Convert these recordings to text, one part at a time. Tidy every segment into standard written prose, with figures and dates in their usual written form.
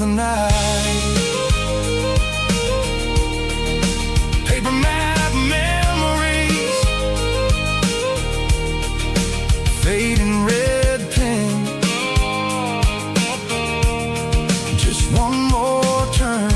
the night. Paper map memories, fading red pen. Just one more turn.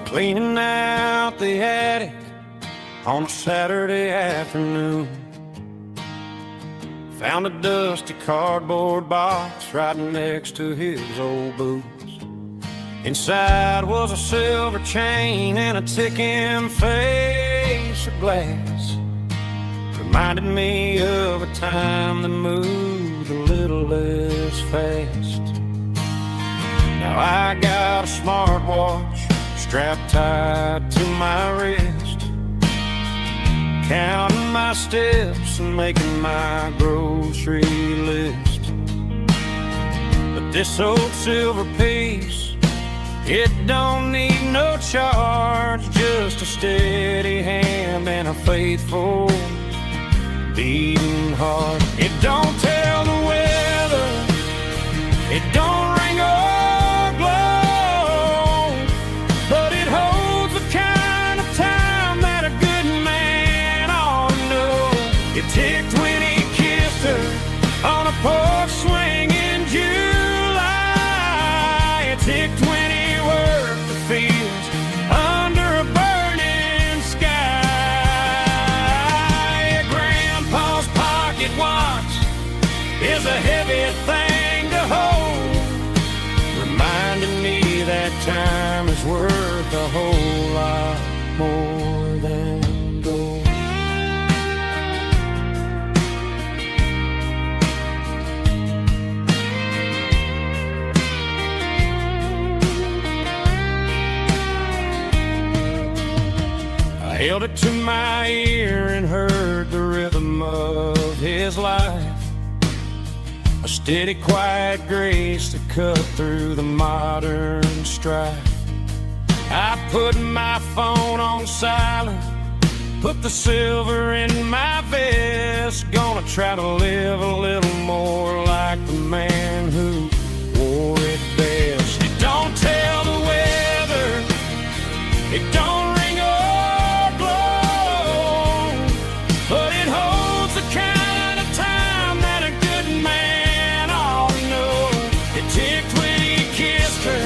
Cleaning out the attic on a Saturday afternoon. Found a dusty cardboard box right next to his old boots. Inside was a silver chain and a ticking face of glass. Reminded me of a time that moved a little less fast. Now I got a smartwatch strapped tight to my wrist, counting my steps and making my grocery list. But this old silver piece, it don't need no charge, just a steady hand and a faithful beating heart. It don't tell the weather, it don't ring or glow, but it holds the kind of time that a good man ought to know. It ticked when he kissed her on a porch swing in July. It ticked when he worked the fields under a burning sky. Grandpa's pocket watch is a heavy thing to hold, reminding me that time is worth a whole lot more than gold. I held it to my ear and heard the rhythm of his life, a steady, quiet grace that cut through the modern strife. I put my phone on silent, put the silver in my vest. Gonna try to live a little more like the man who wore it best. It don't tell the weather, it don't ring or glow, but it holds the kind of time that a good man ought to know. It ticked when he kissed her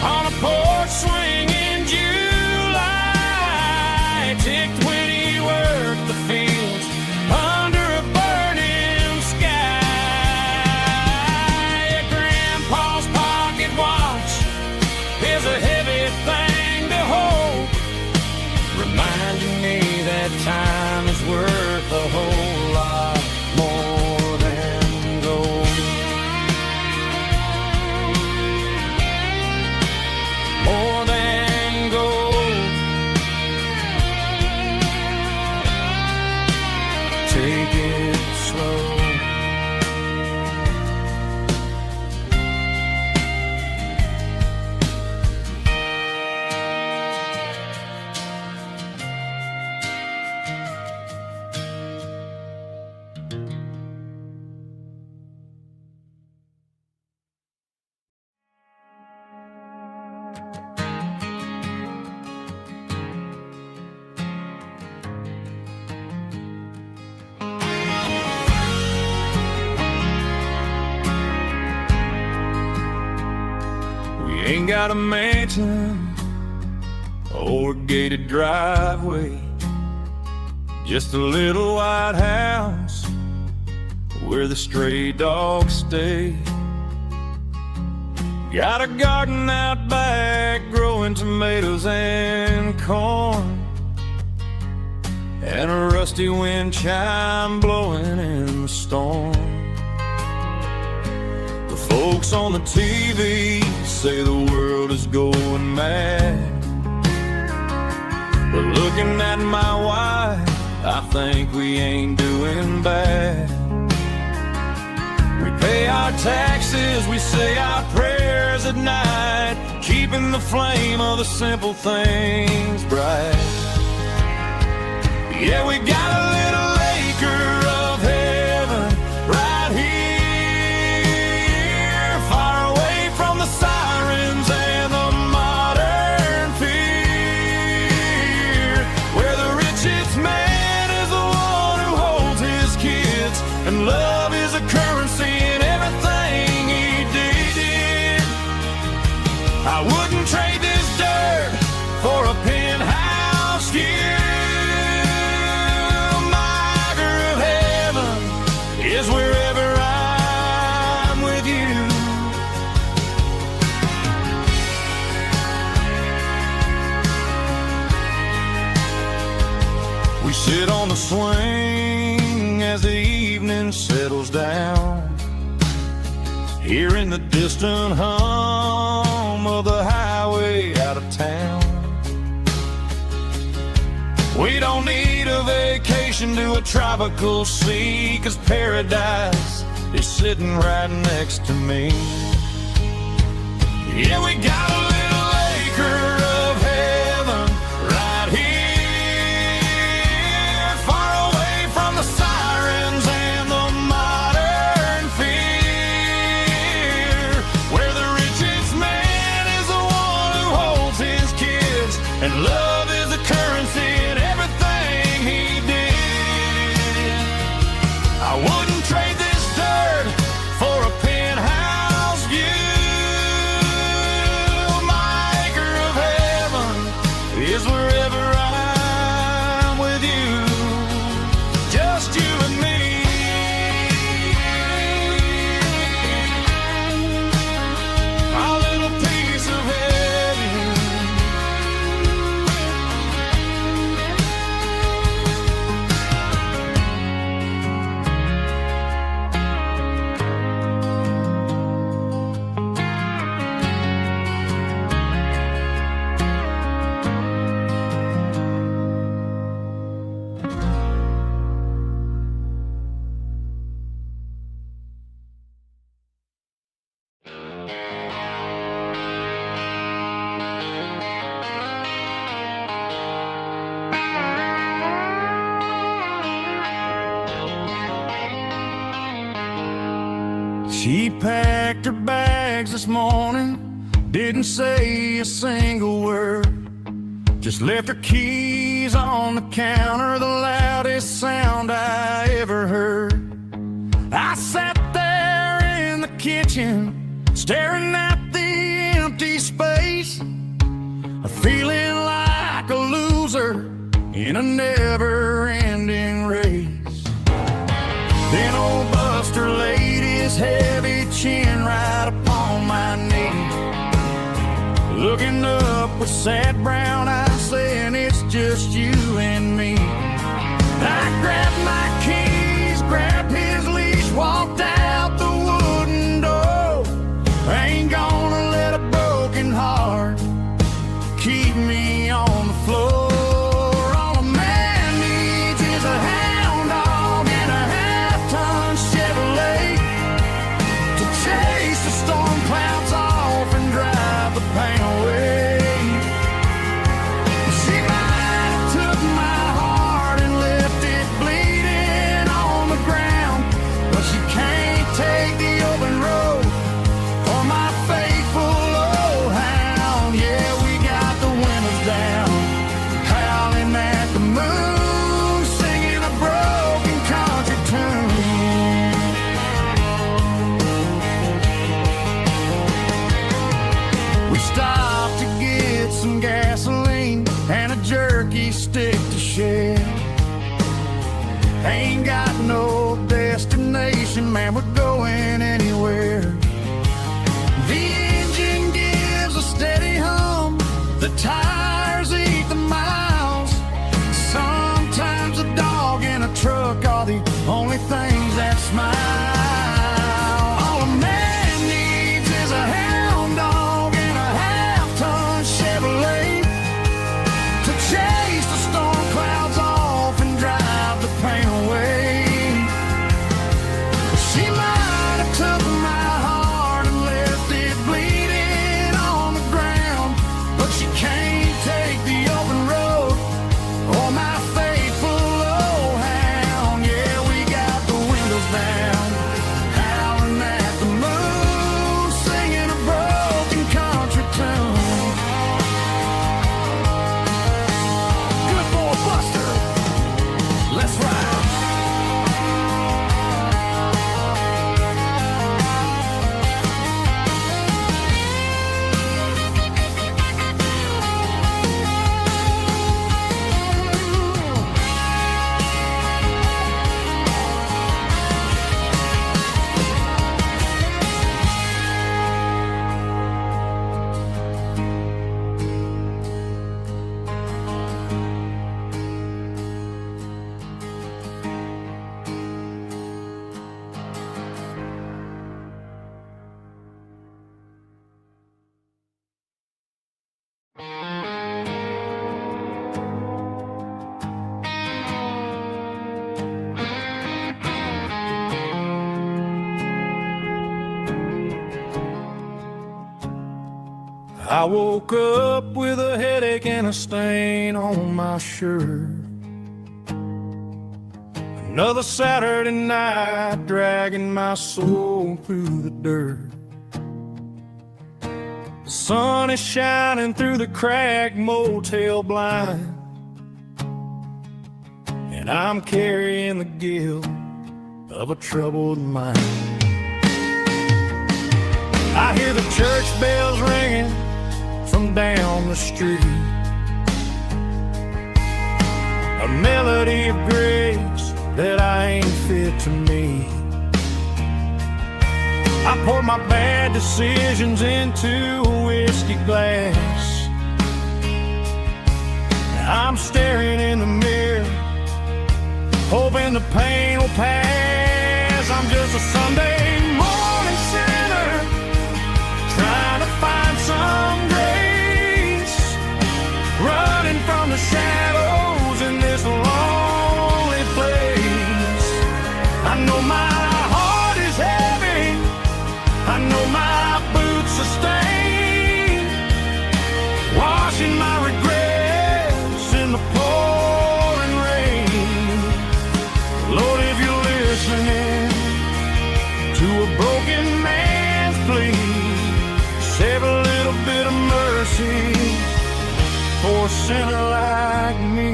on a porch swing in July. It ticked when he worked the fields under a burning sky. Grandpa's pocket watch is a heavy thing to hold, reminding me that time is worth a whole lot more than gold. More than gold. Take it slow. Ain't got a mansion or a gated driveway, just a little white house where the stray dogs stay. Got a garden out back growing tomatoes and corn, and a rusty wind chime blowing in the storm. The folks on the TV say the world is going mad, But looking at my wife, I think we ain't doing bad. We pay our taxes, we say our prayers at night, keeping the flame of the simple things bright. Yeah, we got a little acre of heaven right here, far away from the sirens and the modern fear, where the richest man is the one who holds his kids, and love is a currency in everything he did. I wouldn't trade this dirt for a penthouse here. Is wherever I'm with you. We sit on the swing as the evening settles down, hearing the distant hum of the highway out of town. We don't need a vacation to a tropical sea, 'cause paradise is sitting right next to me. Yeah, we got a little acre of heaven right here, far away from the sirens and the modern fear, where the richest man is the one who holds his kids, and love is a currency in everything he did. I wouldn't trade this dirt for a penthouse view. My acre of heaven is wherever I'm with you, just you and me. My little piece of heaven. She packed her bags this morning, didn't say a single word, just left her keys on the counter, the loudest sound I ever heard. I sat there in the kitchen, staring at the empty space, feeling like a loser in a never-ending race. Then old Buster laid his heavy chin right upon my knee, looking up with sad brown eyes, saying it's just you and me. I grabbed my keys, grabbed his leash, walked out the wooden door. I ain't gonna let a broken heart keep me on the floor. All a man needs is a hound dog and a half-ton Chevrolet to chase the storm clouds off and drive the pain away. She might have took my heart and left it bleeding on the ground, but she can't take the open road for my faithful old hound. Yeah, we got the windows down, howling at the moon, singing a broken country tune. We stopped to get some gasoline and a jerky stick to share. Ain't got no destination, man, we're going anywhere. The engine gives a steady hum, the tires eat the miles. Sometimes a dog and a truck are the only things that smile. All a man needs is a hound dog and a half-ton Chevrolet I woke up with a headache and a stain on my shirt. Another Saturday night dragging my soul through the dirt. The sun is shining through the cracked motel blind, and I'm carrying the guilt of a troubled mind. I hear the church bells ringing from down the street, a melody of grace that I ain't fit to meet. I pour my bad decisions into a whiskey glass. I'm staring in the mirror, hoping the pain will pass. I'm just a Sunday morning sinner, trying to find some grace, running from the shadows in this lonely place. I know my heart is heavy, I know my boots are stained, washing my regrets in the pouring rain. Lord, if you're listening to a broken man's plea, save a little bit of mercy for a sinner like me.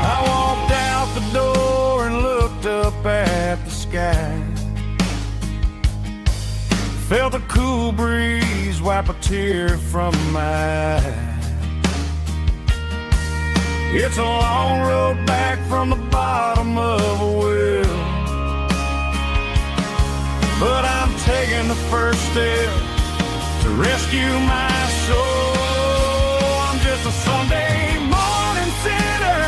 I walked out the door and looked up at the sky, felt a cool breeze wipe a tear from my eye. It's a long road back from the bottom of a well, but I'm taking the first step to rescue my soul. I'm just a Sunday morning sinner,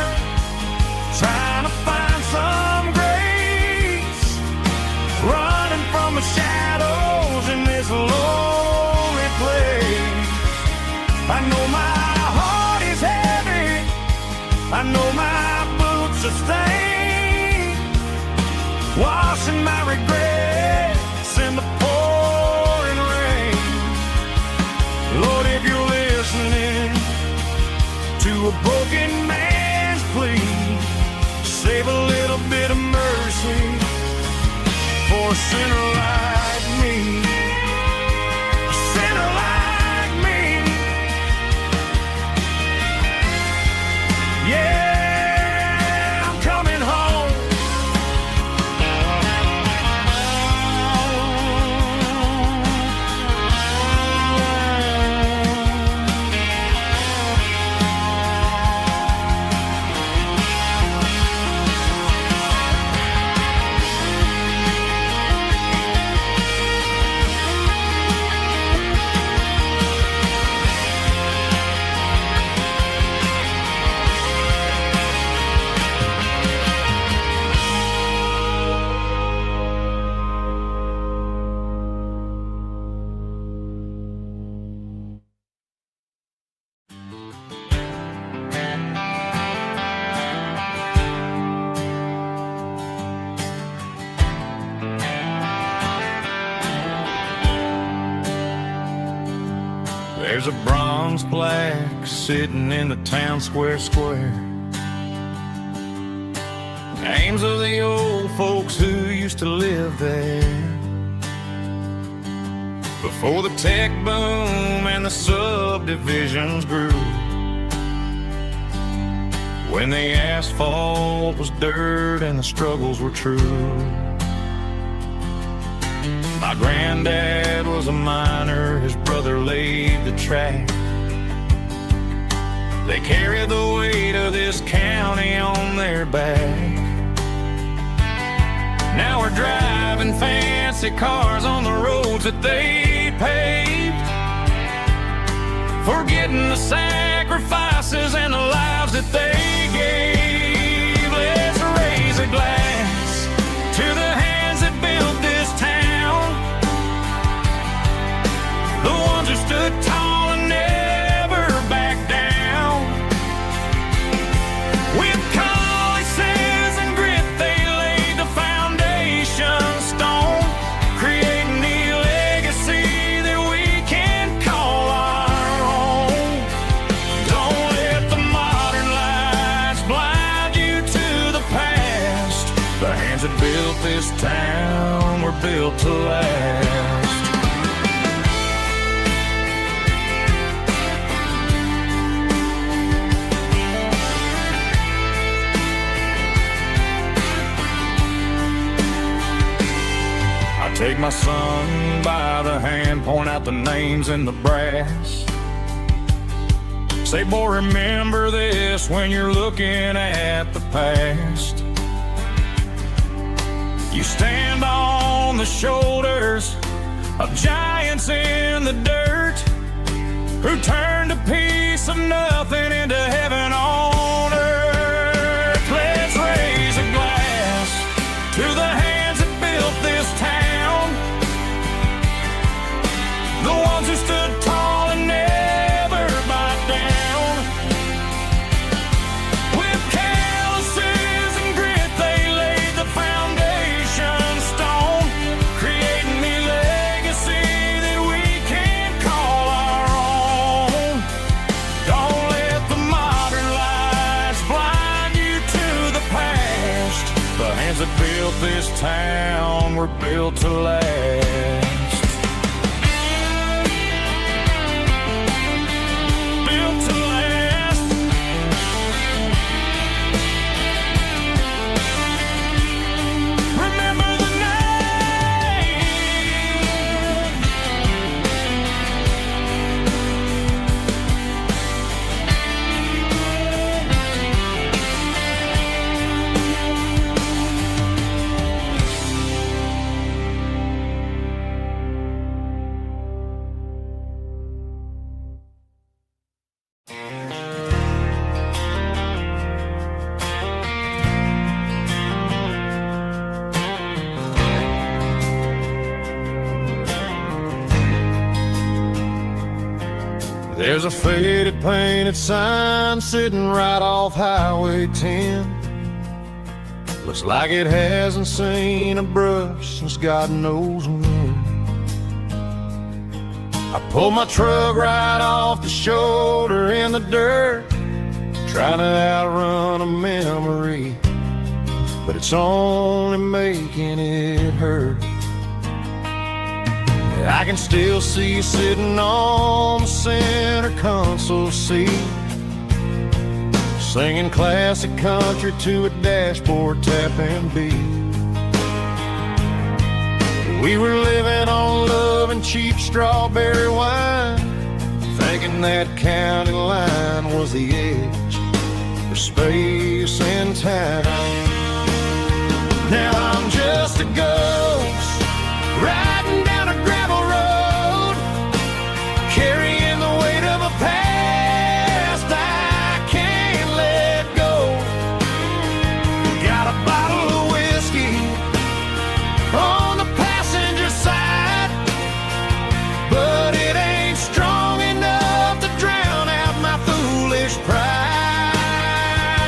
trying to find some grace, running from the shadows in this lonely place. I know my heart is heavy, I know my boots are stained, washing my regrets in the pouring rain. Lord, if you're listening to a broken man's plea, save a little bit of mercy for a sinner like me. A sinner like me. Yeah, I'm coming home. There's a bronze plaque sitting in the town square. Names of the old folks who used to live there before the tech boom and the subdivisions grew, when the asphalt was dirt and the struggles were true. My granddad was a miner, his brother laid the track. They carried the weight of this county on their back. Now we're driving fancy cars on the roads that they paved, forgetting the sacrifices and the lives that they gave. Let's raise a glass to the hands that built this town, the ones who stood tall and never this town were built to last. I take my son by the hand, point out the names in the brass. Say, boy, remember this when you're looking at the past. You stand on the shoulders of giants in the dirt who turned a piece of nothing into heaven on earth. Let's raise a glass to the hands that built this town, the ones who stood tall and never bowed down. With calluses and grit they laid the foundation stone, creating a legacy that we can call our own. Don't let the modern lies blind you to the past. The hands that built this town were built to last. There's a faded painted sign sitting right off Highway 10. Looks like it hasn't seen a brush since God knows when. I pulled my truck right off the shoulder in the dirt, trying to outrun a memory, but it's only making it hurt. I can still see you sitting on the center console seat, singing classic country to a dashboard tapping beat. We were living on love and cheap strawberry wine, thinking that county line was the edge of space and time. Now I'm just a ghost riding down a gravel road, carrying the weight of a past I can't let go. Got a bottle of whiskey on the passenger side, but it ain't strong enough to drown out my foolish pride.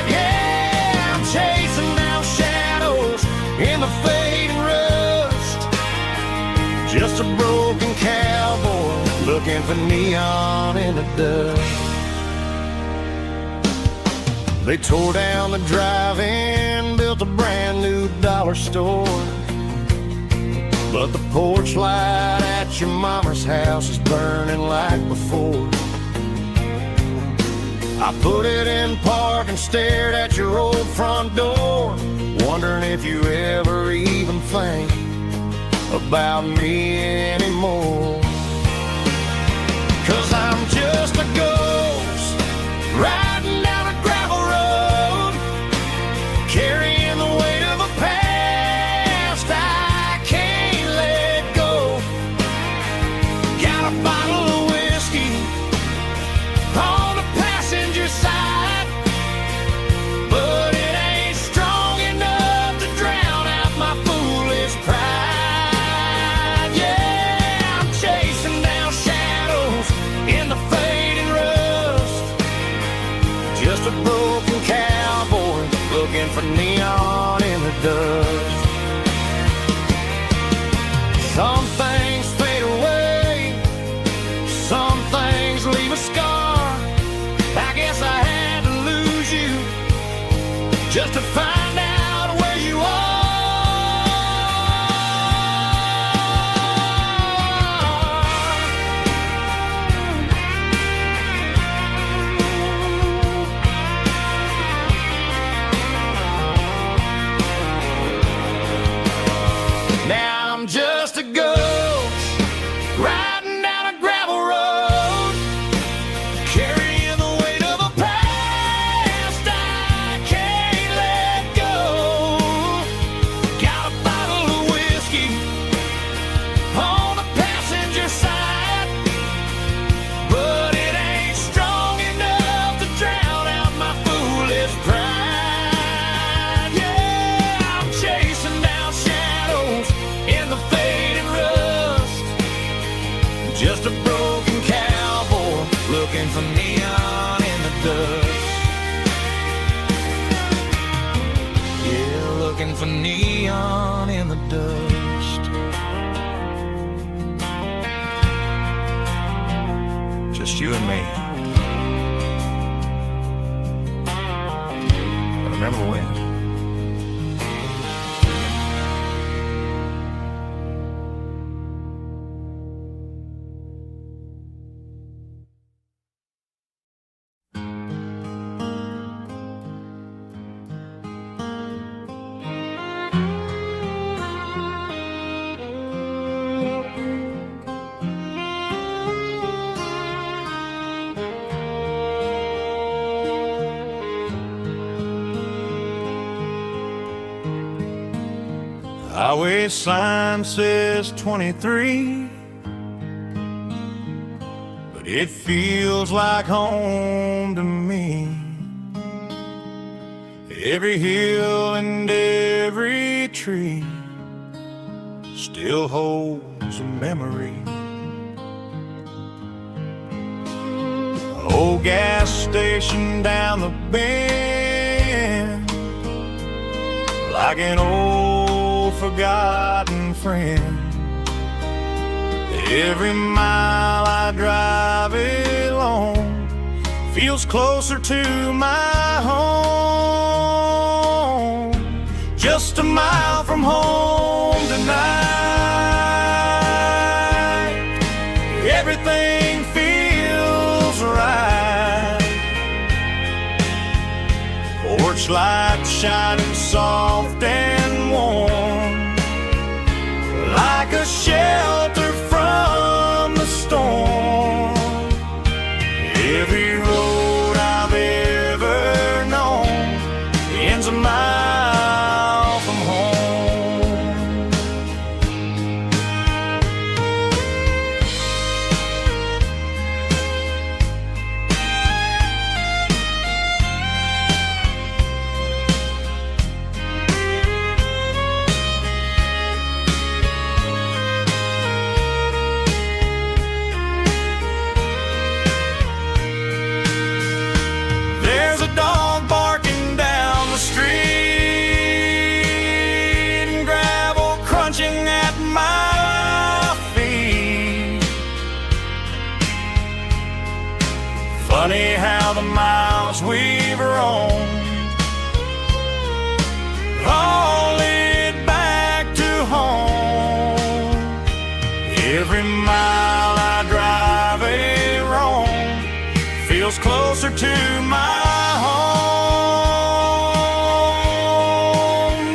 Yeah, I'm chasing down shadows in the fading rust, just a broken cowboy looking for neon in the dust. They tore down the drive-in, built a brand new dollar store, but the porch light at your mama's house is burning like before. I put it in park and stared at your old front door, wondering if you ever even think about me anymore. 'Cause I'm just a ghost riding down a gravel road, carrying the weight of a past I can't let go. Got a bottle of whiskey on the passenger side, but it ain't strong enough to drown out my foolish pride. Yeah, I'm chasing down shadows in the fading rust, just a broken cowboy looking for neon in the dust. Some things fade away, some things leave a scar. I guess I had to lose you just to find out where you are. Just a broken cowboy looking for neon in the dust. Yeah, looking for neon in the dust. Just you and me. I remember when. Highway sign says 23, but it feels like home to me. Every hill and every tree still holds a memory. An old gas station down the bend, like an old forgotten friend. Every mile I drive along feels closer to my home. Just a mile from home tonight, everything feels right. Porch light shining soft and warm, like a shelter from the storm. Every road I've ever known ends a mile from home. There's a dog barking down the street, and gravel crunching at my feet. Funny how the miles we've roamed all lead back to home. Every mile I drive roam feels closer to my home.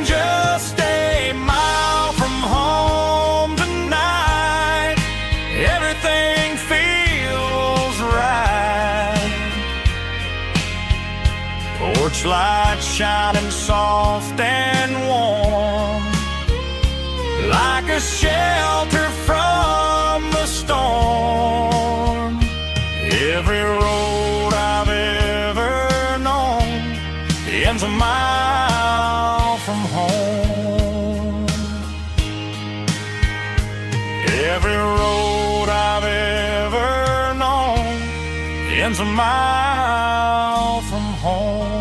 Just a mile from home tonight, everything feels right. Porch light shining soft and warm, like a shelter from the storm. Every road I've ever known ends a mile from home. Every road I've ever known ends a mile from home.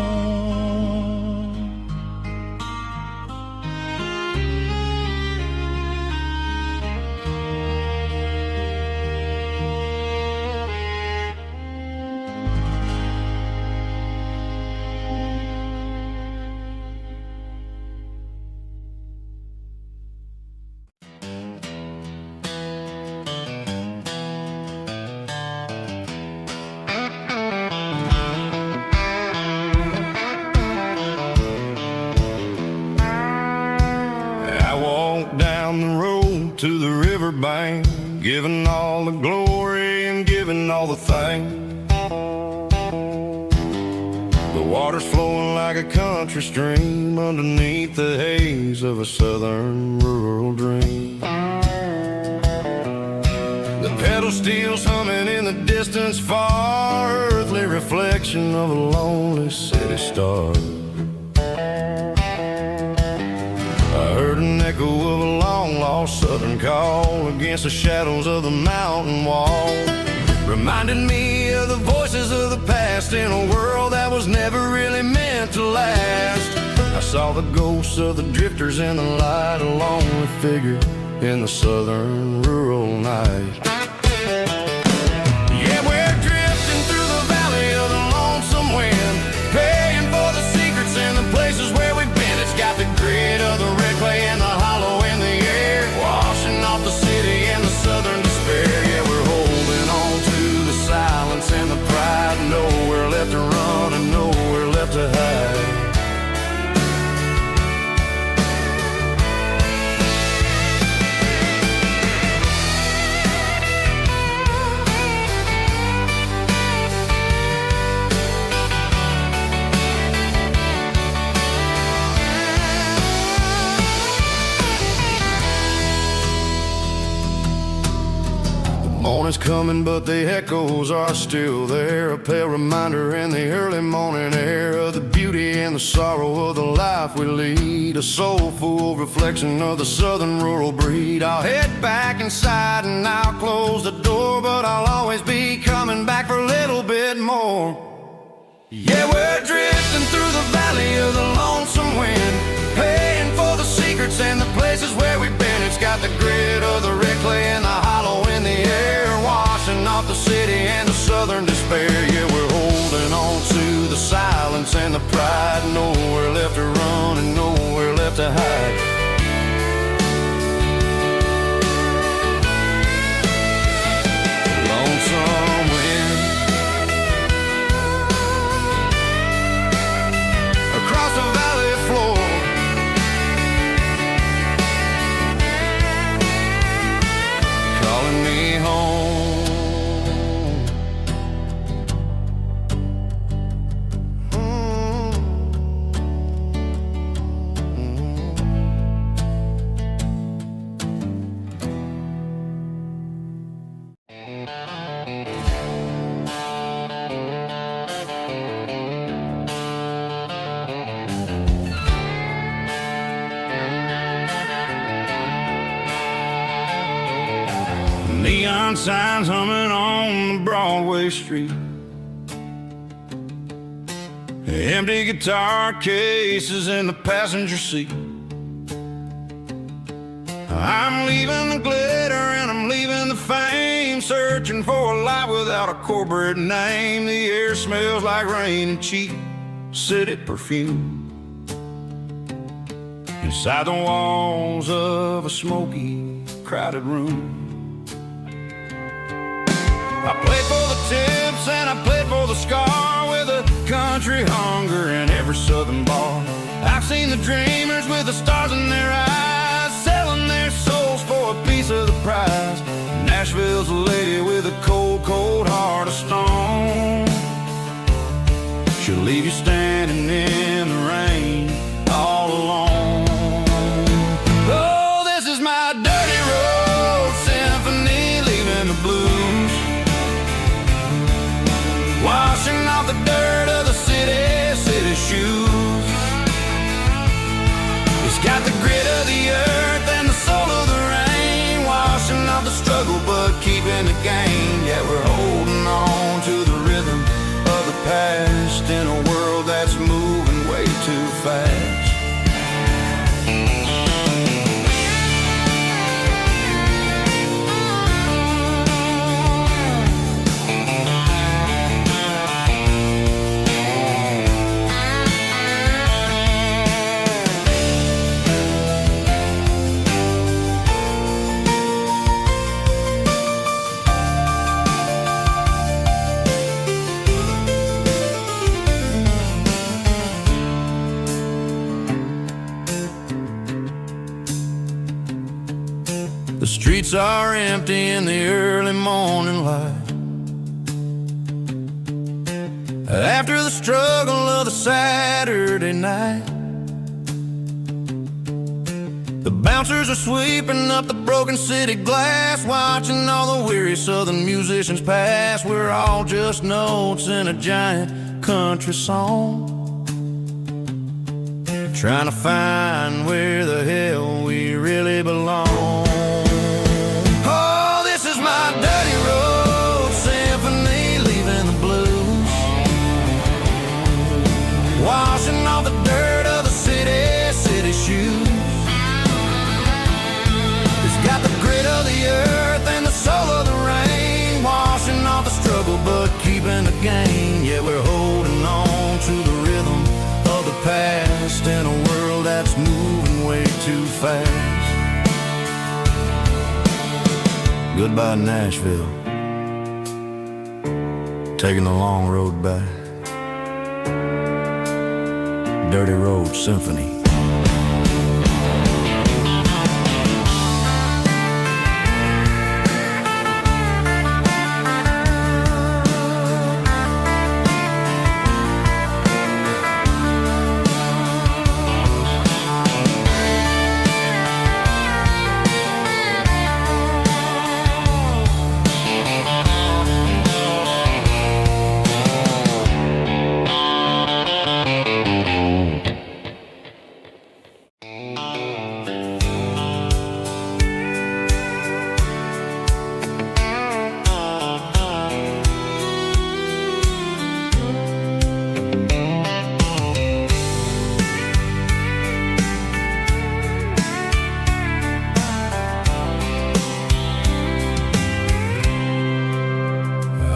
To the riverbank, giving all the glory and giving all the thanks. The water's flowing like a country stream underneath the haze of a southern rural dream. The pedal steel's humming in the distance far, earthly reflection of a lonely city star. I heard an echo of a long-lost southern call against the shadows of the mountain wall. Reminded me of the voices of the past in a world that was never really meant to last. I saw the ghosts of the drifters in the light, a lonely figure in the southern rural night. Yeah, we're drifting through the valley of the lonesome wind, paying for the secrets and the places where we've been. It's got the grit of the red clay and the hollow in the air, washing off the city and the southern despair. Yeah, we're holding on to the silence and the pride, nowhere left to run and nowhere left to hide. Morning's coming, but the echoes are still there, a pale reminder in the early morning air of the beauty and the sorrow of the life we lead, a soulful reflection of the southern rural breed. I'll head back inside and I'll close the door, but I'll always be coming back for a little bit more. Yeah, we're drifting through the valley of the lonesome wind, paying for the secrets and the places where we've been. It's got the grit of the red clay and the hollow in the air, washing off the city and the southern despair. Yeah, we're holding on to the silence and the pride, nowhere left to run and nowhere left to hide. Lonesome wind across the valley floor, calling me home. Neon signs humming on the Broadway street, empty guitar cases in the passenger seat. I'm leaving the glitter and I'm leaving the fame, searching for a life without a corporate name. The air smells like rain and cheap city perfume inside the walls of a smoky, crowded room. I played for the tips and I played for the scar, with a country hunger in every southern bar. I've seen the dreamers with the stars in their eyes, selling their souls for a piece of the prize. Nashville's a lady with a cold, cold heart of stone. She'll leave you standing in the rain all alone. Oh, this is my dirty road symphony, leaving the blues, washing off the dirt of the city shoes. It's got the grit of the earth and the soul of the rain, washing off the struggle but keeping the gain. Yeah, we're holding on to the rhythm of the past in a world that's moving way too fast. The streets are empty in the early morning light, after the struggle of the Saturday night. The bouncers are sweeping up the broken city glass, watching all the weary southern musicians pass. We're all just notes in a giant country song, trying to find where the hell we really belong. Oh, this is my dirty road symphony, leaving the blues, washing off the dirt of the city shoes. It's got the grit of the earth and the soul of the rain, washing off the struggle but keeping the gain. Yeah, we're holding on to the rhythm of the past in a world that's moving way too fast. Goodbye Nashville, taking the long road back. Dirty Road Symphony.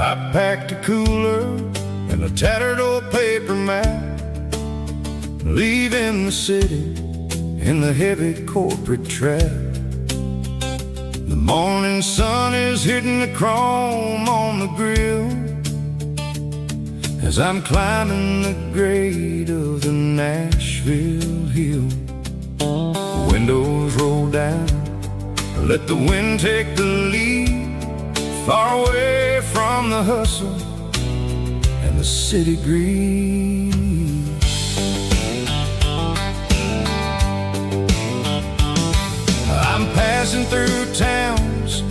I packed a cooler and a tattered old paper map, leaving the city in the heavy corporate trap. The morning sun is hitting the chrome on the grill as I'm climbing the grade of the Nashville hill. Windows roll down, let the wind take the lead, far away from the hustle and the city greed. I'm passing through towns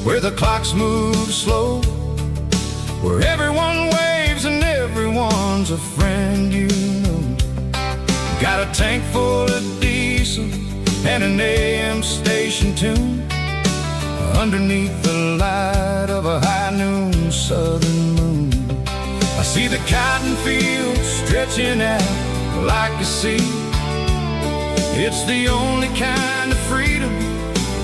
where the clocks move slow, where everyone waves and everyone's a friend you know. Got a tank full of diesel and an AM station tune underneath the light of a high noon southern moon. I see the cotton fields stretching out like a sea. It's the only kind of freedom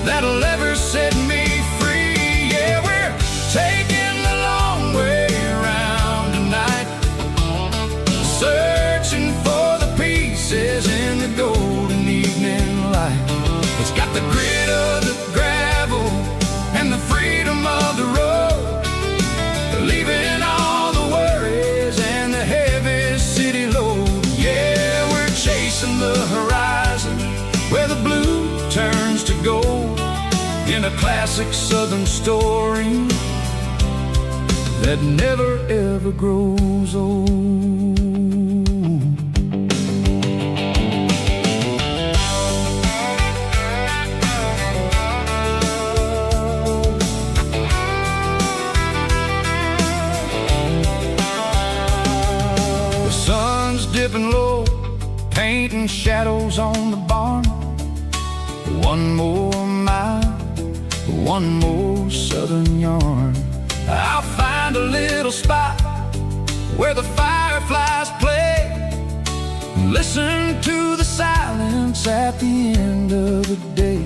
that'll ever set me free. Yeah, we're taking the long way around tonight, searching for the pieces in the golden evening light. It's got the grit of the gravel and the freedom of the road, leaving all the worries and the heavy city load. Yeah, we're chasing the horizon where the blue turns to gold, in a classic southern story that never ever grows old. Dipping low, painting shadows on the barn. One more mile, one more southern yarn. I'll find a little spot where the fireflies play, listen to the silence at the end of the day.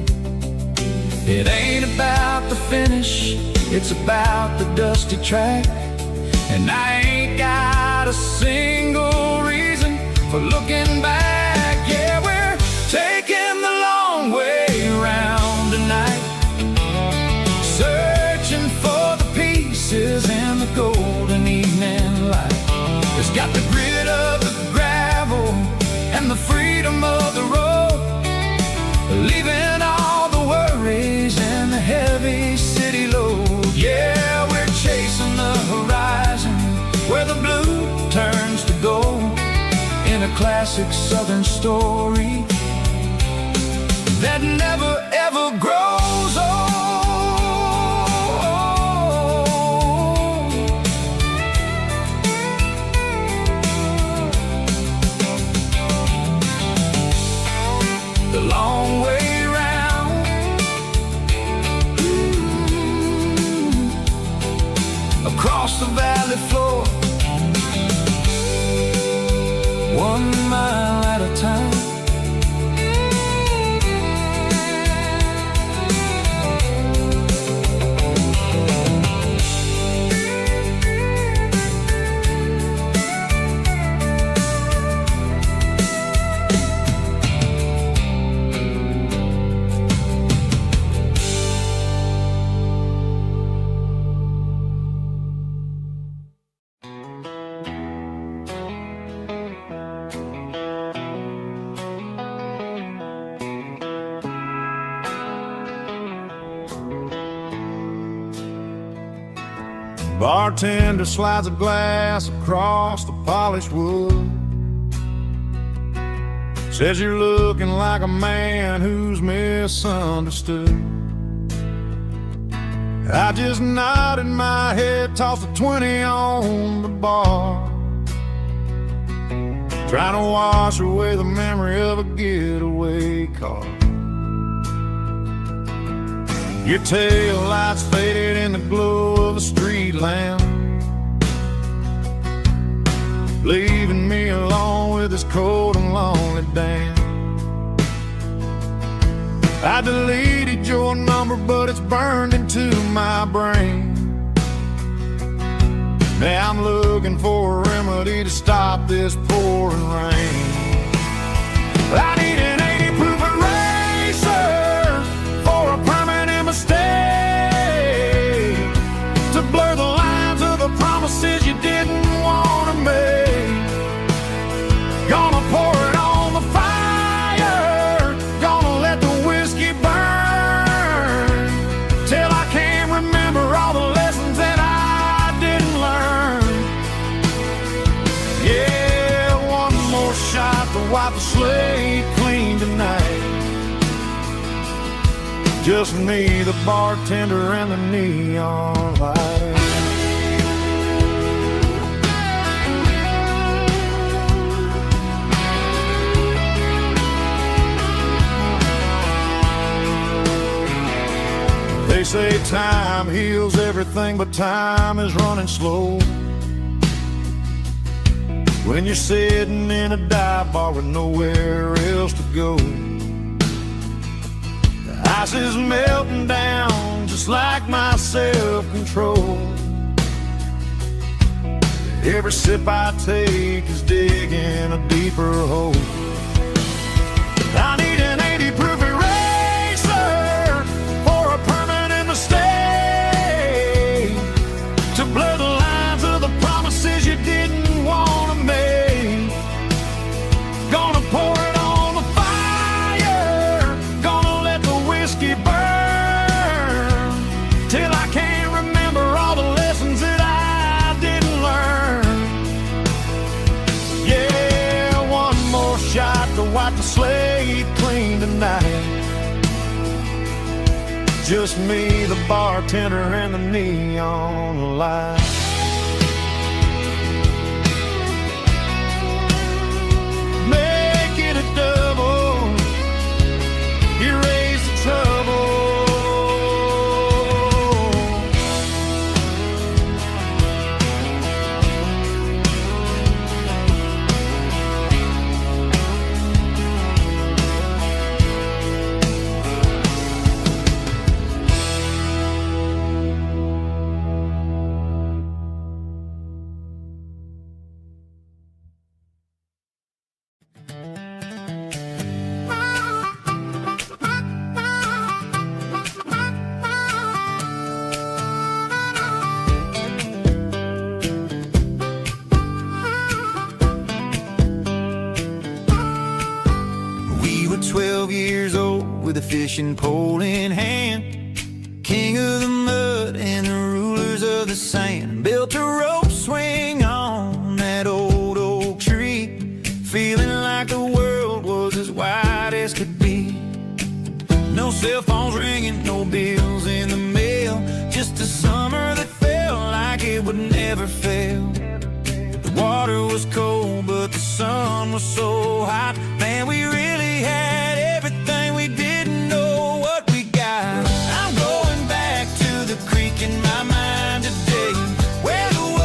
It ain't about the finish, it's about the dusty track. And I ain't got a single reason for looking back. Yeah, we're taking the long way around tonight, searching for the pieces in the golden evening light. It's got the grit of the gravel and the freedom of the road, leaving all the worries and the heavy city load. Yeah, we're chasing the horizon where the blue turns to gold, in a classic southern story that never ever grows old. the valley floor. 1 mile at a time. Bartender slides a glass across the polished wood. Says you're looking like a man who's misunderstood. I just nodded my head, tossed a 20 on the bar, trying to wash away the memory of a getaway car. Your tail lights faded in the glow of a street lamp, leaving me alone with this cold and lonely damn. I deleted your number, but it's burned into my brain. Now I'm looking for a remedy to stop this pouring rain. I need an 80 proof eraser for a permanent mistake, to blur the lines of the promises you didn't want to make. Gonna pour it on the fire, gonna let the whiskey burn, till I can't remember all the lessons that I didn't learn. Yeah, one more shot to wipe the slate clean tonight. Just me, the bartender, and the neon light. They say time heals everything, but time is running slow when you're sitting in a dive bar with nowhere else to go. Ice is melting down just like my self-control. Every sip I take is digging a deeper hole. I need an 80 proof eraser for a permanent mistake, to blur the lines of the promises you didn't want to make. Gonna pour it on the fire, gonna let the whiskey burn, till I can't remember all the lessons that I didn't learn. Yeah, one more shot to wipe the slate clean tonight. Just me, the bartender, and the neon light. Make it a double, erase the trouble. We were 12 years old with a fishing pole in hand, king of the mud and the rulers of the sand. Built a rope swing on that old oak tree, feeling like the world was as wide as could be. No cell phones ringing, no bills in the mail, just a summer that felt like it would never fail. The water was cold, but the sun was so hot. Man, we really had everything, we didn't know what we got. I'm going back to the creek in my mind today, where the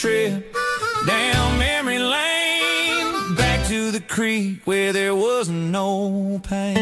trip down memory lane, back to the creek where there was no pain.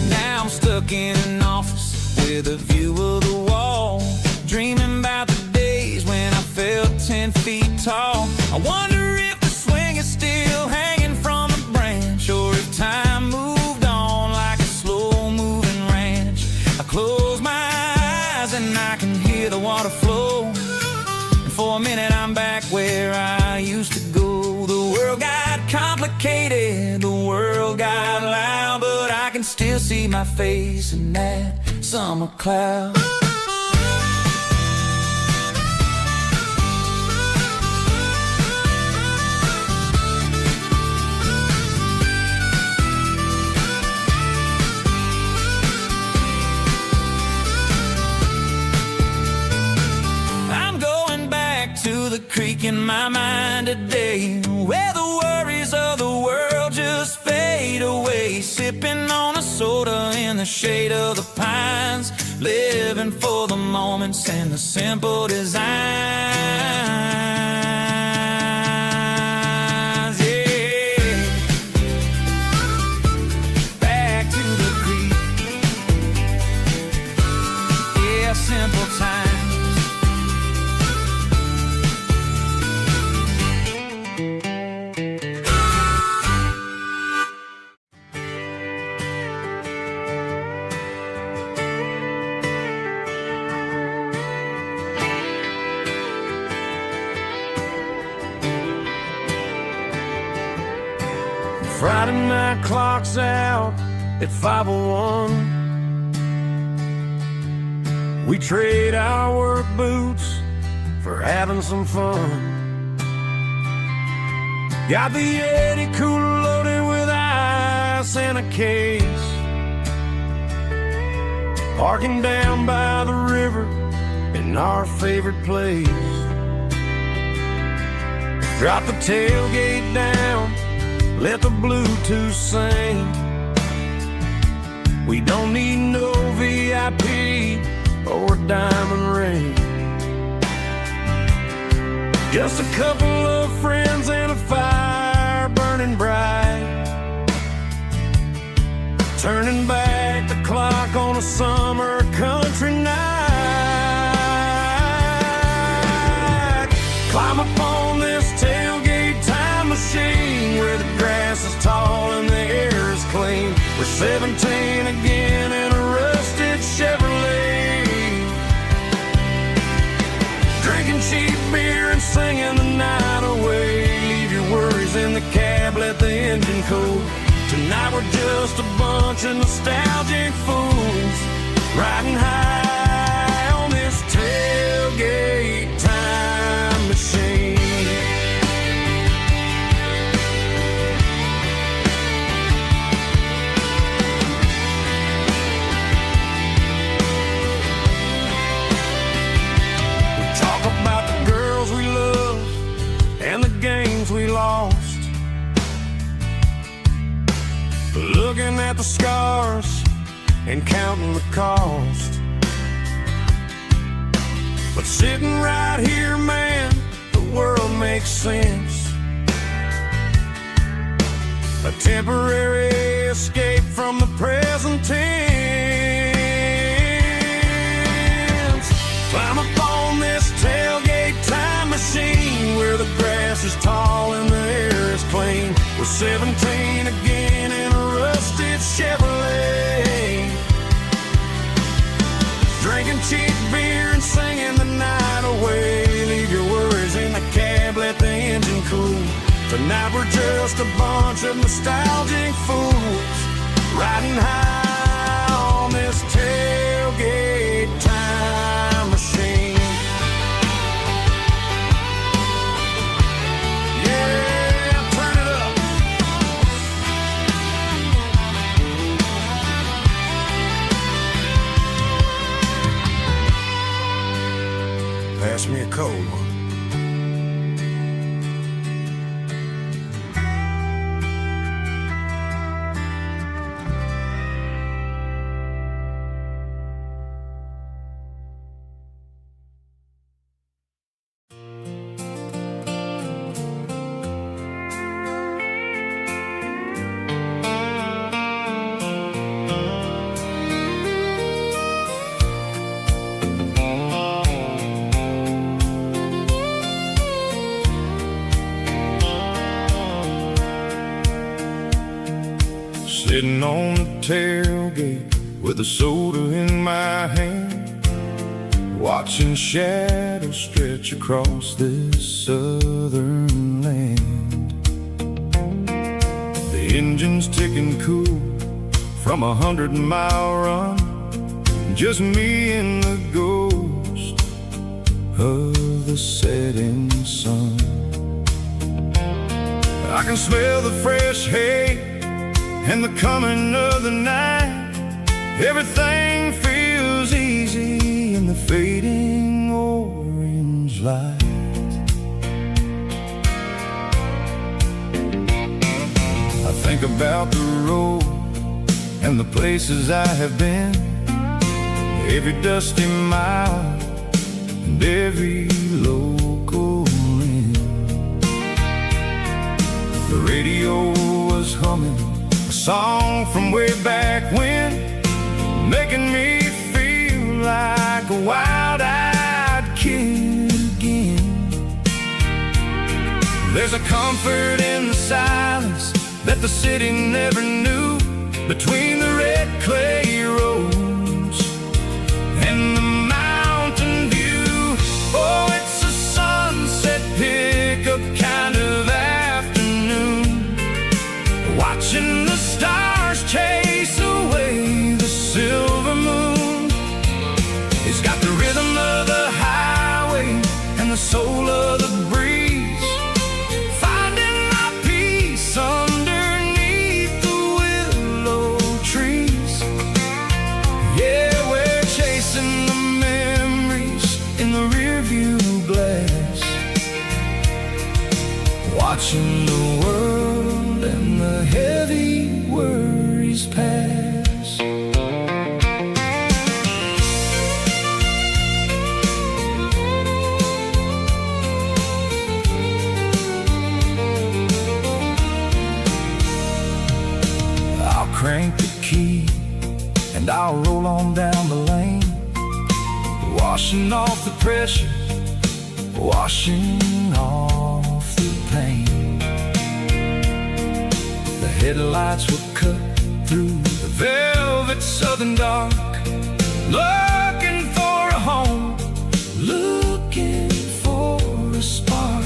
Now I'm stuck in an office with a view of the wall, dreaming about the days when I felt 10 feet tall. I wonder if the swing is still hanging from the branch, or if time moved on like a slow-moving ranch. I close my eyes and I can hear the water flow, and for a minute I'm back where I used to go. The world got complicated, the world got loud, but I can still see my face in that summer cloud. To the creek in my mind today, where the worries of the world just fade away, sipping on a soda in the shade of the pines, living for the moments and the simple designs. Yeah, back to the creek. Yeah, simple times. Friday night clock's out at 5:01. We trade our work boots for having some fun. Got the Yeti cooler loaded with ice and a case, parking down by the river in our favorite place. Drop the tailgate down, let the Bluetooth sing. We don't need no VIP or a diamond ring. Just a couple of friends and a fire burning bright, turning back the clock on a summer country night. Climb up on this tailgate time machine where the grass is tall and the air is clean. We're 17 again in a rusted Chevrolet, drinking cheap beer and singing the night away. Leave your worries in the cab, let the engine cool. Tonight we're just a bunch of nostalgic fools, riding high on this tailgate time machine. We lost, looking at the scars and counting the cost. But sitting right here, man, the world makes sense. A temporary escape from the present tense. Climb up on this tailgate time machine where the grass is tall and the air is clean. We're 17 again in a rusted Chevrolet, drinking cheap beer and singing the night away. Leave your worries in the cab, let the engine cool. Tonight we're just a bunch of nostalgic fools, riding high on this tailgate time machine. Pass me a cold one. sitting on the tailgate with a soda in my hand, watching shadows stretch across this southern land. The engine's ticking cool from 100-mile run, just me and the ghost of the setting sun. I can smell the fresh hay and the coming of the night. Everything feels easy in the fading orange light. I think about the road and the places I have been, every dusty mile and every local inn. The radio was humming a song from way back when, making me feel like a wild-eyed kid again. There's a comfort in the silence that the city never knew, between the red clay roads and the mountain view. Oh, it's a sunset pickup kind of afternoon, watching the stars chase away the silver moon. It's got the rhythm of the highway and the soul of the breeze, finding my peace underneath the willow trees. Yeah, we're chasing the memories in the rearview glass, watching the world and the heavy worries pass. I'll crank the key and I'll roll on down the lane, washing off the pressure, washing off the pain. The headlights will cut through the velvet southern dark, looking for a home, looking for a spark.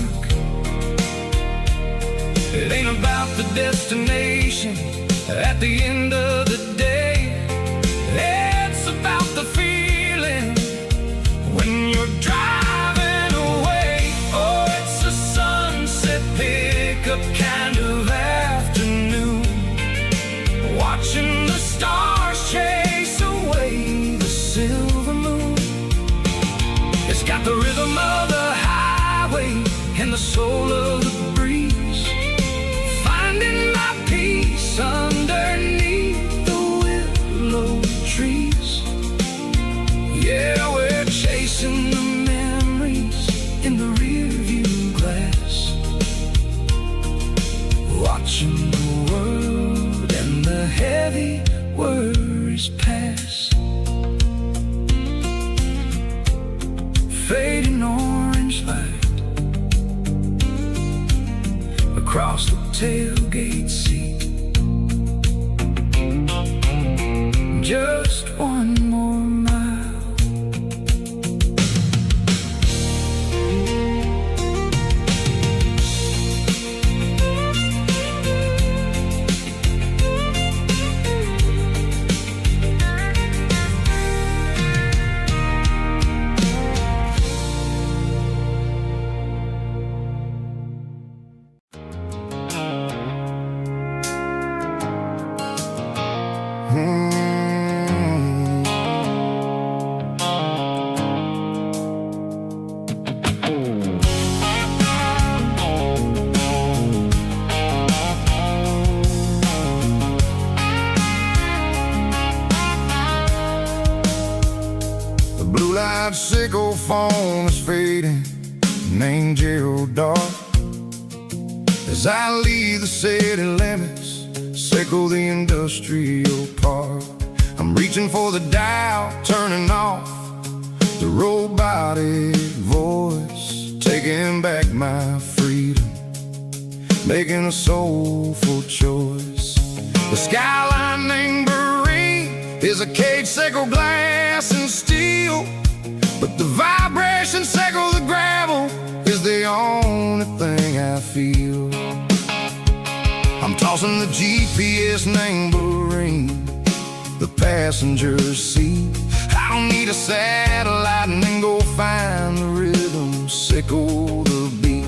It ain't about the destination at the end of the day, it's about the feeling when you're driving away. Oh, it's a sunset pickup kind of afternoon, watching the stars chase away the silver moon. It's got the rhythm of the highway and the soul of the breeze, finding my peace underneath the willow trees. Yeah, we're chasing the memories in the rearview glass, watching the world and the heavy worries pass. Fading orange light across the tailgate seat. Just one more mile. Blue-light sickle phone is fading, an angel dark. As I leave the city limits, sickle the industrial park. I'm reaching for the dial, turning off the robotic voice, taking back my freedom, making a soulful choice. The skyline named Marine is a cage Seco glass and steel, but the vibration Seco the gravel is the only thing I feel. I'm tossing the GPS named Marine, the passenger seat. I don't need a satellite and then go find the rhythm, Seco the beat.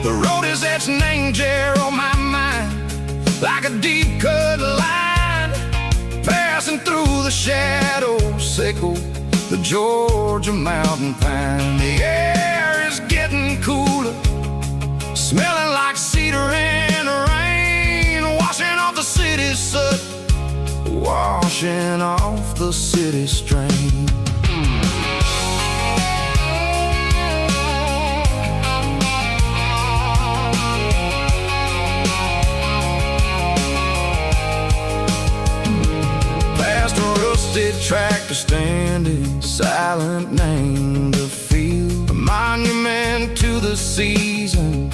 The road is etched and named on my mind, like a deep cut line, passing through the shadows, Seco, the Georgia mountain pine. The air is getting cooler, smelling like cedar in the rain, washing off the city's soot, washing off the city strain. Past a rusted tractor standing silent, named the field, a monument to the seasons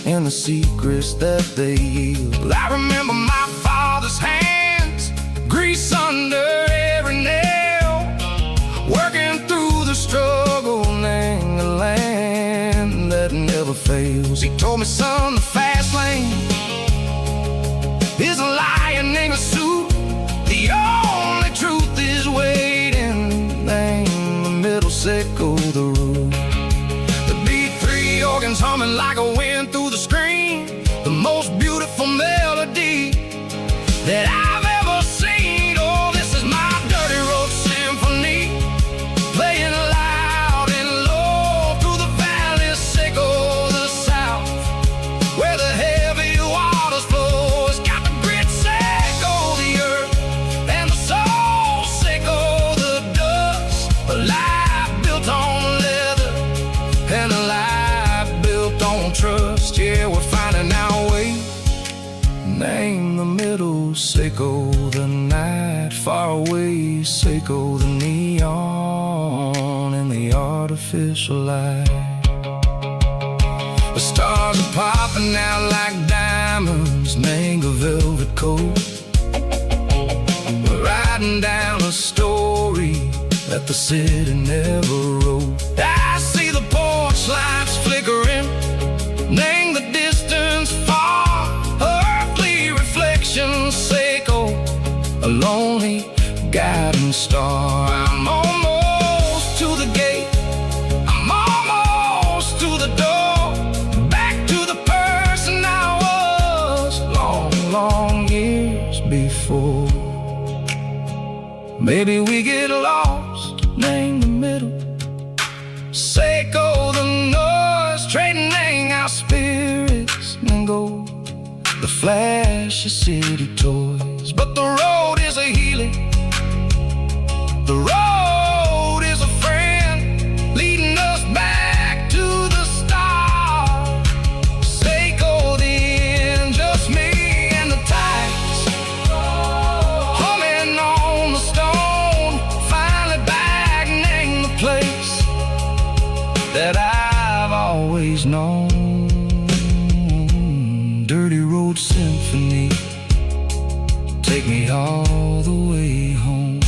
and the secrets that they yield. I remember my father's hands, grease under every nail, working through the struggle, name the land that never fails. He told me, son, the fast lane is a lion in a suit. The only truth is waiting, name the middle, Seco the road. The B3 organs humming like a wind through the screen, the most beautiful melody that I've ever seen. Oh, this is my dirty road symphony, playing loud and low through the valleys, Seco the south, where the heavy waters flow. It's got the grit, Seco the earth, and the soul, Seco the dust. A life built on leather and a life built on trust. Yeah, we're finding our way, name the middle, Seco the night, far away, Seco the neon and the artificial light. The stars are popping out like diamonds, name a velvet coat. We're riding down a story that the city never wrote. I see the porch lights flickering, name the distance far, earthly reflection, Seco, a lonely guiding star. I'm almost to the gate, I'm almost to the door, back to the person I was long, long years before. Maybe we get lost, name the middle, Seco the noise, trading our spirits and go the flash of city toys. But the road is a healing, the road is a friend, leading us back to the start, Seco the end, just me and the tides, humming on the stone, finally back, name the place that I've always known. Dirty road symphony, take me all the way home.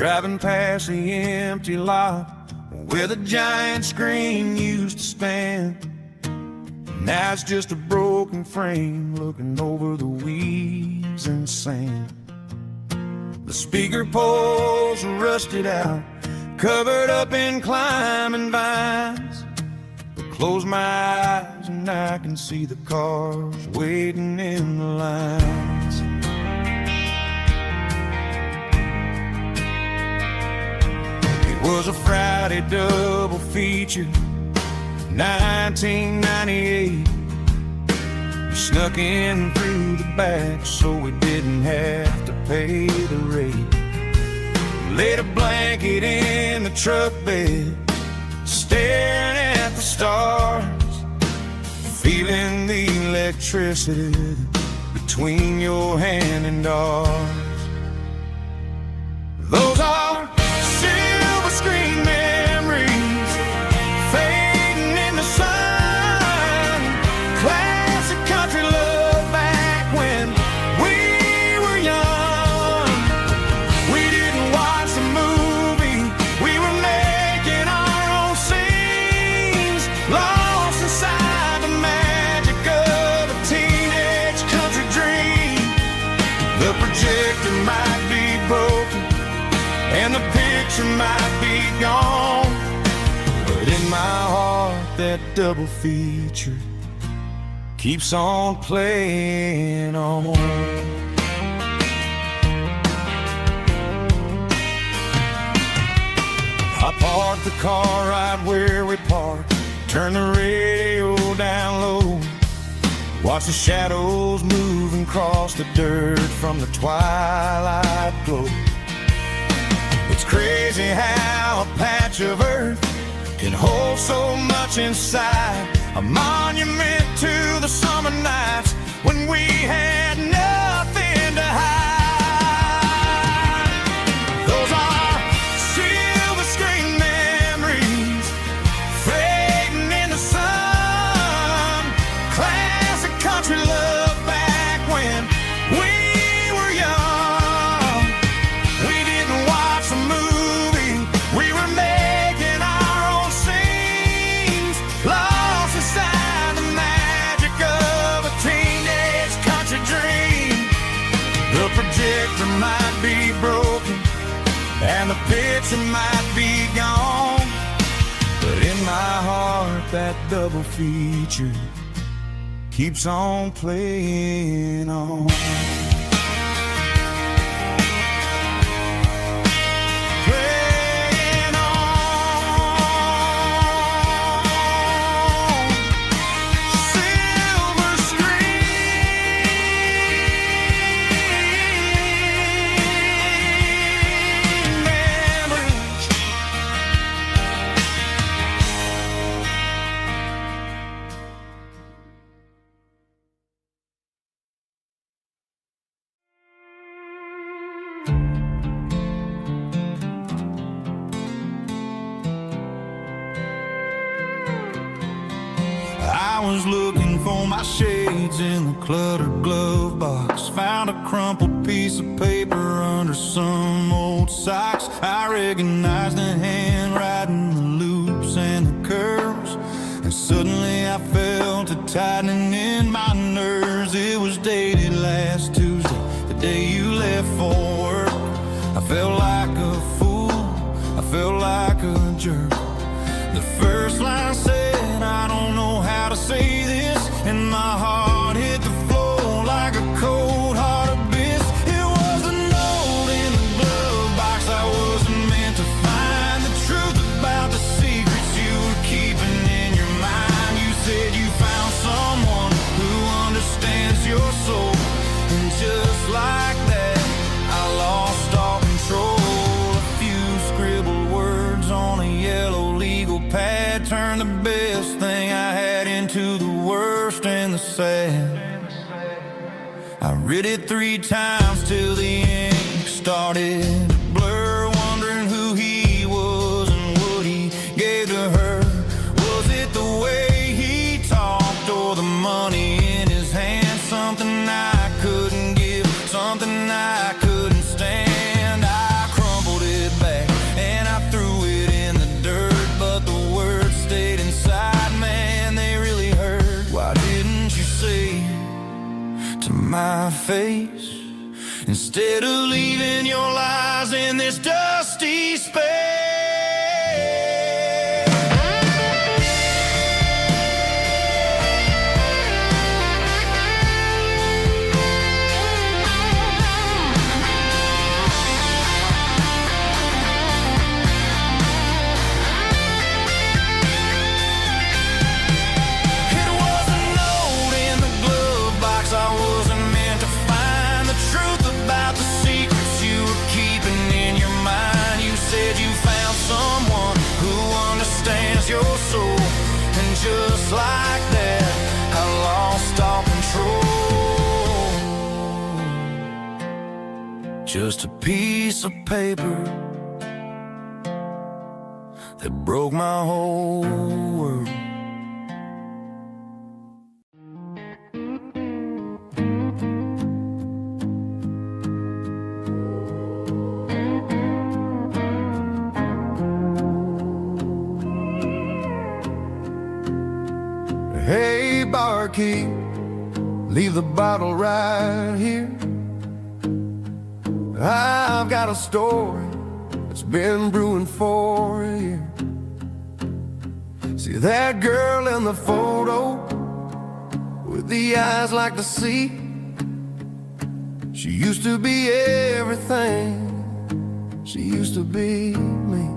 driving past the empty lot where the giant screen used to stand. Now it's just a broken frame looking over the weeds and sand. The speaker poles are rusted out, covered up in climbing vines. But close my eyes and I can see the cars waiting in the lines. It was a Friday double feature, 1998. We snuck in through the back so we didn't have to pay the rate. Laid a blanket in the truck bed, staring at the stars, feeling the electricity between your hand and ours. Those are silver screen memories fading in the sun. Classic country love back when we were young. We didn't watch the movie, we were making our own scenes, lost inside the magic of a teenage country dream. The projector might be broken and the picture might be gone, but in my heart that double feature keeps on playing on. I parked the car right where we parked, turned the radio down low, watch the shadows move and cross the dirt from the twilight glow. It's crazy how a patch of earth can hold so much inside, a monument to the summer nights when we had nothing to hide. Those are silver screen memories fading in the sun. Classic country love back when we were young. We didn't watch the movie, we were making our own scenes, lost inside the magic of a teenage country dream. The projector might be broken and the picture might be gone, but in my heart that double feature keeps on playing on. Playing on. Silver screen memories. I was looking for my shades in the cluttered glove box, found a crumpled piece of paper under some old socks. I recognized the handwriting, the loops and the curves, and suddenly I felt a tightening in my nerves. It was dated last Tuesday, the day you left for work. I felt like a fool, I felt like a jerk. The first line said, I don't know how to say this, and my heart hit the floor like a cold heart abyss. It was a note in the glove box I wasn't meant to find, the truth about the secrets you were keeping in your mind. You said you found someone who understands your soul, and just like that I lost all control. A few scribbled words on a yellow legal pad turned the best thing I had into the worst and the sad. I read it 3 times till the ink started to blur, wondering who he was and what he gave to her. Was it the way he talked or the money in his hand? Something I couldn't give, something I couldn't stand. I crumpled it my face, instead of leaving your lies in this dusty space. Your soul, and just like that, I lost all control. Just a piece of paper that broke my whole world. Hey, barkeep, leave the bottle right here. I've got a story that's been brewing for a year. See that girl in the photo with the eyes like the sea? She used to be everything, she used to be me.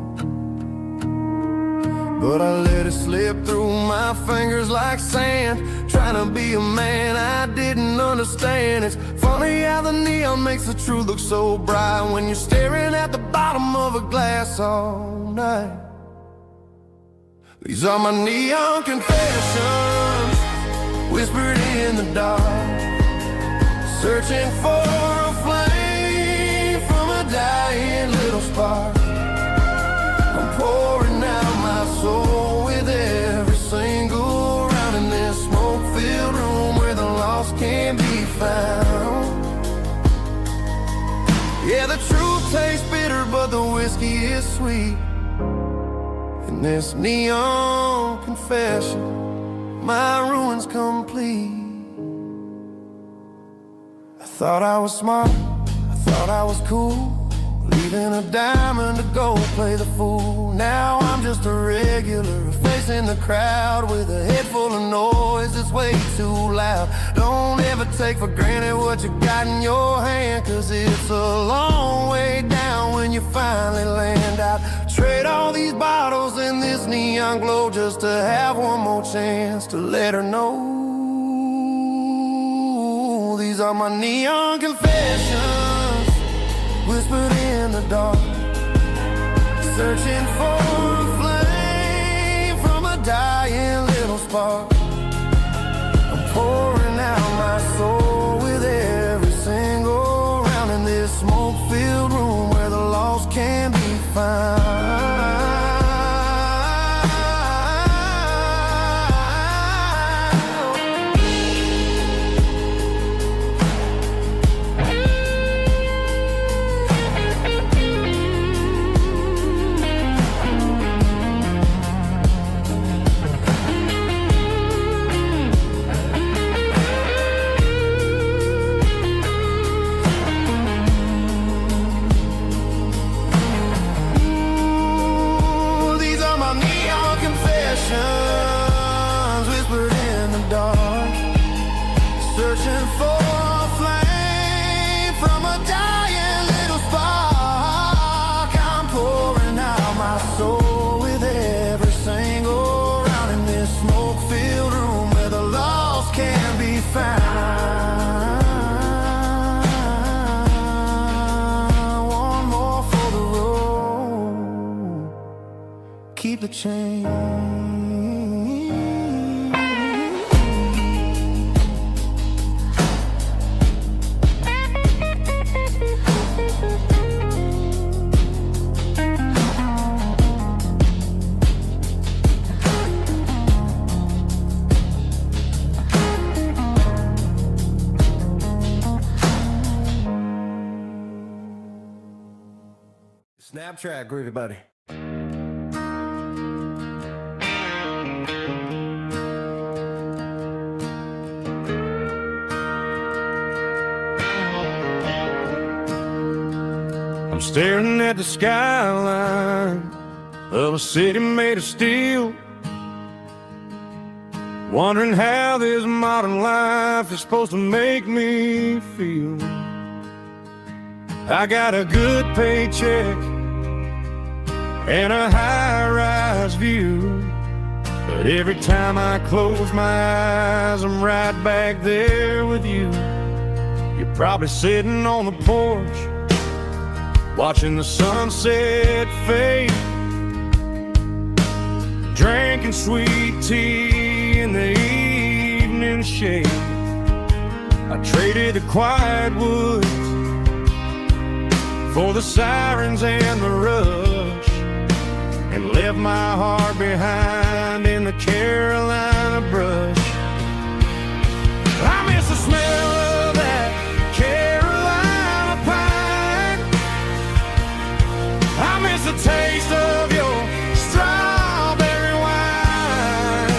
But I let it slip through my fingers like sand, trying to be a man I didn't understand. It's funny how the neon makes the truth look so bright when you're staring at the bottom of a glass all night. These are my neon confessions, whispered in the dark, searching for a flame from a dying little spark. I'm pouring out my soul with every single round in this smoke-filled room where the lost can't be found. Yeah, the truth tastes bitter, but the whiskey is sweet. In this neon confession, my ruin's complete. I thought I was smart, I thought I was cool, leaving a diamond to go play the fool. Now I'm just a regular, facing the crowd with a head full of noise that's way too loud. Don't ever take for granted what you got in your hand, cause it's a long way down when you finally land out. Trade all these bottles and this neon glow just to have one more chance to let her know. These are my neon confessions, whispered in the dark, searching for a flame from a dying little spark. I'm pouring out my soul with every single round in this smoke-filled room where the lost can be found. Whispered in the dark, searching for a flame from a dying little spark. I'm pouring out my soul with every single round in this smoke-filled room where the lost can be found. One more for the road, keep the change. Snap track, groovy buddy. staring at the skyline of a city made of steel, wondering how this modern life is supposed to make me feel. I got a good paycheck and a high-rise view, but every time I close my eyes, I'm right back there with you. You're probably sitting on the porch, watching the sunset fade, drinking sweet tea in the evening shade. I traded the quiet woods for the sirens and the rush, and left my heart behind in the Carolina brush. I miss the smell of that Carolina pine. I miss the taste of your strawberry wine.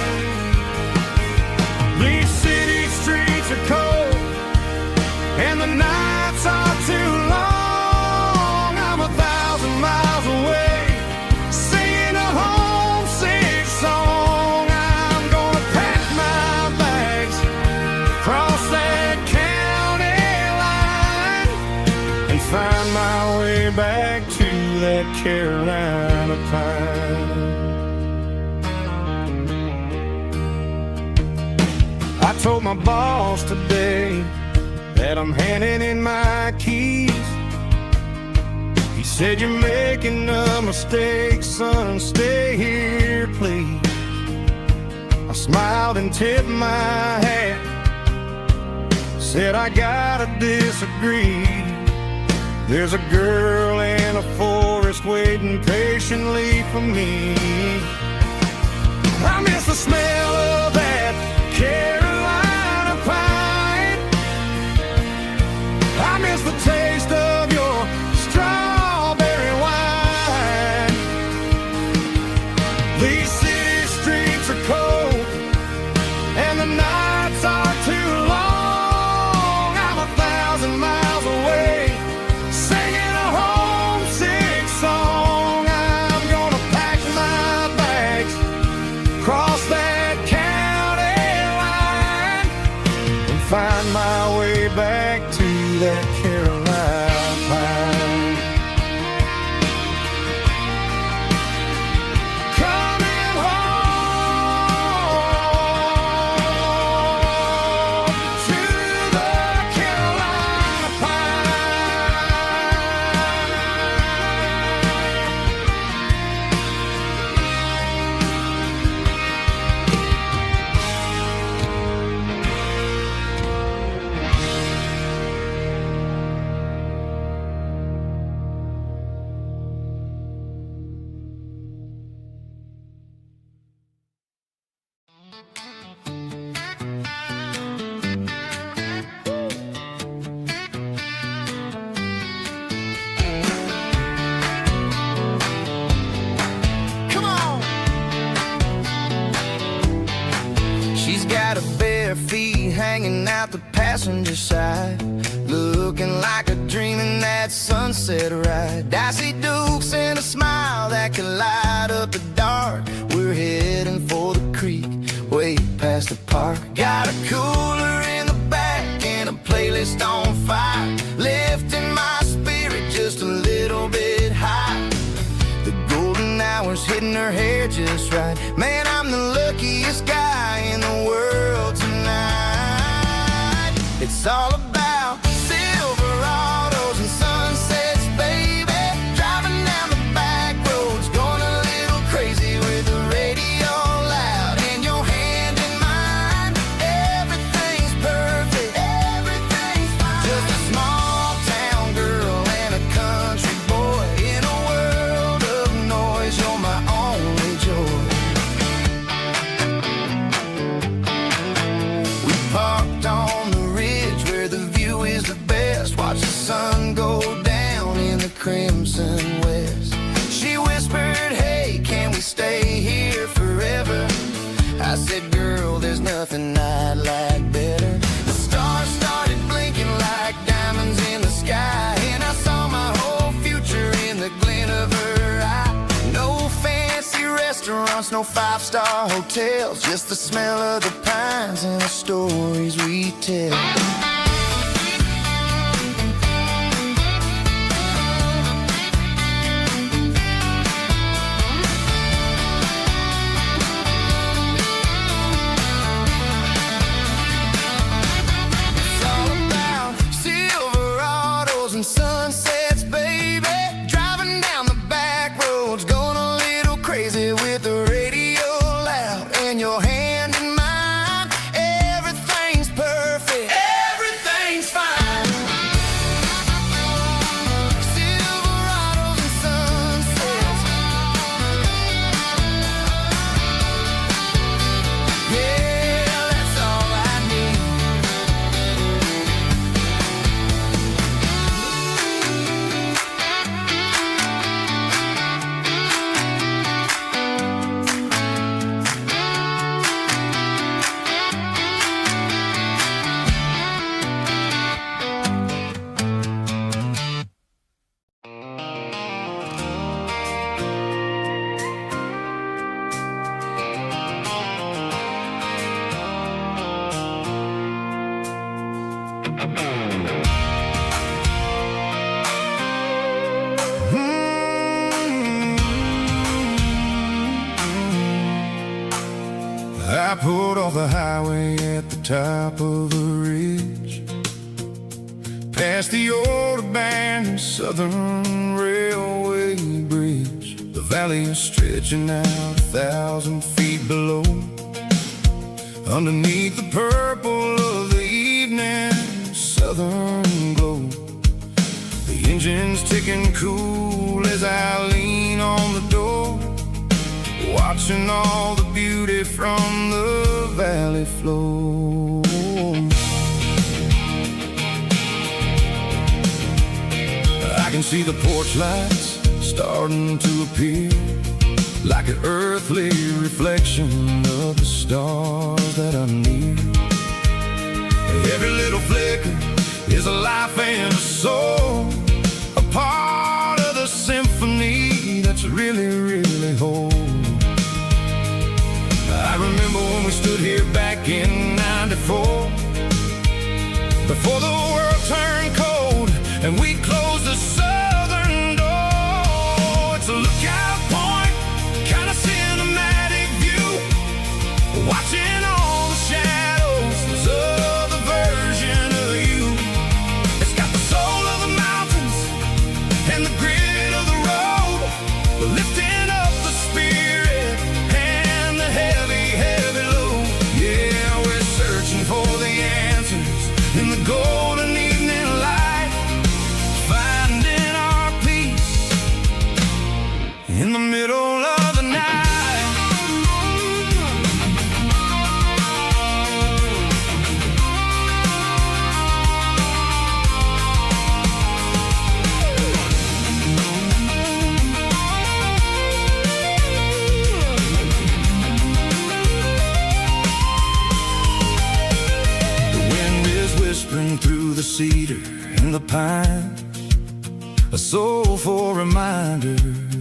These city streets are cold and the nights are too long. I'm 1,000 miles away, singing a homesick song. I'm gonna pack my bags, cross that county line, and find my way back to that Carolina pine. I told my boss today that I'm handing in my keys. He said, "You're making a mistake, son, stay here, please." I smiled and tipped my hat, said, "I gotta disagree. There's a girl in a forest waiting patiently for me." I miss the smell of that Carolina pine. I miss the taste of your strawberry wine. These city streets are cold and the nights are too long. I'm 1,000 miles away, singing a homesick song. I'm gonna pack my bags, cross that county line, and find my way back to that Carolina pine. Coming home to the Carolina Come on. She's got her bare feet hanging out the passenger side, looking like a dream in that sunset ride. Dicey dukes and a smile that can light up the dark. We're heading for the creek, way past the park. Got a cooler in the back and a playlist on fire, lifting my spirit just a little bit high. The golden hours hitting her hair just right. Man, I'm the luckiest guy in the world tonight. It's all about Silverados and sunsets, baby. Driving down the back roads, going a little crazy with the radio loud and your hand in mine. Everything's perfect, everything's fine. Just a small town girl and a country boy in a world of noise. You're my only joy. We parked on the ridge where the view is the best. Watch the sun go down in the crimson west. She whispered, "Hey, can we stay here forever?" I said, "Girl, there's nothing I'd like better." The stars started blinking like diamonds in the sky, and I saw my whole future discounts, no five-star hotels, just the smell of the pines and the stories we tell. Sunsets, baby, driving down the back roads, going a little crazy with the radio loud, and your hand in mine. Everything's perfect, everything's fine. Silverados and sunsets, yeah, that's all I need. I pulled off the highway at the top of the ridge, past the old abandoned Southern Railway bridge. The valley is stretching out 1,000 feet below, underneath the purple of the evening southern glow. The engine's ticking cool as I lean on the door, watching all the beauty from the valley flow. I can see the porch lights starting to appear, like an earthly reflection of the stars that are near. Every little flicker is a life and a soul, a part of the symphony that's really, really whole. I remember when we stood here back in '94, before the world turned cold and we closed the southern door. It's a lookout point, kind of cinematic view, watching all the shadows of the version of you. It's got the soul of the mountains and the grit of the road, lifting up the spirit and the heavy, heavy load. Yeah, we're searching for the answers in the golden evening light, finding our peace in the middle of the night. Whispering through the cedar and the pine, a soulful reminder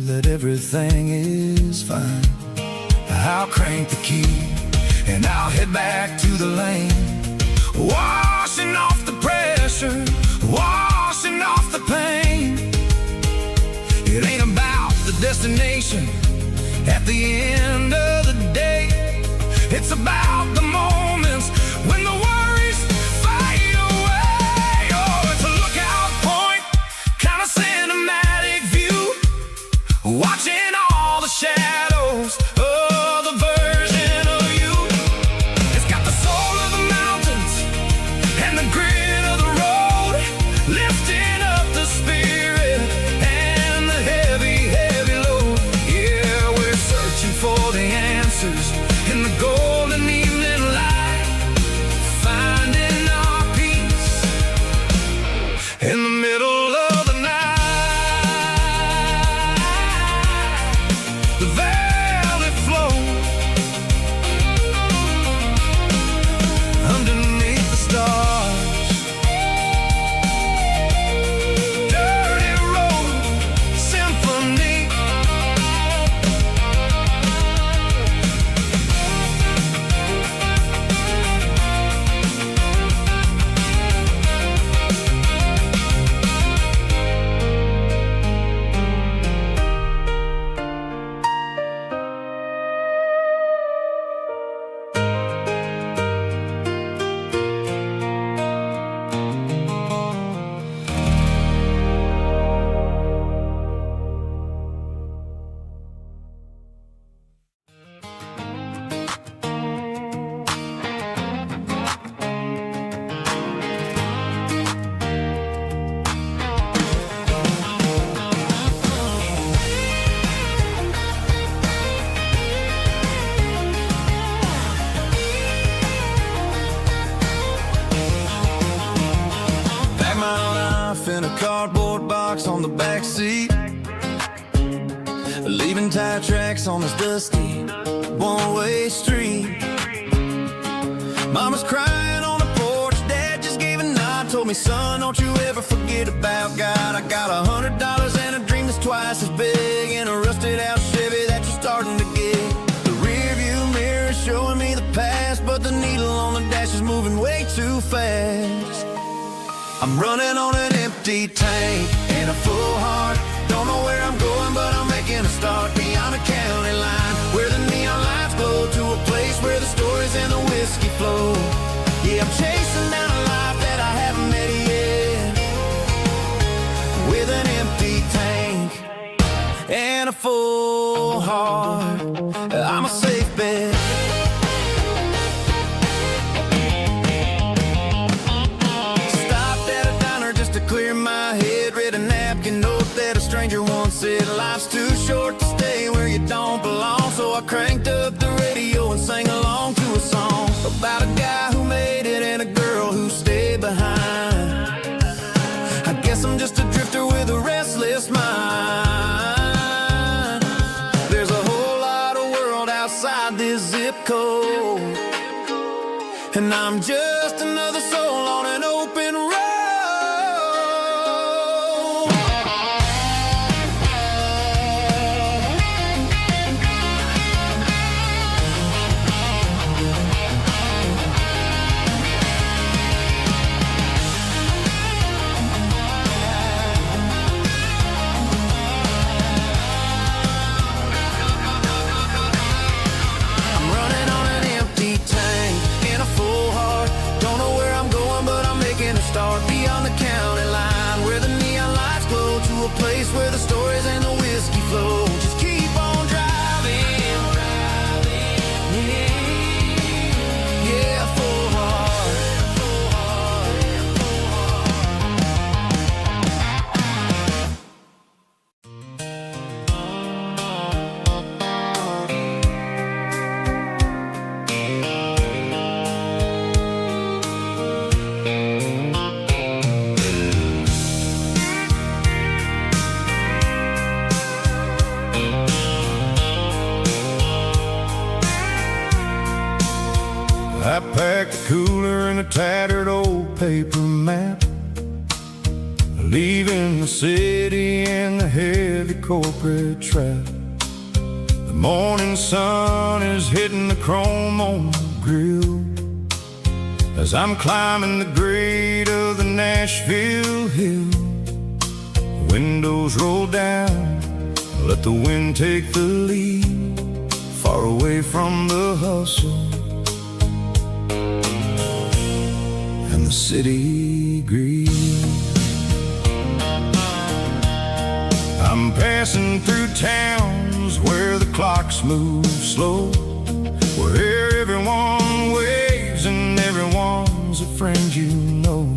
that everything is fine. I'll crank the key and I'll head back to the lane, washing off the pressure, washing off the pain. It ain't about the destination at the end of the day, it's about the moments when the worries fade away. Oh, it's a lookout point, kind of cinematic view, watching all the shadows of the version of you. It's got the soul of the mountains and the grit of the road, lifting up the spirit and the heavy, heavy load. Yeah, we're searching for the answers in the golden evening light, finding our peace in the middle of the night. The seat, leaving tire tracks on this dusty one-way street. Mama's crying on the porch, Dad just gave a nod, told me, son, don't you ever forget about God. I got $100 and a dream that's twice as big, and a rusted out Chevy that you're starting to get. The rear view mirror is showing me the past, but the needle on the dash is moving way too fast. I'm running on an empty tank and a full heart. Don't know where I'm going, but I'm making a start beyond the county line, where the neon lights glow, to a place where the stories and the whiskey flow. Yeah, I'm chasing down a life that I haven't met yet, with an empty tank and a full heart. I'm a safe bet. Clear my head, read a napkin note that a stranger once said, life's too short to stay where you don't belong. So I cranked up the radio and sang along to a song about a guy who made it and a girl who stayed behind. I guess I'm just a drifter with a restless mind. There's a whole lot of world outside this zip code, and I'm just another soul on an open road. Beyond the county line, where the neon lights glow, to a place where the stories and the whiskey flow. Just keep on driving, yeah, full heart. I packed a cooler and a tattered old paper map, leaving the city and the heavy corporate trap. The morning sun is hitting the chrome on the grill as I'm climbing the grade of the Nashville hill. The windows roll down, let the wind take the lead, far away from the hustle and the city greed. I'm passing through towns where the clocks move slow, where everyone waves and everyone's a friend you know.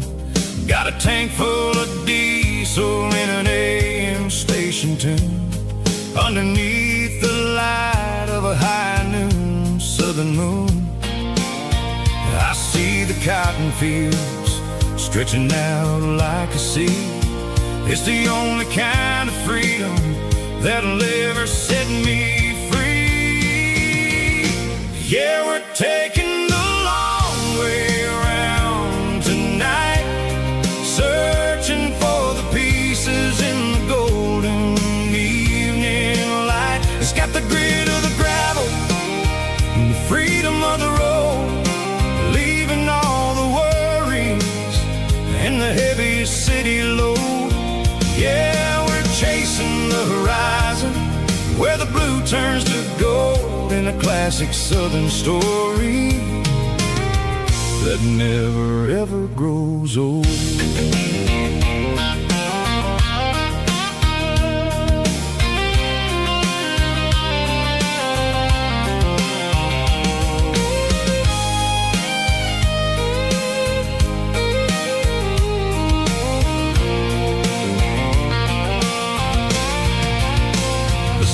Got a tank full of diesel in an AM station tune, underneath the light of a high noon southern moon. I see the cotton fields stretching out like a sea. It's the only kind of freedom that'll ever set me free. Yeah, we're taking the long way around tonight, searching for the pieces in the golden evening light. It's got the grit of the gravel and the freedom of the road, leaving all the worries and the heavy city load. Yeah, we're chasing the horizon, where the blue turns to gold, in a classic southern story that never ever grows old.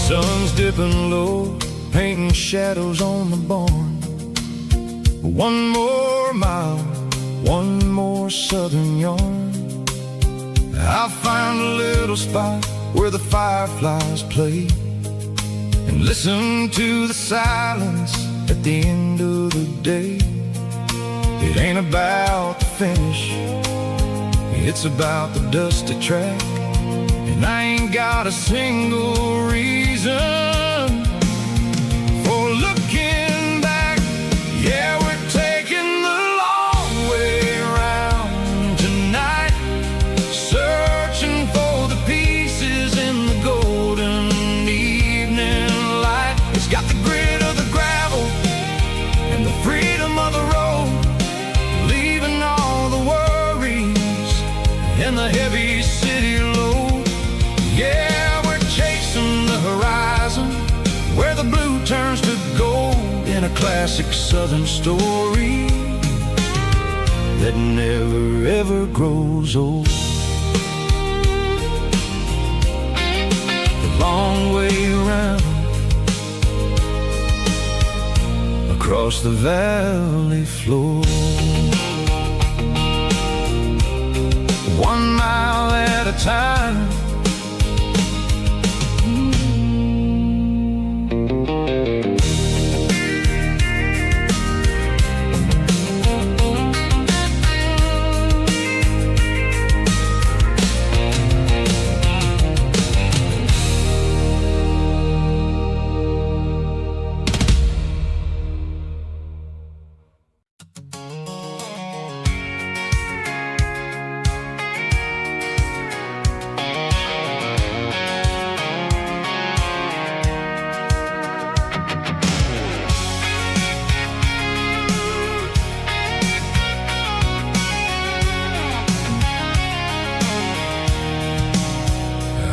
Sun's dipping low, painting shadows on the barn. One more mile, one more southern yarn. I'll find a little spot where the fireflies play, and listen to the silence at the end of the day. It ain't about the finish, it's about the dusty track. And I ain't got a single reason for looking back. Yeah, we're taking the long way around tonight, searching for the pieces in the golden evening light. It's got the grit of the gravel and the freedom of the road, leaving all the worries and the heavy city load. Yeah, we're chasing the horizon, where the blue turns to gold, in a classic southern story that never ever grows old. The long way around, across the valley floor, 1 mile at a time.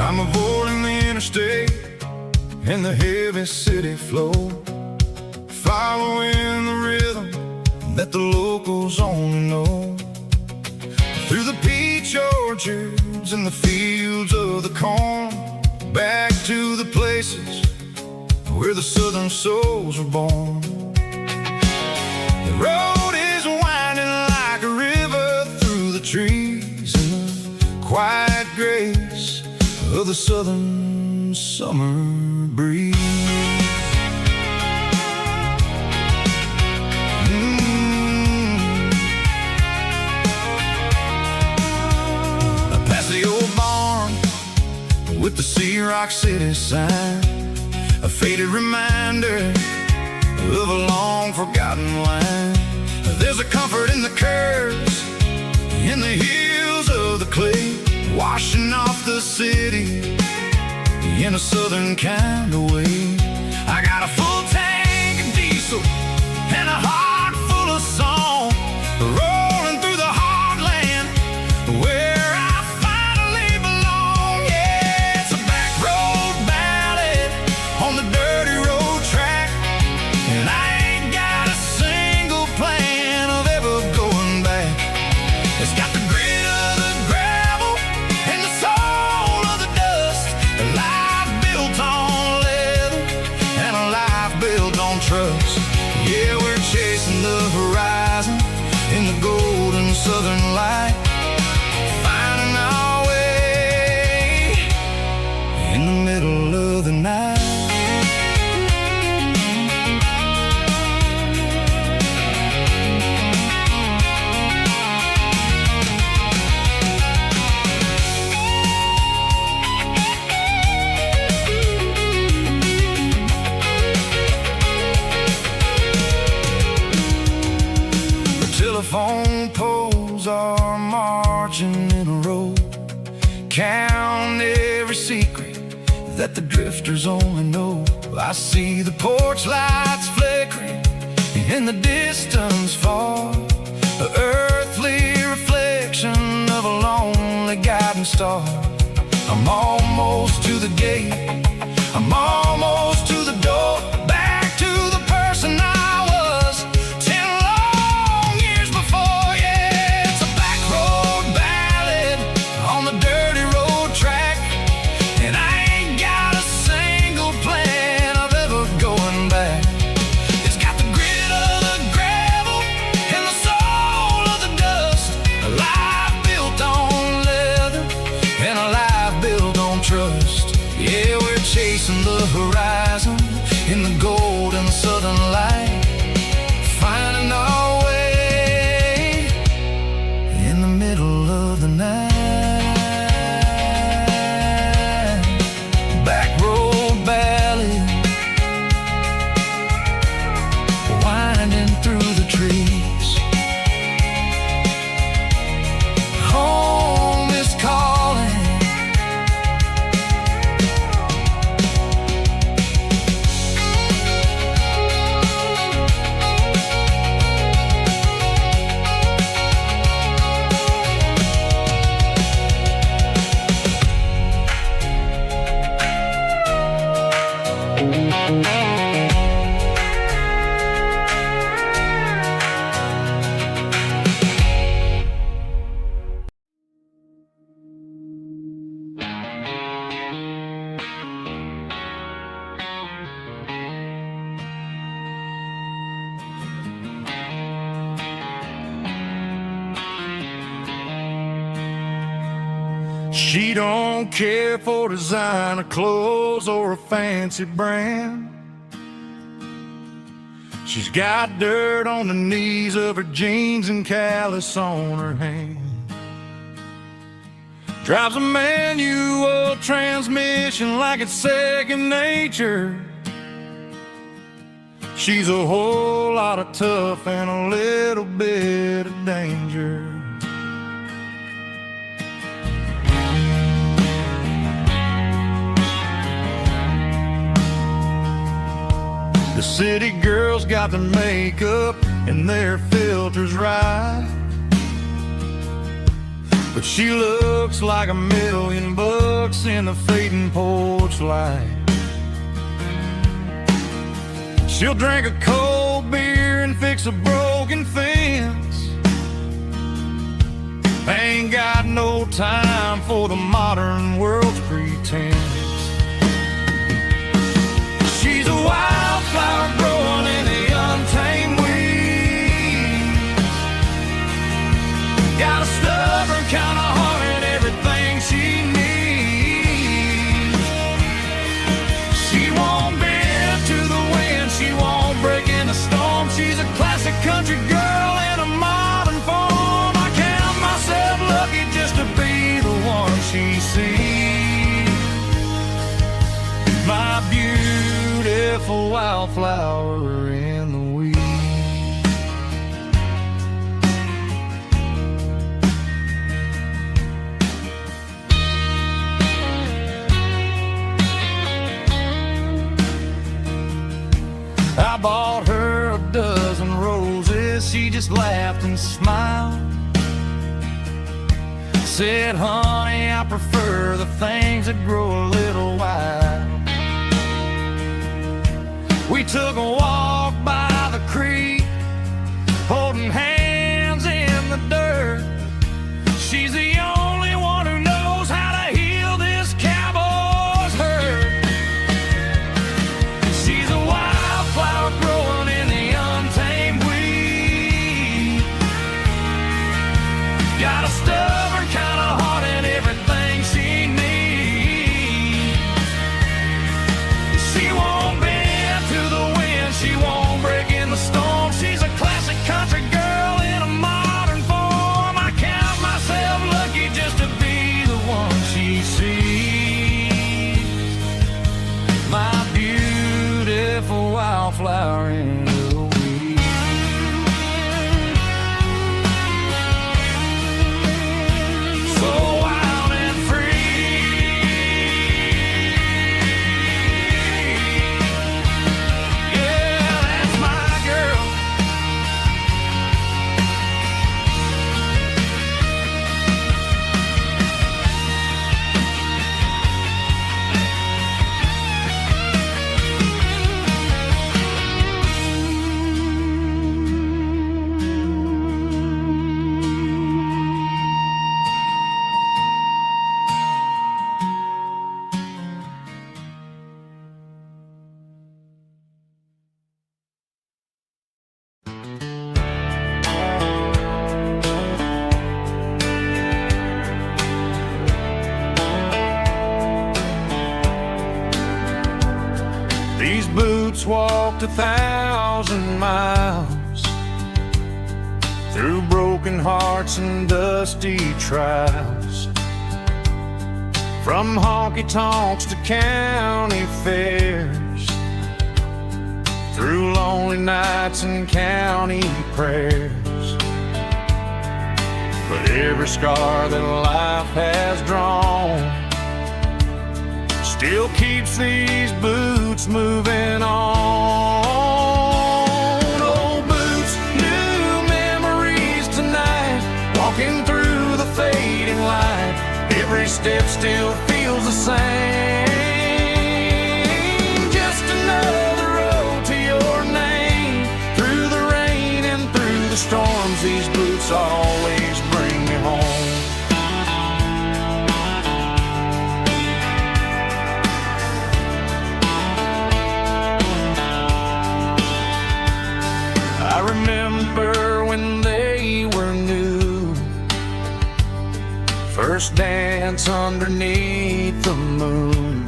I'm avoiding the interstate and the heavy city flow, following the rhythm that the locals only know. Through the peach orchards and the fields of the corn, back to the places where the southern souls were born. The road is winding like a river through the trees, and the quiet grace of the southern summer breeze. Past the old barn with the Sea Rock City sign, a faded reminder of a long forgotten line. There's a comfort in the curves, in the hills of the clay, washing off the city in a southern kind of way. I got a full tank of diesel and a heart full of song, rolling through the heartland where I finally belong. Yeah, it's a back road ballad on the dirty road track, and I ain't got a single plan of ever going back. It's got the grit of the gravel and the soul of the dust, a life built on leather and a life built on trust. Yeah, we're chasing the horizon in the golden southern light, finding our way in the middle of the night. Telephone poles are marching in a row, count every secret that the drifters only know. I see the porch lights flickering in the distance far, an earthly reflection of a lonely guiding star. I'm almost to the gate, I'm almost to the door, back to the person I was 10 long years before. Yeah, it's a back road ballad on the dirty road track, and I ain't got a single plan of ever going back. It's got the grit of the gravel and the soul of the dust, a life built on leather and a life built on trust. She don't care for designer clothes or a fancy brand. She's got dirt on the knees of her jeans and callus on her hand. Drives a manual transmission like it's second nature. She's a whole lot of tough and a little bit of danger. The city girls got their makeup and their filters right, but she looks like $1,000,000 in the fading porch light. She'll drink a cold beer and fix a broken fence. Ain't got no time for the modern world's pretense. She's a wildflower growing in the untamed weeds. Got a stubborn kind of heart and everything she needs. She won't bend to the wind, she won't break in the storm. She's a classic country girl in a modern form. I count myself lucky just to be the one she sees. My beautiful wildflower in the weeds. I bought her a dozen roses, she just laughed and smiled. Said, honey, I prefer the things that grow a little wild. We took a walk by the creek, holding hands in the dirt. She's the only one who knows how to heal this cowboy's hurt. She's a wildflower growing in the untamed weed. Got a stubborn kind of heart and everything she needs. She won't bend to the wind, she won't break in the storm. She's a classic country girl in a modern form. I count myself lucky just to be the one she sees. My beautiful wildflower in the weeds. So wild and free. Yeah, that's my girl. These boots walked 1,000 miles through broken hearts and dusty trials, from honky-tonks to county fairs, through lonely nights and county prayers. But every scar that life has drawn still keeps these boots moving on. Old boots, new memories tonight, walking through the fading light. Every step still feels the same. Just another nights underneath the moon.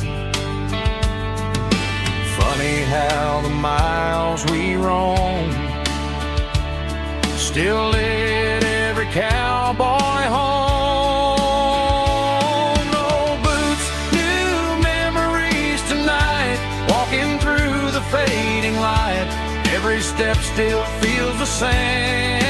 Funny how the miles we roam still lit every cowboy home. No boots, new memories tonight, walking through the fading light. Every step still feels the same.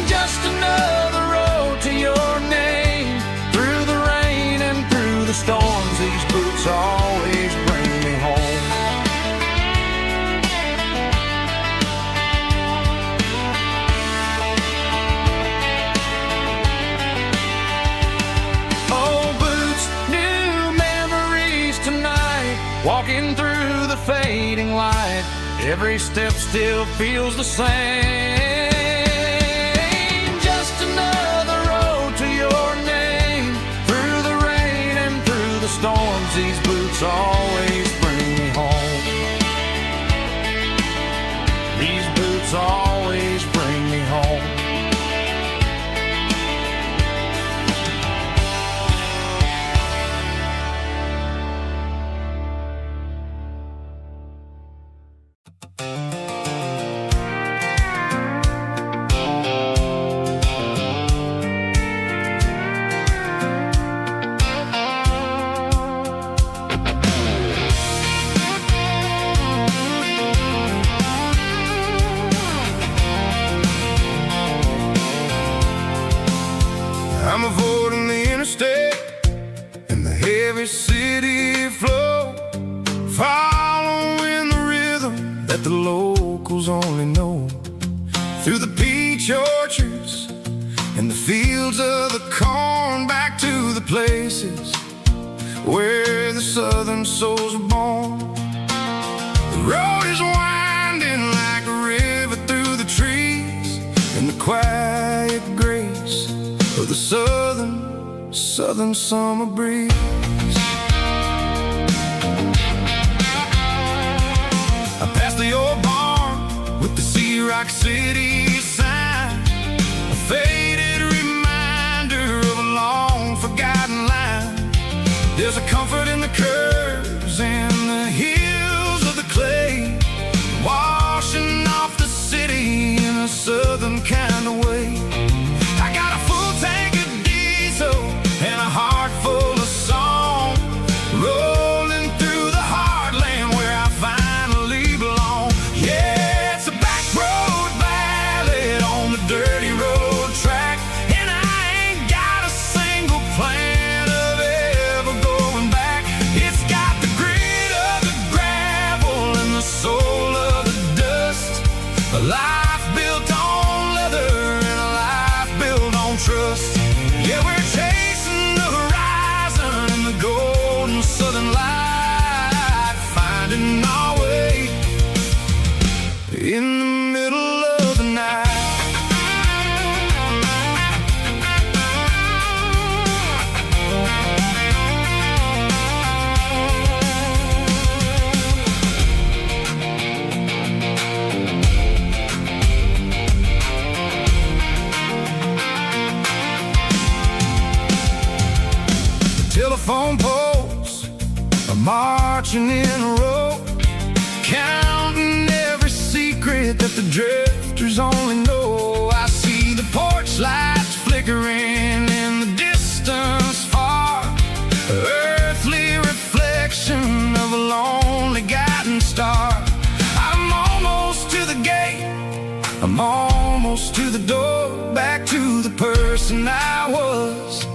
Just another road to your name. Through the rain and through the storms, these boots always bring me home. Oh, boots, new memories tonight, walking through the fading light. Every step still feels the same. Just another road to your name. Through the rain and through the storms, these boots always bring me home. These boots always bring me home. I'm avoiding the interstate and the heavy city flow, following the rhythm that the locals only know. Through the peach orchards and the fields of the corn, back to the places where the southern souls were born. The road is winding like a river through the trees, and the quiet grace of the southern summer breeze. I passed the old barn with the Sea Rock City sign, a faded reminder of a long forgotten line. There's a comfort in the curves and the hills of the clay, washing off the city in a southern kind of way. I got a full tank of diesel and a heart full of song, rolling through the heartland where I finally belong. Yeah, it's a back road ballad on the dirty road track, and I ain't got a single plan of ever going back. It's got the grit of the gravel and the soul of the dust, a life built on leather and a life built on trust. Yeah, we're chasing the horizon in the golden southern light, finding our way in the middle of the night. Telephone poles are marching in a row, counting every secret that the drifters only know. I see the porch lights flickering in the distance far, earthly reflection of a lonely guiding star. I'm almost to the gate, I'm almost to the door, back to the person I was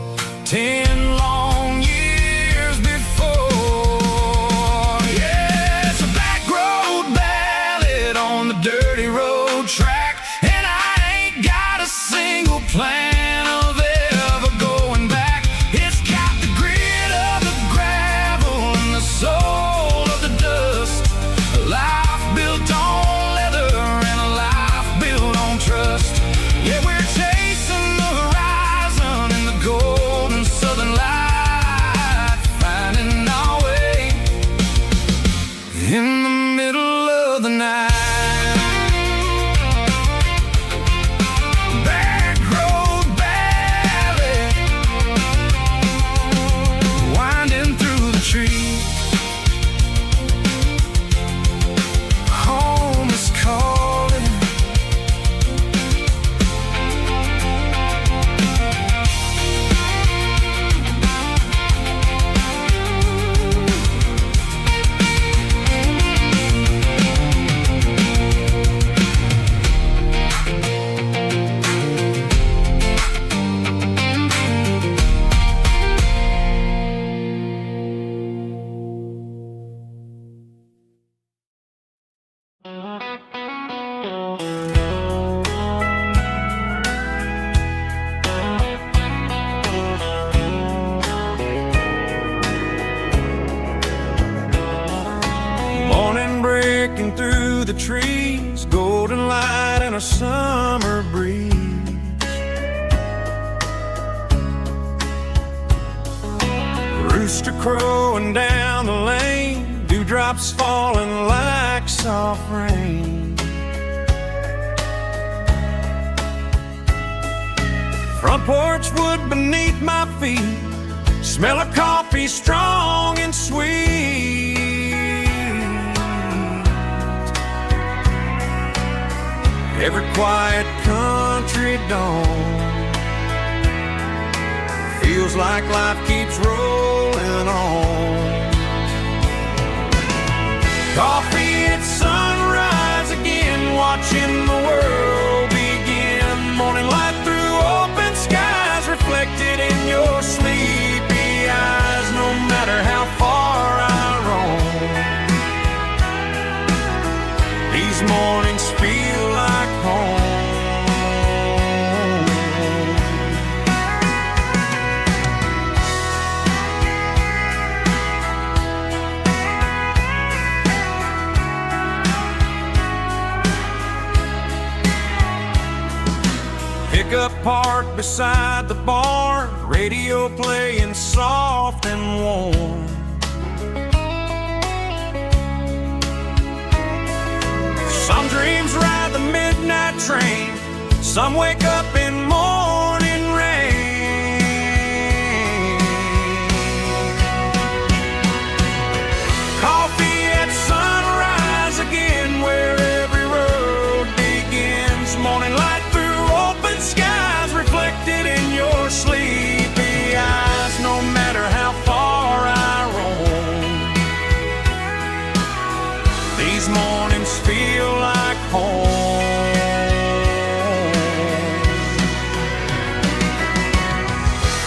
10 long years before. Yeah, it's a back road ballad on the dirty road track, and I ain't got a single plan of ever going back. It's got the grit of the gravel and the soul of the dust, a life built on leather and a life built on trust. Yeah, we're chasing the horizon in the golden southern light, finding our way in the middle of the night. Back road ballad breaking through the trees, golden light and a summer breeze. Rooster crowing down the lane, dewdrops falling like soft rain. Front porch wood beneath my feet, smell of coffee strong and sweet. Every quiet country dawn feels like life keeps rolling on. Coffee at sunrise again, watching the world begin. Morning light through open skies, reflected in your sleepy eyes. No matter how far I roam, these mornings feel like home. Pickup parked beside the barn, radio playing soft and warm. Some dreams ride the midnight train, some wake up in morning rain. Coffee at sunrise again, where every road begins. Morning light through open skies, reflected in your sleepy eyes. No matter how far I roam, these mornings feel like home.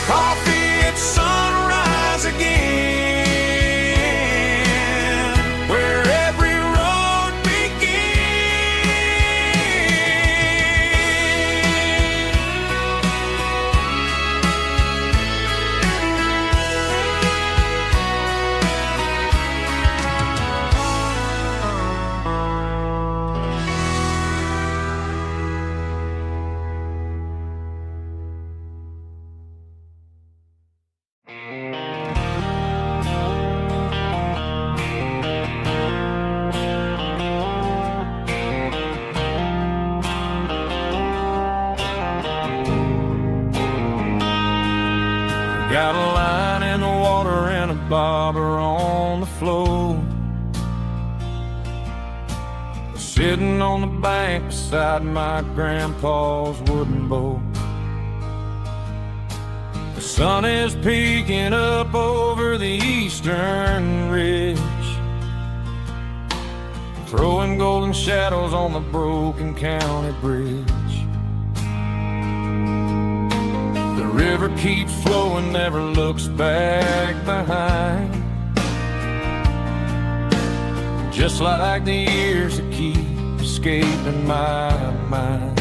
Coffee at sunrise again, where every road got a line in the water and a bobber on the floor, sitting on the bank beside my grandpa's wooden boat. The sun is peeking up over the eastern ridge, throwing golden shadows on the broken county bridge. The river keeps flowing, never looks back behind, just like the years that keep escaping my mind.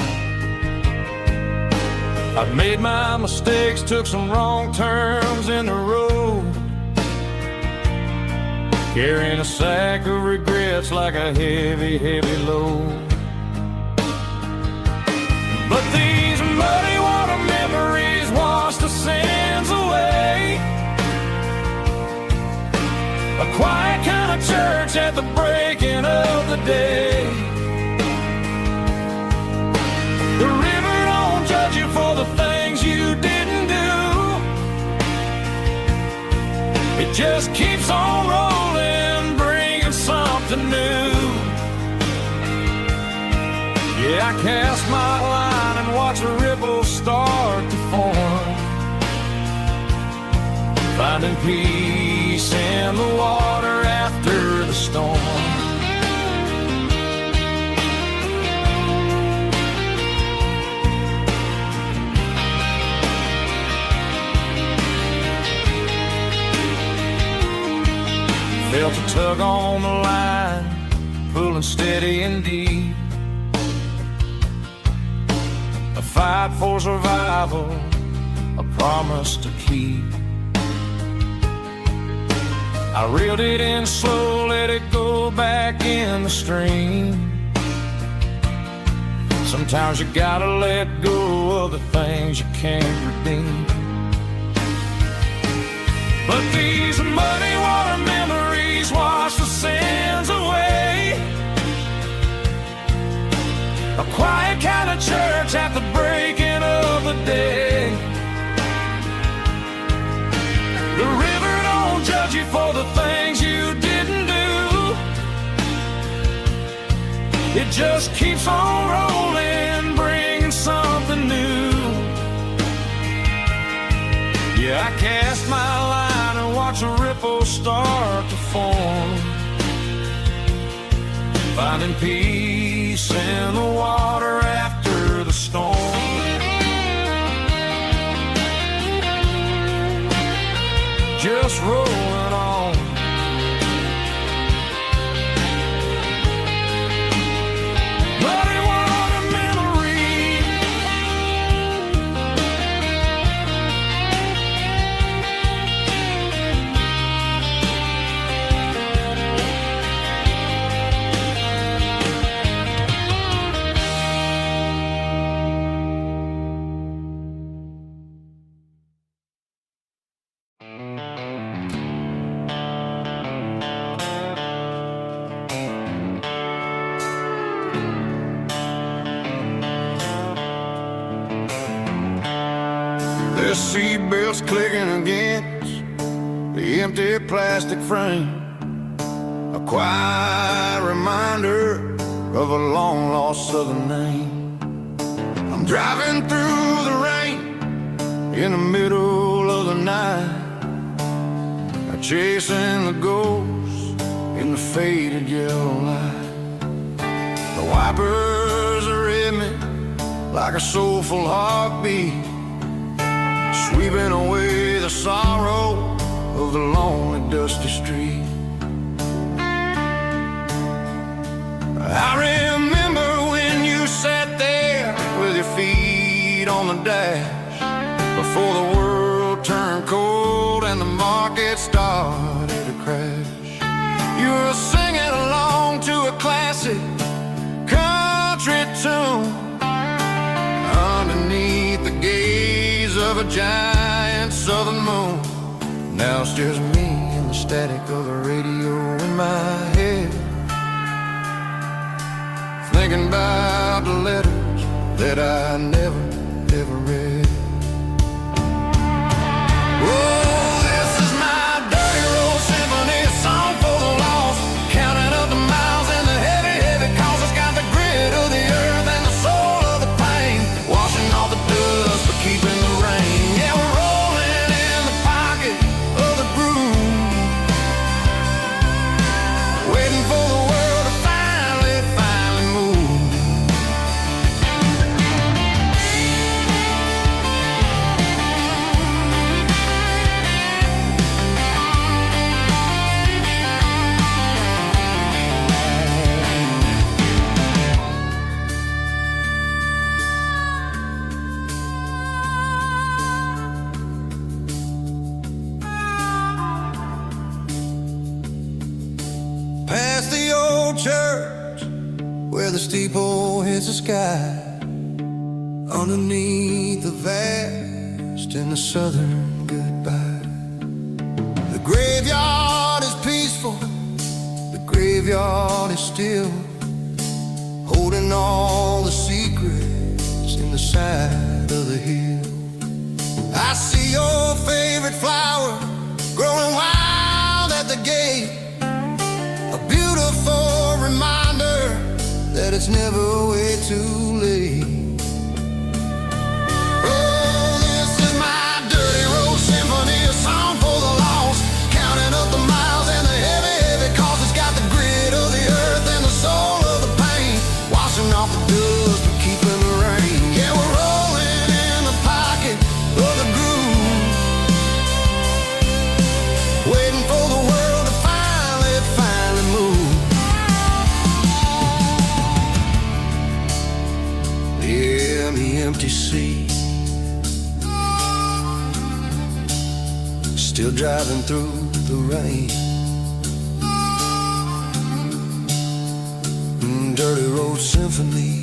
I've made my mistakes, took some wrong turns in the road, carrying a sack of regrets like a heavy, heavy load. But these muddy water memories wash the sins away. A quiet kind of church at the breaking of the day. The river don't judge you for the things you didn't do. It just keeps on rolling, bringing something new. Yeah, I cast my line and watch the ripples start to form, finding peace in the water after the storm. Felt a tug on the line, pulling steady and deep. A fight for survival, a promise to keep. I reeled it in slow, let it go back back in the stream. Sometimes you gotta let go of the things you can't redeem. But these muddy water memories wash the sins away. A quiet kind of church at the breaking of the day. The river don't judge you for the things you didn't do. It just keeps on rolling, bringing something new. Yeah, I cast my line and watch a ripple start to form, finding peace in the water after the storm. Just rolling on. Muddy water memory. The seatbelt's clicking against the empty plastic frame, a quiet reminder of a long-lost southern name. I'm driving through the rain in the middle of the night, chasing the ghosts in the faded yellow light. The wipers are in me like a soulful heartbeat, sweeping away the sorrow of the lonely, dusty street. I remember when you sat there with your feet on the dash, before the world turned cold and the market started to crash. You were singing along to a classic country tune underneath the gaze of a giant southern moon. Now it's just me and the static of the radio in my head, thinking about the letters that I never, ever read. Oh, this is my dirty road symphony, a song for the lost, counting up the miles and the heavy, heavy calls. It's got the grit of the earth and the soul of the pain, washing off the dust but keeping the rain. Yeah, we're rolling in the pocket of the groove, waiting for the world to finally move. Past the old church where the steeple hits the sky, underneath the vast and the southern goodbye. The graveyard is peaceful, the graveyard is still, holding all the secrets in the side of the hill. I see your favorite flower growing wild at the gate, a beautiful reminder that it's never way too late. Oh, this is my dirty road symphony, a song for the lost, counting up the miles and the heavy, heavy calls. It's got the grit of the earth and the soul of the pain, washing off the dust but keeping the rain. Yeah, we're rolling in the pocket of the groove, waiting for the world to finally move. Yeah, the empty sea, still driving through the rain. playing Dirty Road Symphony.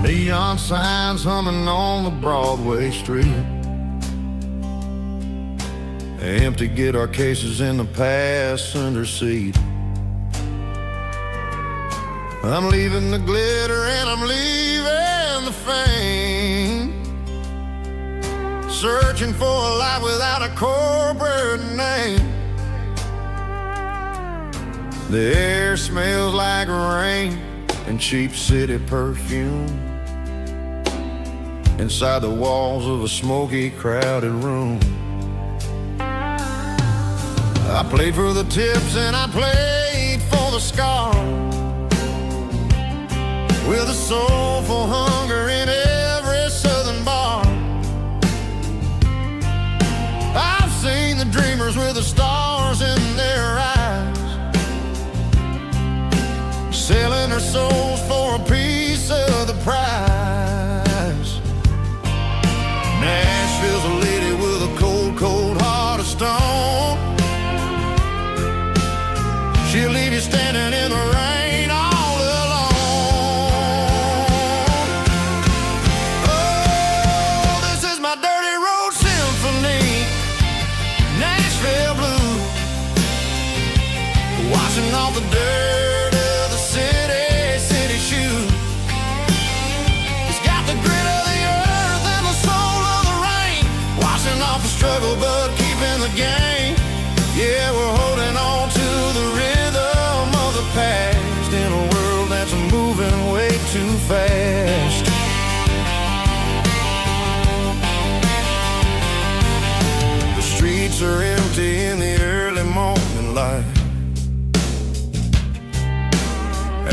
Neon signs humming on the Broadway street. Empty guitar cases in the passenger seat. I'm leaving the glitter and I'm leaving the fame. Searching for a life without a corporate name. The air smells like rain and cheap city perfume. Inside the walls of a smoky, crowded room. I played for the tips and I played for the scars, with a soulful hunger in every southern bar. I've seen the dreamers with the stars in their eyes, selling their souls for a piece of the prize. Nashville's a lady with a cold, cold heart of stone. She'll leave you standing in the rain all alone. Oh, this is my Dirty Road Symphony, Nashville blues, washing off the dirt of the city shoes. It's got the grit of the earth and the soul of the rain, washing off the struggle but keeping the game. Yeah, we're holding on to the rhythm of the past in a world that's moving way too fast. The streets are empty in the early morning light,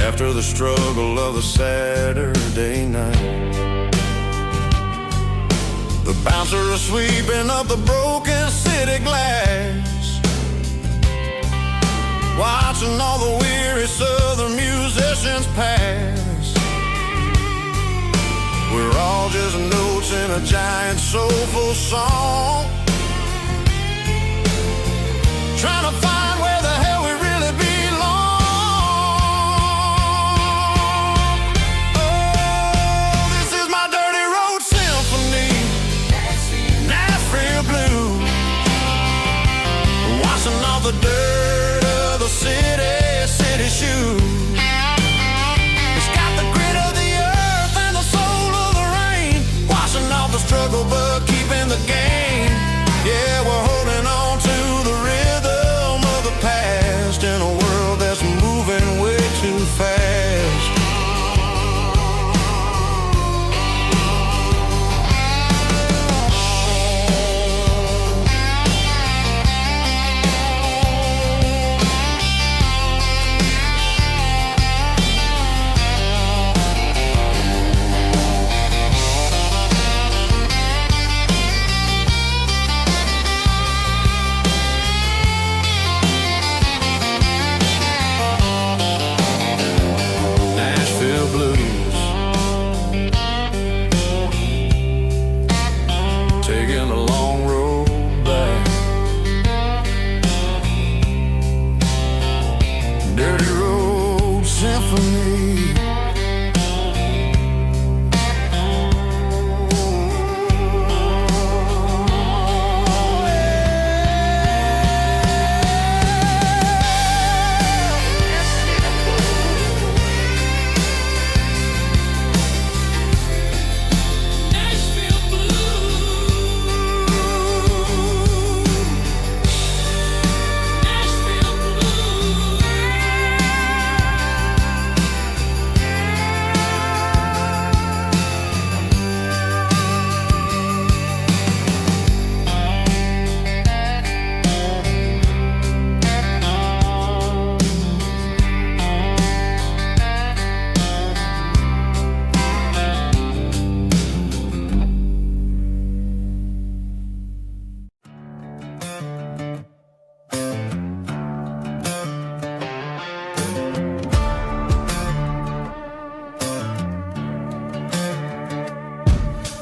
after the struggle of the Saturday night. The bouncer is sweeping up the broken city glass, watching all the weary southern musicians pass. We're all just notes in a giant soulful song, trying to find where the hell we really belong. Oh, this is my Dirty Road Symphony, Nashville blues, washing off the dirt of the city shoes. It's got the grit of the earth and the soul of the rain, washing off the struggle but keeping the game. Yeah, we're holding on to the rhythm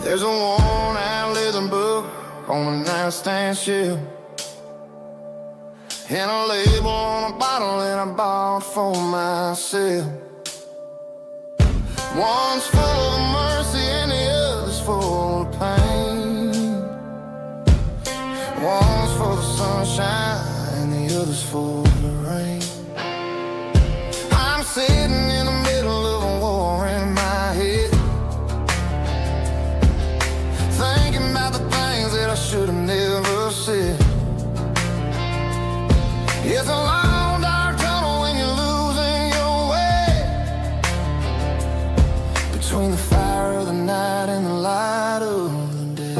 There's a worn-out leather book on a nightstand shelf, and a label on a bottle that I bought for myself. One's full of mercy and the other's full of pain. One's for the sunshine and the other's for the rain. I'm sitting in the middle of a war in my head, thinking about the things that I should have never said. It's a long dark tunnel when you're losing your way, between the fire of the night and the light of the day.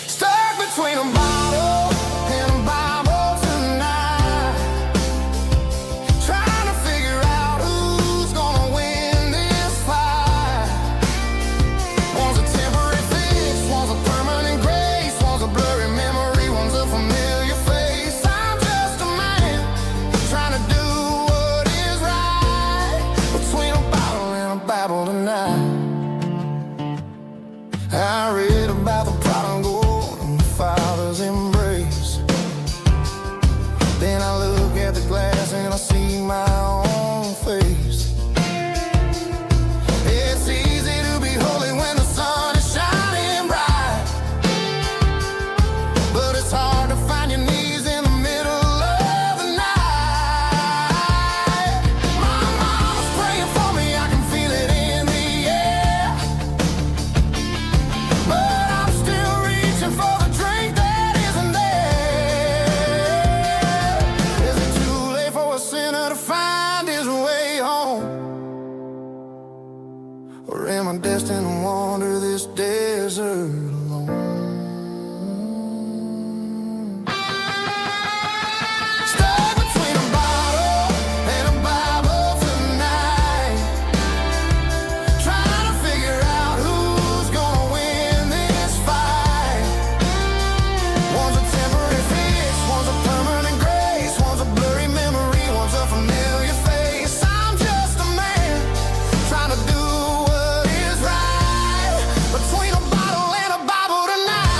Stuck between a bottle and a Bible tonight, trying to figure out who's gonna win this fight. One's a temporary fix, one's a permanent grace, one's a blurry memory, one's a familiar face. I'm just a man trying to do what is right, between a bottle and a Bible tonight. I read about the prodigal and the father's embrace. Then I look at the glass and I see my own face. It's easy to be holy when the sun is shining bright, but it's hard to find your knees in the middle of the night. My mama's praying for me, I can feel it in the air, but I'm still reaching for the drink that isn't there. Is it too late for a sinner to find his way home? Or am I destined to wander this desert alone? Stuck between a bottle and a Bible tonight, trying to figure out who's gonna win this fight. One's a temporary fix, one's a permanent grace, one's a blurry memory, one's a familiar face. I'm just a man trying to do what is right, between a bottle and a Bible tonight.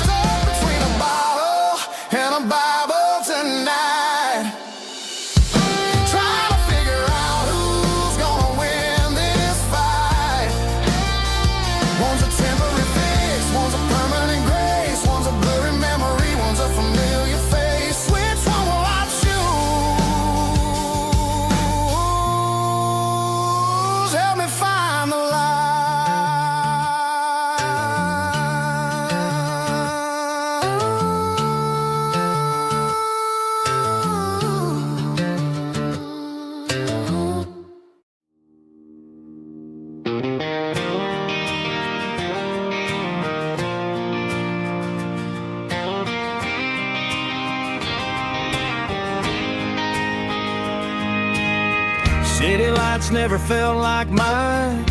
Stuck between a bottle and a Bible tonight, trying to figure out who's gonna win this fight. One's a temporary fix, one's a permanent grace, one's a blurry memory, one's a familiar face. Which one will I choose? Help me find the light. City lights never felt like mine.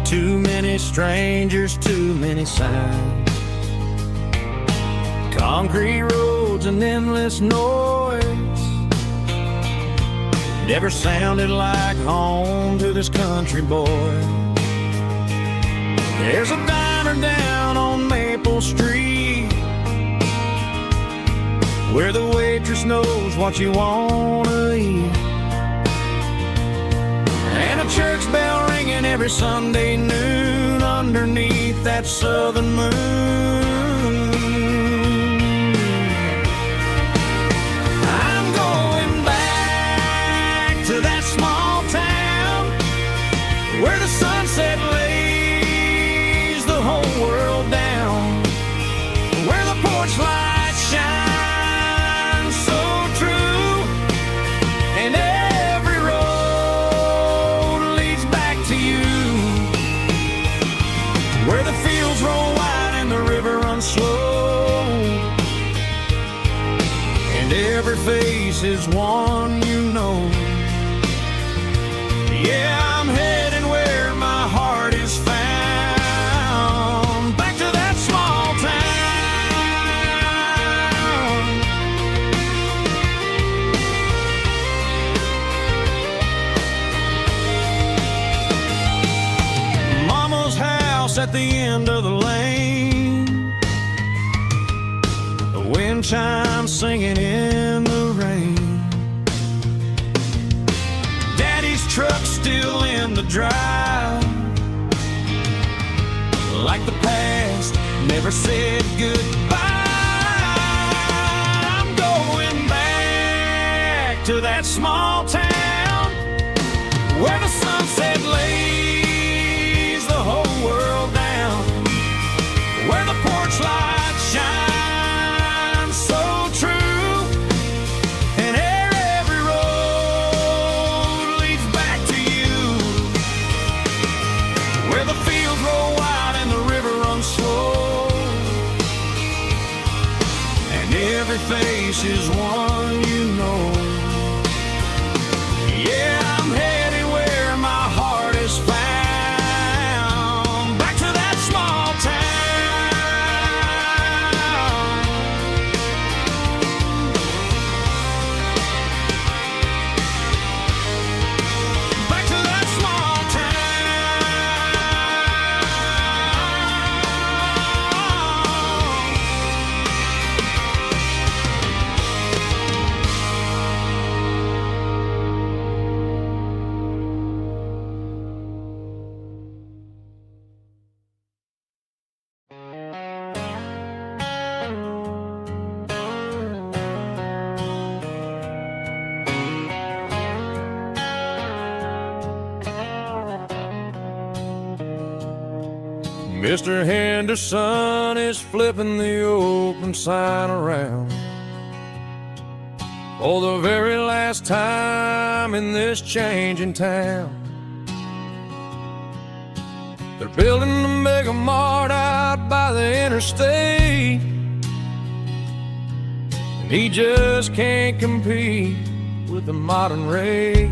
Too many strangers, too many signs. Concrete roads and endless noise never sounded like home to this country boy. There's a diner down on Maple Street where the waitress knows what you wanna eat, and a church bell ringing every Sunday noon underneath that southern moon. I'm going back to that small town where the sunset lays the whole world down, where the porch lights shine so true, and every road leads back to you, where the fields roll wide and the river runs and every face is one you know. Yeah, I'm heading where my heart is found, back to that small town. Mama's house at the end of the lane, the wind chimes singing in the rain. Daddy's truck still in the drive, like the past never said goodbye. I'm going back to that small town where the sunset lays the whole world down, where the porch lights shine so true, and every road leads back to you, where the fields roll wide and the river runs slow, and every face is one you know. Yeah, I'm headed where my heart is found, back to that small town. Back to that small Mr. Henderson is flipping the open sign around for the very last time in this changing town. They're building a mega mart out by the interstate, and he just can't compete with the modern rate.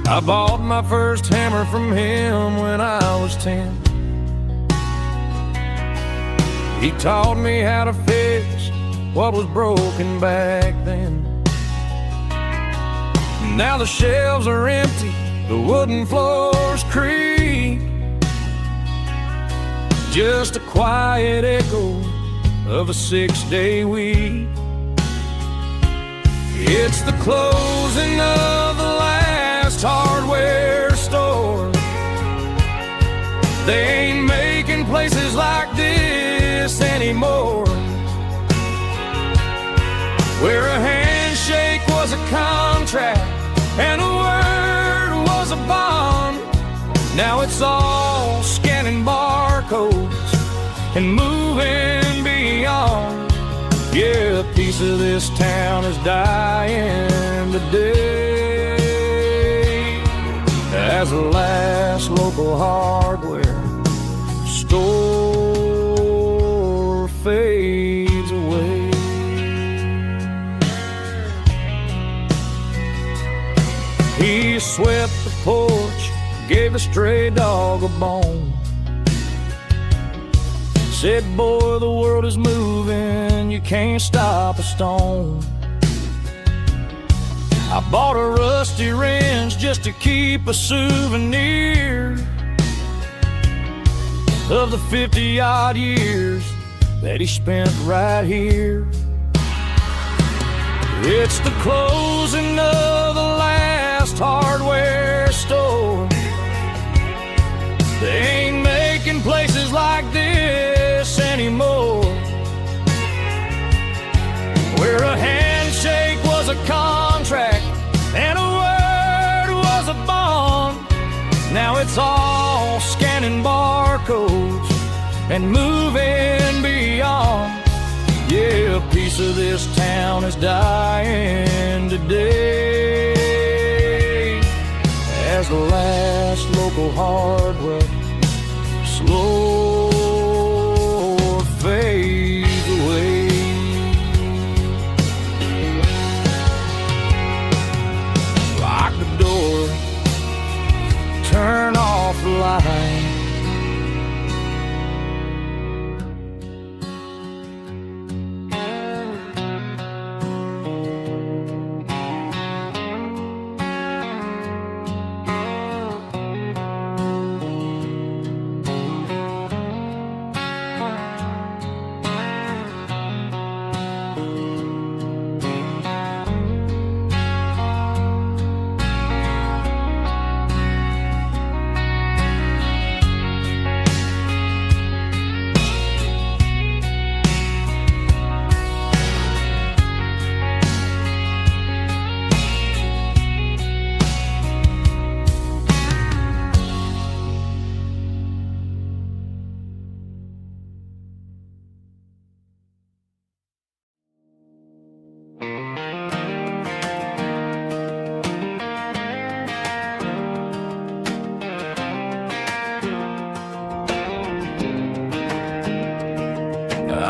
I bought my first hammer from him when I was 10. He taught me how to fix what was broken back then. Now the shelves are empty, the wooden floors creak, just a quiet echo of a 6-day week. It's the closing of the last hardware store. They ain't making places like this anymore, where a handshake was a contract and a word was a bond. Now it's all scanning barcodes and moving beyond. Yeah, a piece of this town is dying today as the last local hardware store fades away. He swept the porch, gave the stray dog a bone, said, boy, the world is moving, you can't stop a stone. I bought a rusty wrench just to keep a souvenir of the 50-odd years that he spent right here. It's the closing of the last hardware store. They ain't making places like this anymore, where a handshake was a contract and a word was a bond. Now it's all scanning barcodes and moving beyond. Yeah, a piece of this town is dying today as the last local hardware slow fades away.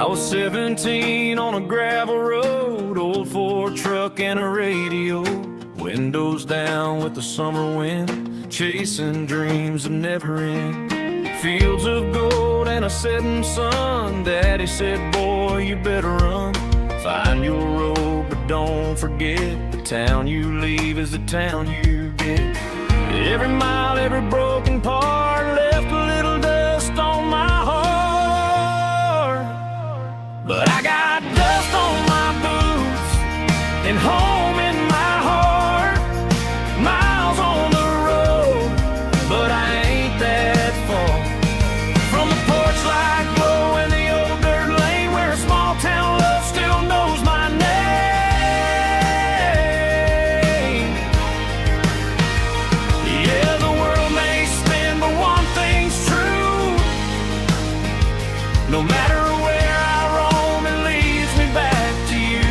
I was 17 on a gravel road, old Ford truck and a radio, windows down with the summer wind, chasing dreams that never end. Fields of gold and a setting sun. Daddy said, boy, you better run. Find your road, but don't forget, the town you leave is the town you get. Every mile, every broken part left a little dust on my heart. But I got dust on my boots and home in my heart. Miles on the road, but I ain't that far from the porch light glow and the old dirt lane where a small town love still knows my name. Yeah, the world may spin, but one thing's true. No matter where I roam, it leads me back to you.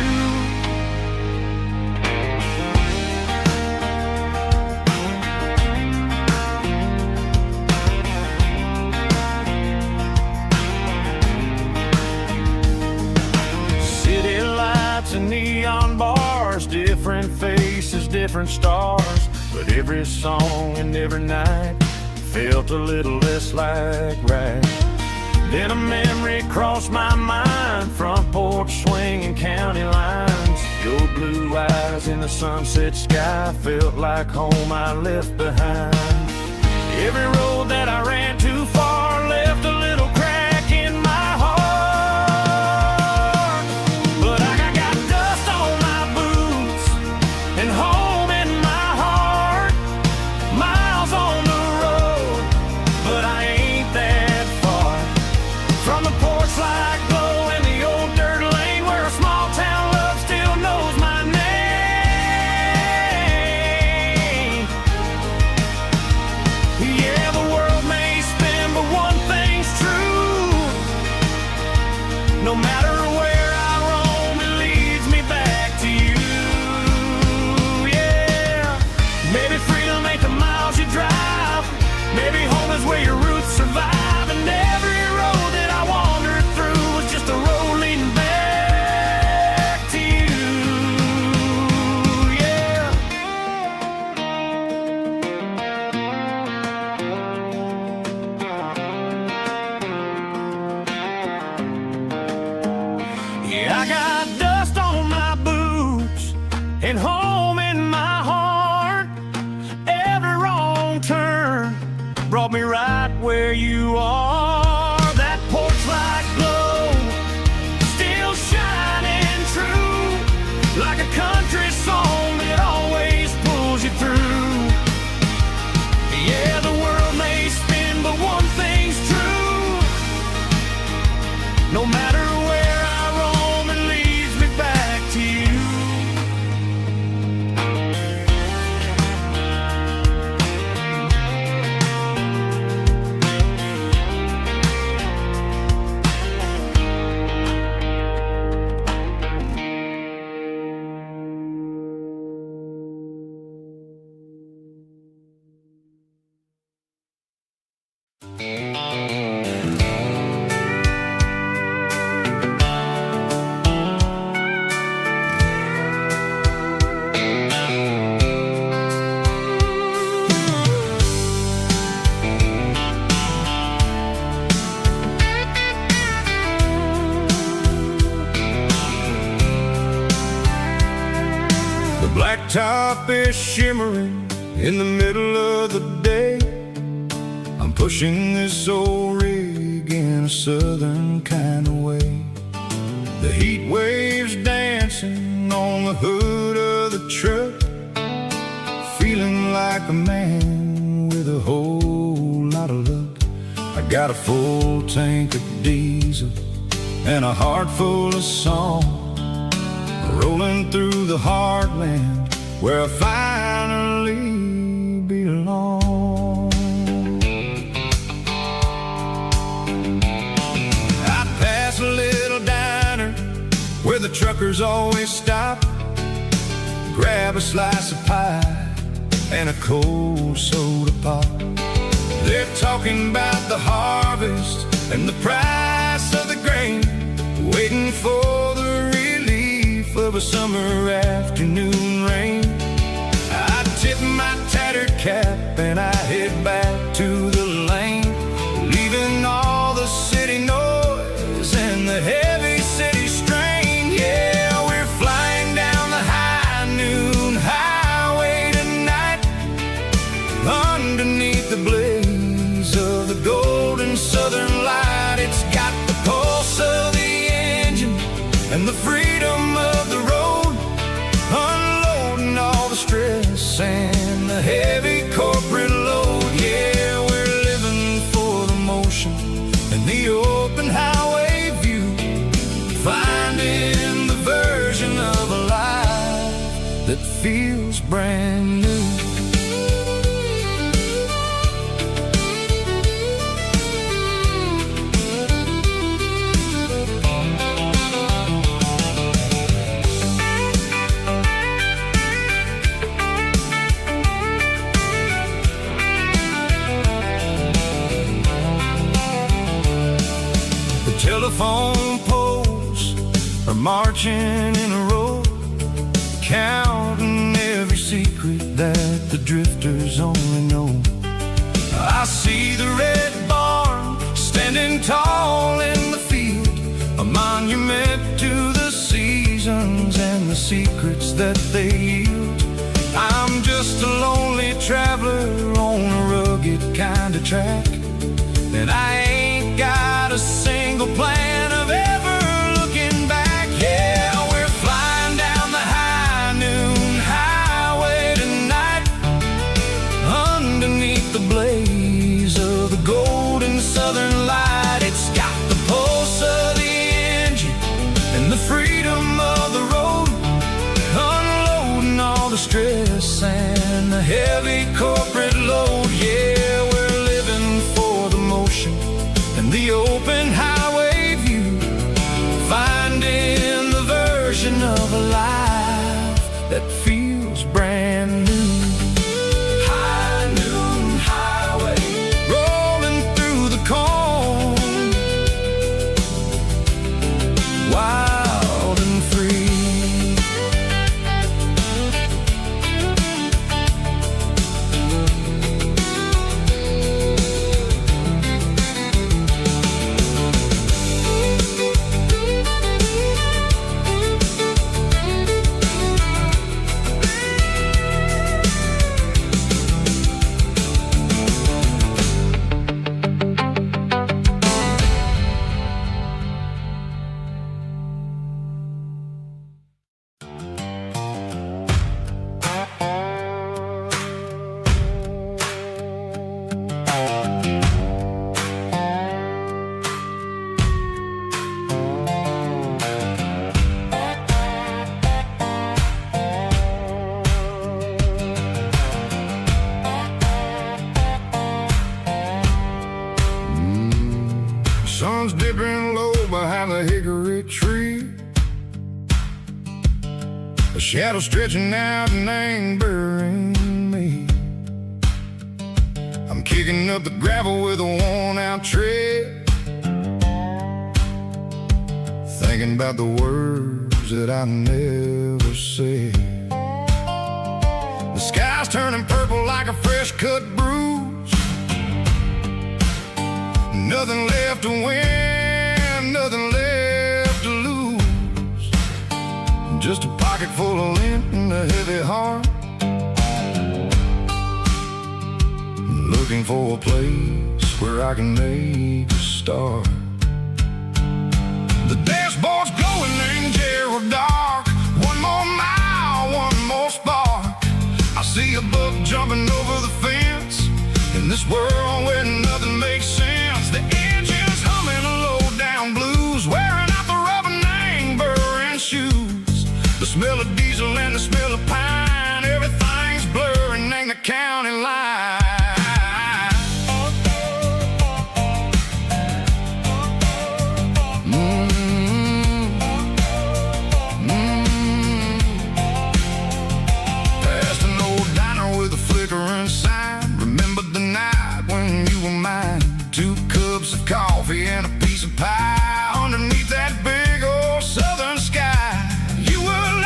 City lights and neon bars, different faces, different stars, but every song and every night felt a little less like right. Then a memory crossed my mind, front porch swinging county lines. Your blue eyes in the sunset sky felt like home I left behind. Every road that I ran too far left a little crack in my heart. But I got dust on my boots and home in my heart. Miles on the road, but I ain't that far from the porch light glow and the old dirt lane where a small town love still knows my name. Yeah, the world may spin, but one thing's true. No matter where I roam, it leads me back to you. Yeah, maybe freedom ain't the miles you drive. Maybe home is where your roots survive. And every road that I wandered through was just a road leading back to you. Yeah. Yeah, I got dust on my boots and home in my heart. Every wrong turn brought me right where you are. That porch light glow still shining true, like a country song that always pulls you through. Yeah, the world may spin, but one thing's true. No matter where I roam, it leads me back to you. The blacktop is shimmering in the middle of the day. I'm pushing this old rig in a southern kind of way. The heat waves dancing on the hood of the truck, feeling like a man with a whole lot of luck. I got a full tank of diesel and a heart full of song, rolling through the heartland where I finally belong. I pass a little diner where the truckers always stop, grab a slice of pie and a cold soda pop. They're talking about the harvest and the price of the grain. of a summer afternoon rain. I tip my tattered cap and I head back to the lane, leaving all the city noise and the heavy city strain. Yeah, we're flying down the high noon highway tonight, underneath the blaze of the golden southern light. It's got the pulse of the engine and the freedom of the road, unloading all the stress and the heavy corporate load. Yeah, we're living for the motion and the open highway view, finding the version of a life that feels brand new. Telephone poles are marching in a row, counting every secret that the drifters only know. I see the red barn standing tall in the field, a monument to the seasons and the secrets that they yield. I'm just a lonely traveler on a rugged kind of track, and I ain't got a single plan of ever looking back. Yeah, we're flying down the high noon highway tonight, underneath the blaze of the golden southern light. It's got the pulse of the engine and the freedom of the road, unloading all the stress and the heavy corporate load. Yeah, we're living for the motion and the open highway view, finding the version of a life that feels brand new. High noon highway, rolling through the corn, wild and free. Sun's dipping low behind the hickory tree, a shadow stretching out and ain't burying me. I'm kicking up the gravel with a worn-out tread, thinking about the words that I never said. The sky's turning purple like a fresh-cut bruise, nothing left to win, nothing left to lose, just a pocket full of lint and a heavy heart, looking for a place where I can make a start. The dashboard's glowing in Gerald dark, one more mile, one more spark. I see a buck jumping over the fence, in this world where nothing makes sense. The engine's humming a low-down blues, wearing out the rubber name burring shoes. The smell of diesel and the smell of pine, everything's blurring in the county line. Past an old diner with a flickering sign, remembered the night when you were mine. 2 cups of coffee and a piece of pie underneath that big old southern sky. You were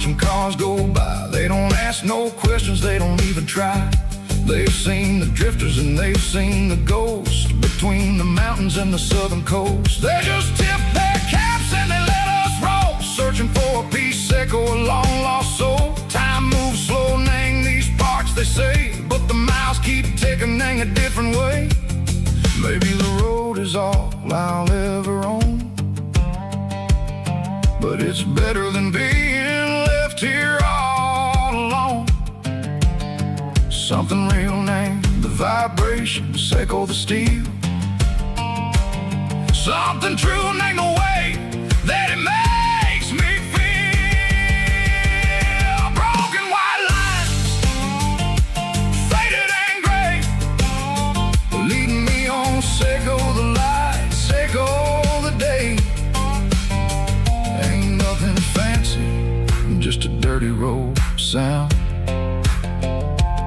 watching cars go by. They don't ask no questions, they don't even try. They've seen the drifters and they've seen the ghosts between the mountains and the southern coast. They just tip their caps and they let us roll, searching for a piece seco, a long lost soul. Time moves slow, nang these parts they say, but the miles keep ticking, nang a different way. Maybe the road is all I'll ever own, but it's better than being left here all alone. Something real named the vibration, seco the steel. Something true named the way that it makes me feel. Broken white lines, faded and gray, leading me on, seco the light, seco the day. Ain't nothing fancy, just a dirty road sound,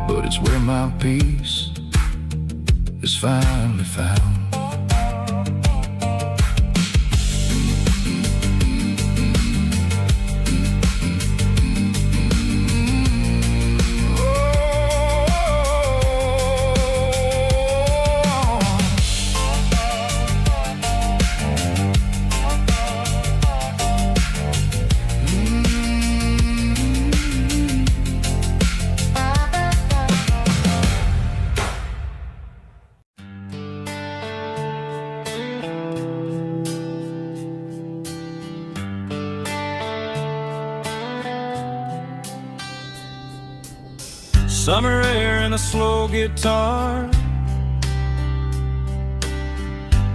but it's where my peace is finally found. Summer air and a slow guitar,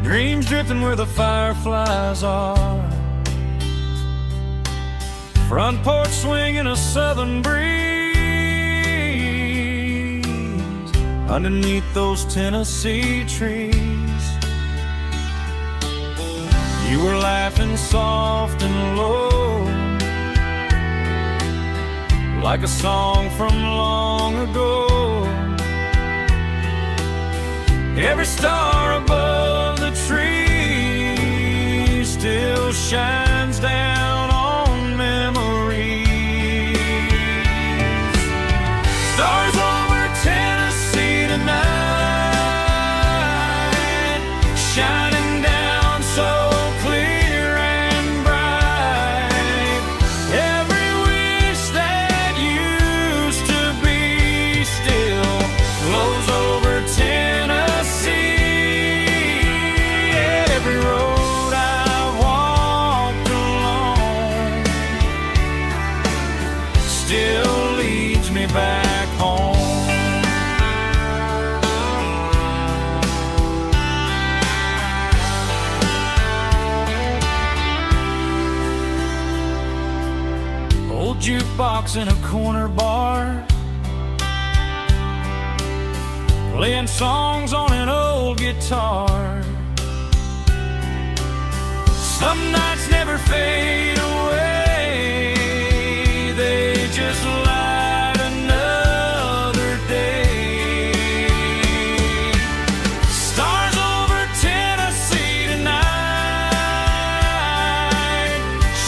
dreams drifting where the fireflies are. Front porch swinging a southern breeze underneath those Tennessee trees. You were laughing soft and low, like a song from long ago. Every star above the tree still shines down on memories. Stars over Tennessee tonight, shining down so clear and bright. Every wish that used to be still glows over Tennessee. Every road I've walked along still leads me back home. Old jukebox in a corner bar, playing songs on an old guitar. Some nights never fade away, they just light another day. Stars over Tennessee tonight,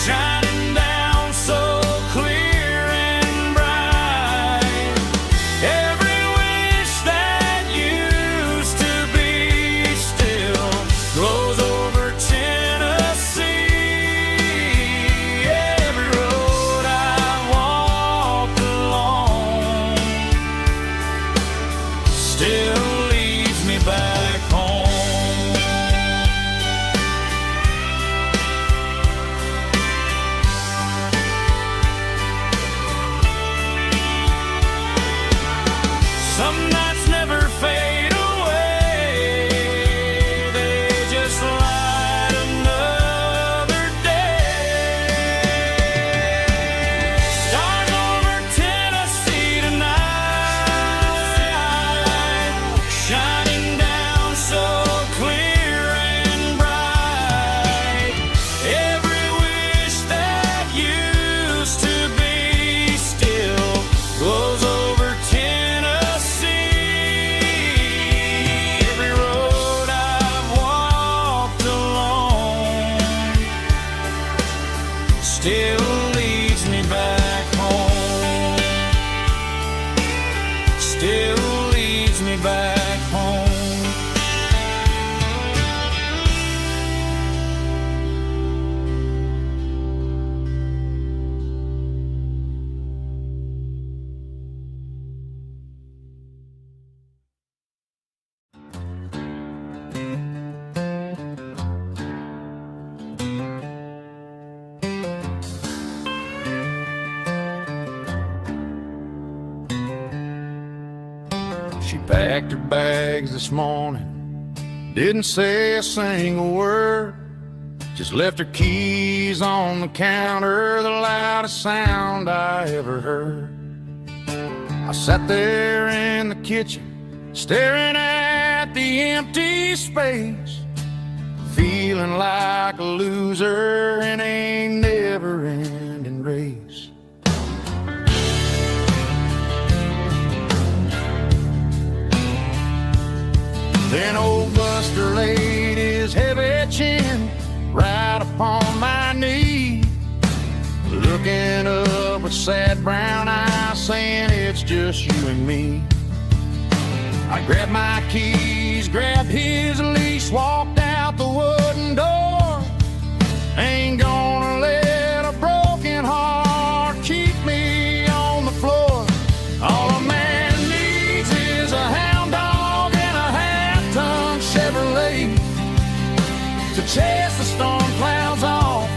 shining down so clear and bright. Every wish that used to packed her bags this morning, didn't say a single word, just left her keys on the counter, the loudest sound I ever heard. I sat there in the kitchen, staring at the empty space, feeling like a loser in a never-ending race. Then old Buster laid his heavy chin right upon my knee, looking up with sad brown eyes, saying it's just you and me. I grabbed my keys, grabbed his leash, walked out the wooden door. Ain't gonna let a broken heart keep me on the floor. All a man needs is a hound dog and a half-ton Chevrolet to chase the storm clouds off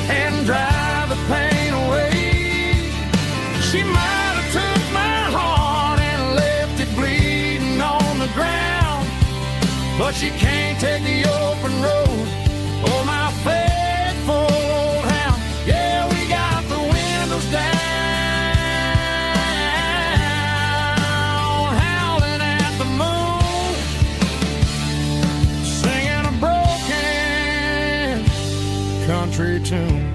and drive the pain away. She might have took my heart and left it bleeding on the ground, but she can't take the open road or my faithful old hound. Yeah, we got the windows down, howling at the moon, singing a broken country tune.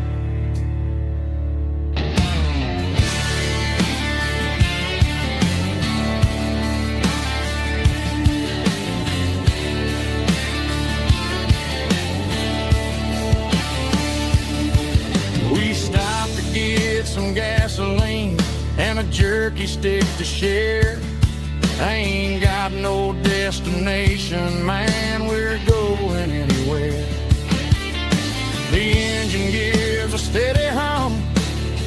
Some gasoline and a jerky stick to share. I ain't got no destination, man, we're going anywhere. The engine gives a steady hum,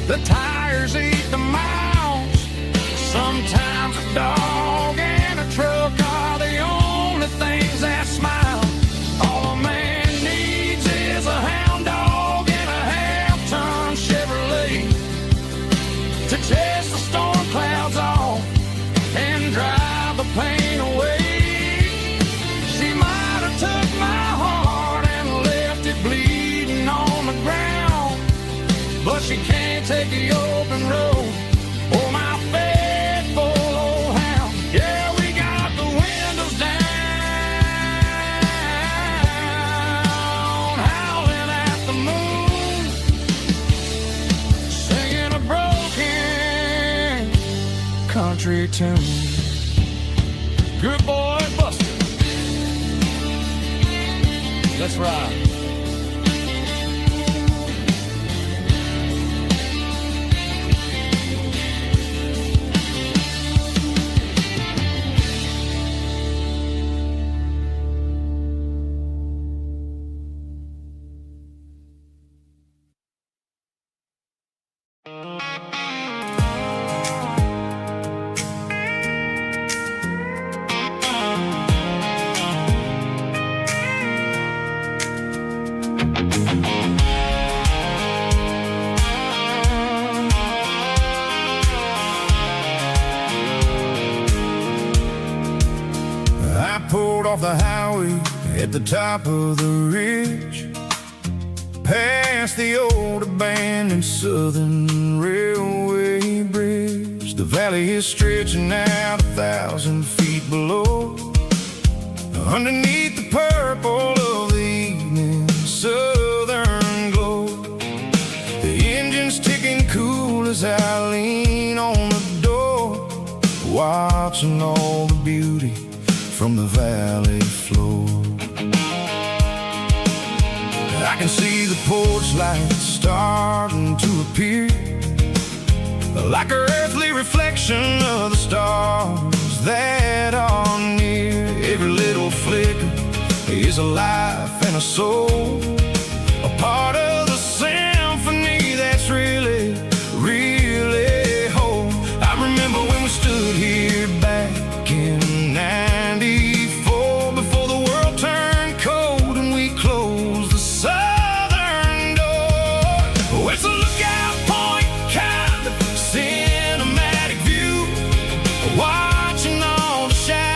the tires eat the miles. Sometimes a dog and a truck are the only things that smile. All a man needs is a hound dog and a half-ton Chevrolet to chase the storm clouds off and drive the pain away. She might have took my heart and left it bleeding on the ground, but she can't take the open road or my faithful old hound. Yeah, we got the windows down, howling at the moon, singing a broken country tune. Good boy, Buster. Let's ride. Off the highway at the top of the ridge, past the old abandoned Southern Railway bridge. The valley is stretching out 1,000 feet below, underneath the purple of the evening southern glow. The engine's ticking cool as I lean on the door, watching all the beauty from the valley floor. I can see the porch lights starting to appear, like an earthly reflection of the stars that are near. Every little flicker is a life and a soul, a part of the symphony that's really, really whole. I remember when we stood here back in '94, before the world turned cold and we closed the southern door. Oh, it's a lookout point, kind of cinematic view, watching all the shadows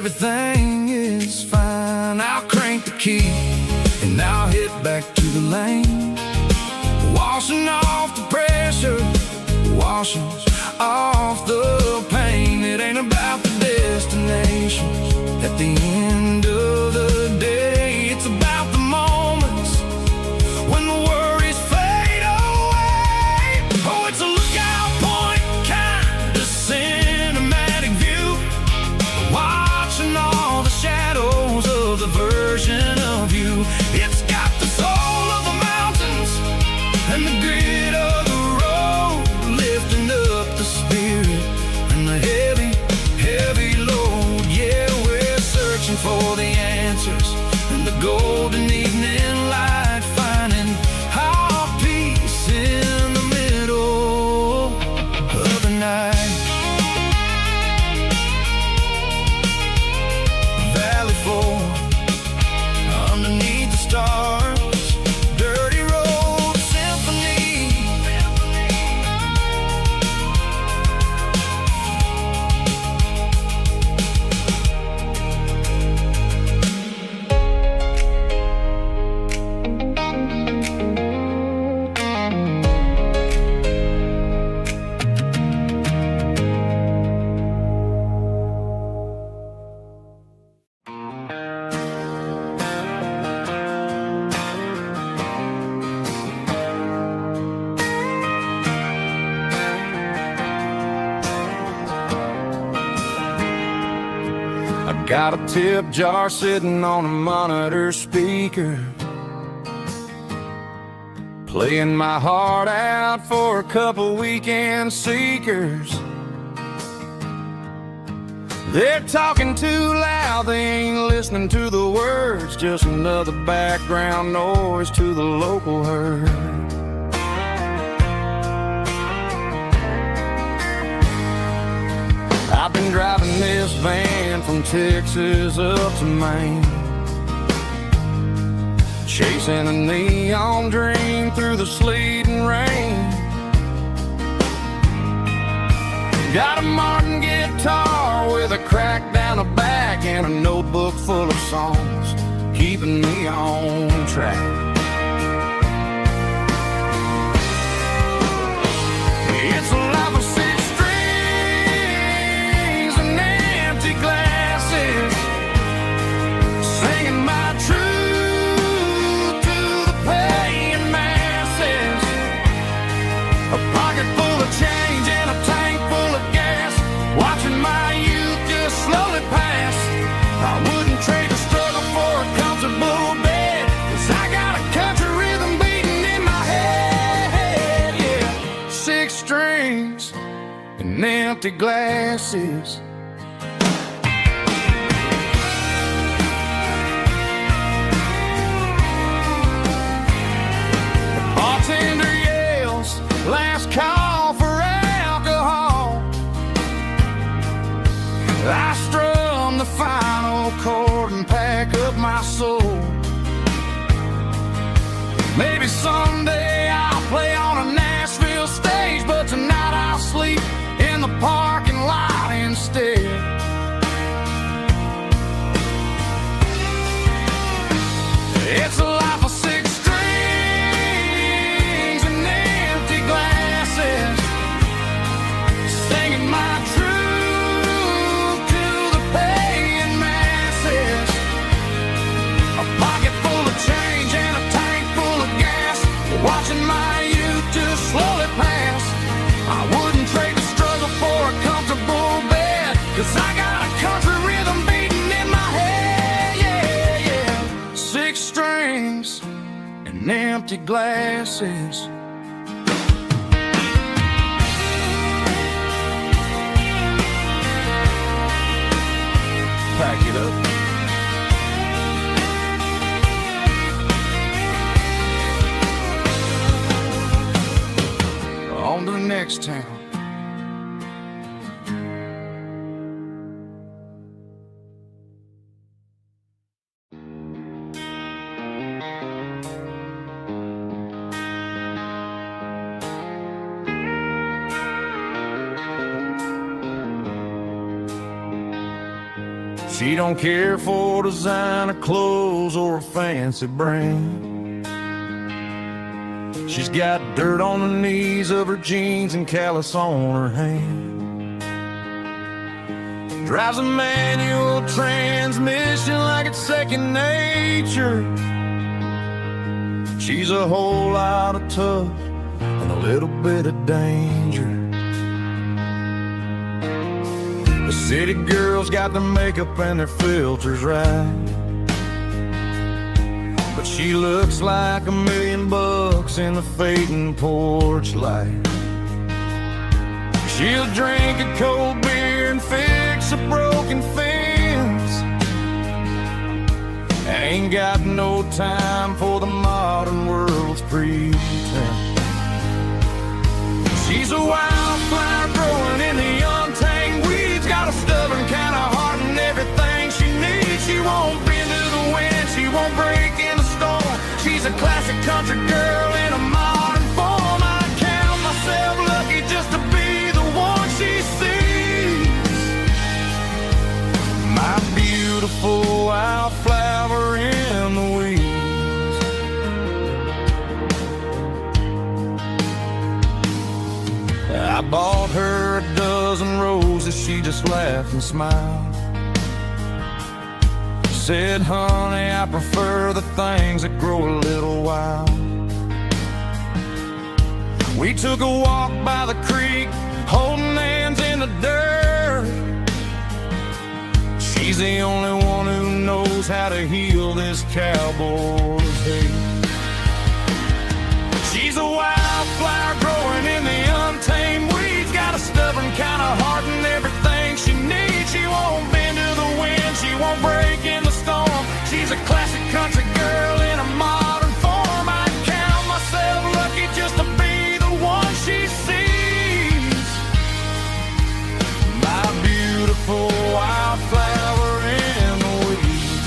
everything is fine. I'll crank the key and I'll head back to the lane, washing off the pressure, washing off the pain. It ain't about the destinations at the end of the day. It's about the moments when the worries fade away. Oh, it's a lookout point kind of cinematic view, watching all the shadows of the version of you. It's got the soul of the mountains and the grit of the road, lifting up the spirit and the heavy, heavy load. Yeah, we're searching for the answers and the golden evening light, finding our peace in the middle of the night. Valley floor underneath the stars, dirty road symphony. Got a tip jar sitting on a monitor speaker, playing my heart out for a couple weekend seekers. They're talking too loud, they ain't listening to the words, just another background noise to the local herd. I've been driving this van from Texas up to Maine, chasing a neon dream through the sleet and rain. Got a Martin guitar with a crack down the back and a notebook full of songs, keeping me on track. It's a life of six glasses, singing my truth to the paying masses. A pocket full of change and a tank full of gas, watching my youth just slowly pass. I wouldn't trade the struggle for a comfortable bed, 'cause I got a country rhythm beating in my head. Yeah, 6 strings and empty glasses. Bartender yells, last call for alcohol. I strum the final chord and pack up my soul. Maybe someday I'll play on a Nashville stage, but tonight I'll sleep in the parking lot instead. It's a life of 6 strings and empty glasses, singing my truth to the paying masses. A pocket full of change and a tank full of gas, watching my youth just slowly pass. I wouldn't trade the struggle for a comfortable bed, 'cause I got a country rhythm beating in my head. Yeah, yeah. 6 strings and empty glasses. Pack it up. On to the next town. She don't care for designer clothes or a fancy brand. She's got dirt on the knees of her jeans and callus on her hand. Drives a manual transmission like it's second nature. She's a whole lot of tough and a little bit of danger. The city girls got their makeup and their filters right, but she looks like $1,000,000 in the fading porch light. She'll drink a cold beer and fix a broken fence. Ain't got no time for the modern world's pretense. She's a wildflower growing in the untamed weeds. Got a stubborn kind of heart and everything she needs. She won't bend to the wind, she won't break in the storm. She's a classic country girl in a modern form. I count myself lucky just to be the one she sees. My beautiful wildflower in the weeds. I bought her a dozen roses, she just laughed and smiled. Said, honey, I prefer the things that grow a little wild. We took a walk by the creek, holding hands in the dirt. She's the only one who knows how to heal this cowboy's hate. She's a wildflower growing in the untamed weeds. Got a stubborn kind of heart and everything she needs. She won't bend to the wind, she won't break in the storm. She's a classic country girl in a modern form. I count myself lucky just to be the one she sees. My beautiful wildflower in the weeds.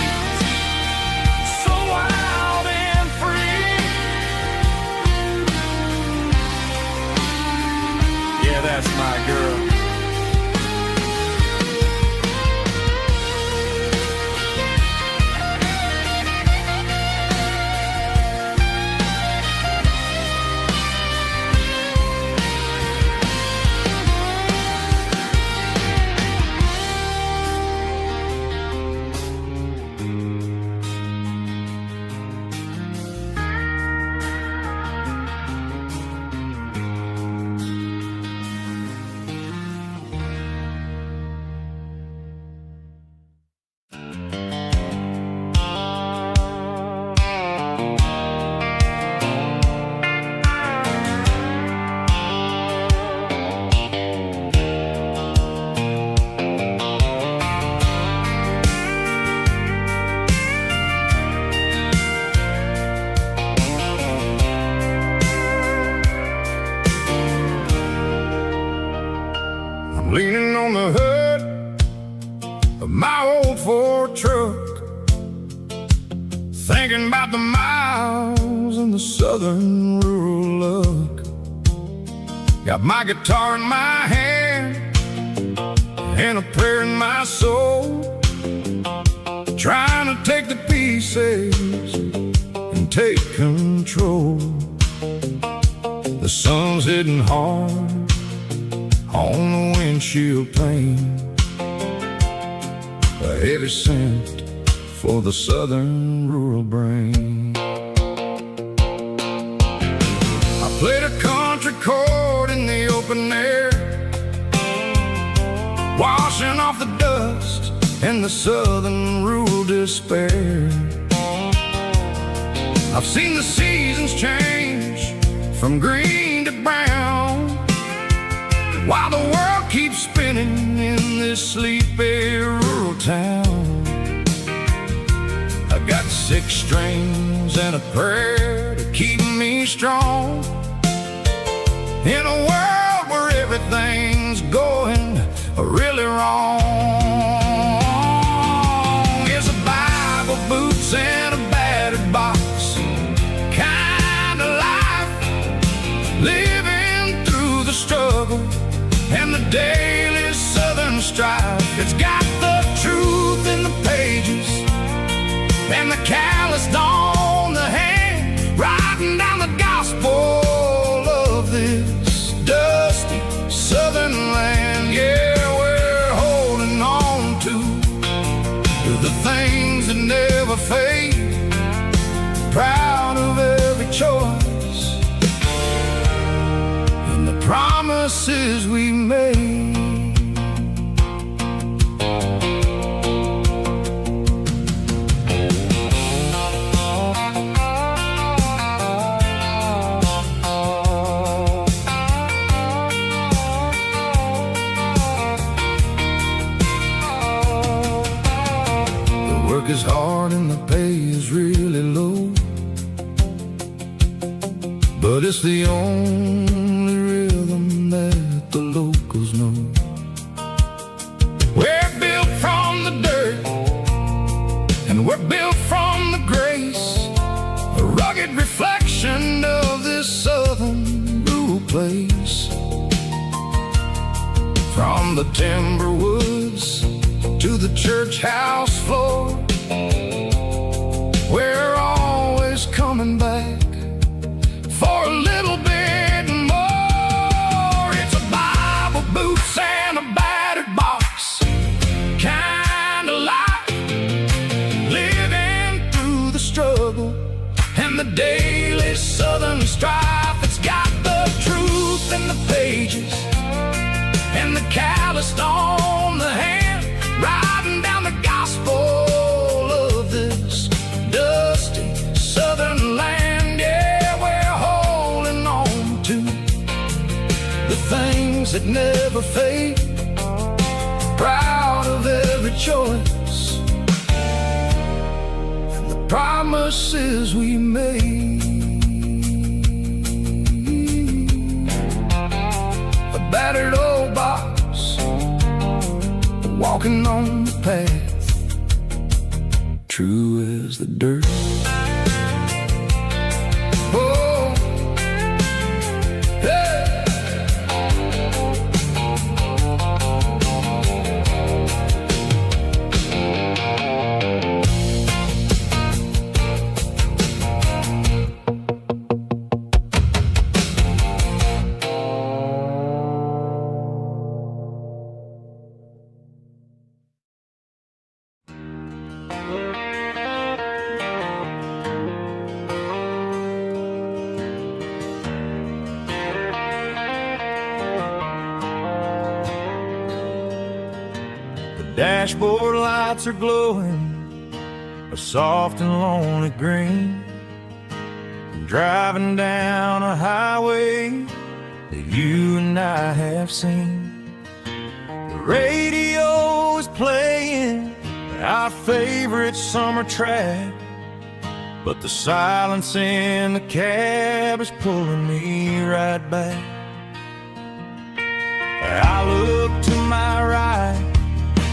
So wild and free. Yeah, that's my girl. Leaning on the hood of my old Ford truck, thinking about the miles and the southern rural look. Got my guitar in my hand and a prayer in my soul, trying to take the pieces and take control. The sun's hitting hard on the windshield pane, a heavy scent for the southern rural brain. I played a country chord in the open air, washing off the dust and the southern rural despair. I've seen the seasons change from green to brown, while the world keeps spinning in this sleepy rural town. I got 6 strings and a prayer to keep me strong, in a world where everything's going really wrong. It's a Bible, boots, and a battered box kind of life, living through the struggle and the daily southern strife. It's got the truth in the promises we made. Is hard and the pay is really low, but it's the only rhythm that the locals know. We're built from the dirt and we're built from the grace, a rugged reflection of this southern rural place. From the timber woods to the church house floor, we're always coming back for a little bit more. It's a Bible, boots, and a battered box kind of life, living through the struggle and the daily southern strife. It's got the truth in the pages and the calloused on the hand, riding down the gospel of this dusty southern land. Yeah, we're holding on to the things that never fade, proud of every choice and the promises we made. A battered old box, walking on the path, true as the dirt. Oh, hey. Dashboard lights are glowing a soft and lonely green, driving down a highway that you and I have seen. The radio is playing our favorite summer track, but the silence in the cab is pulling me right back. I look to my right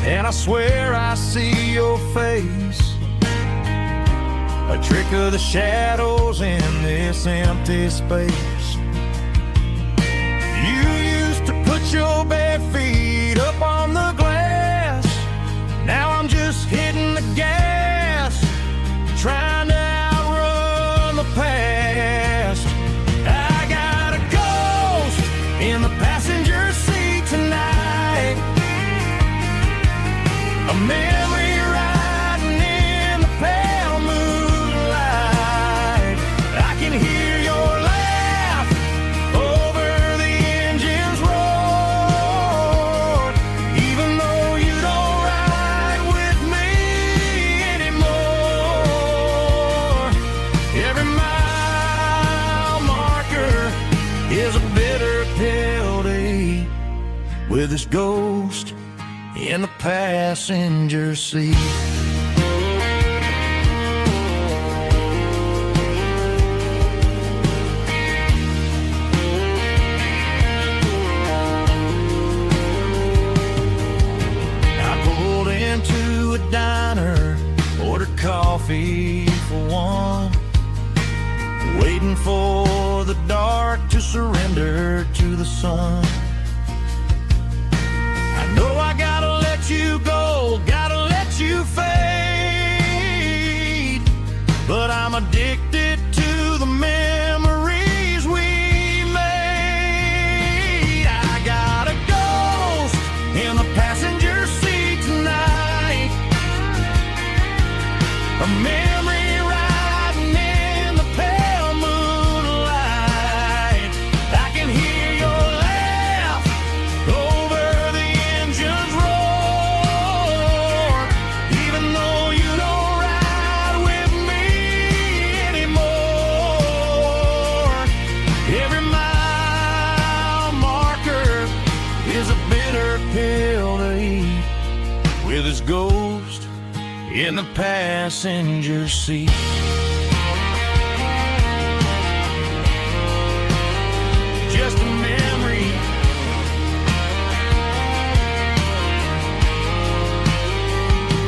and I swear I see your face, a trick of the shadows in this empty space. You used to put your bare feet up on the glass, now I'm just hitting the gas, trying to outrun the past. I got a ghost in the passenger seat tonight, a memory riding in the pale moonlight. I can hear your laugh over the engine's roar, even though you don't ride with me anymore. Every mile marker is a bitter penalty with this ghost in the passenger seat. I pulled into a diner, ordered coffee for one, waiting for the dark to surrender to the sun. I know I gotta let you go, gotta let you fade, but I'm addicted to the memories we made. I got a ghost in the passenger seat tonight, a memory riding in the pale moonlight. I can hear your laugh with his ghost in the passenger seat. Just a memory,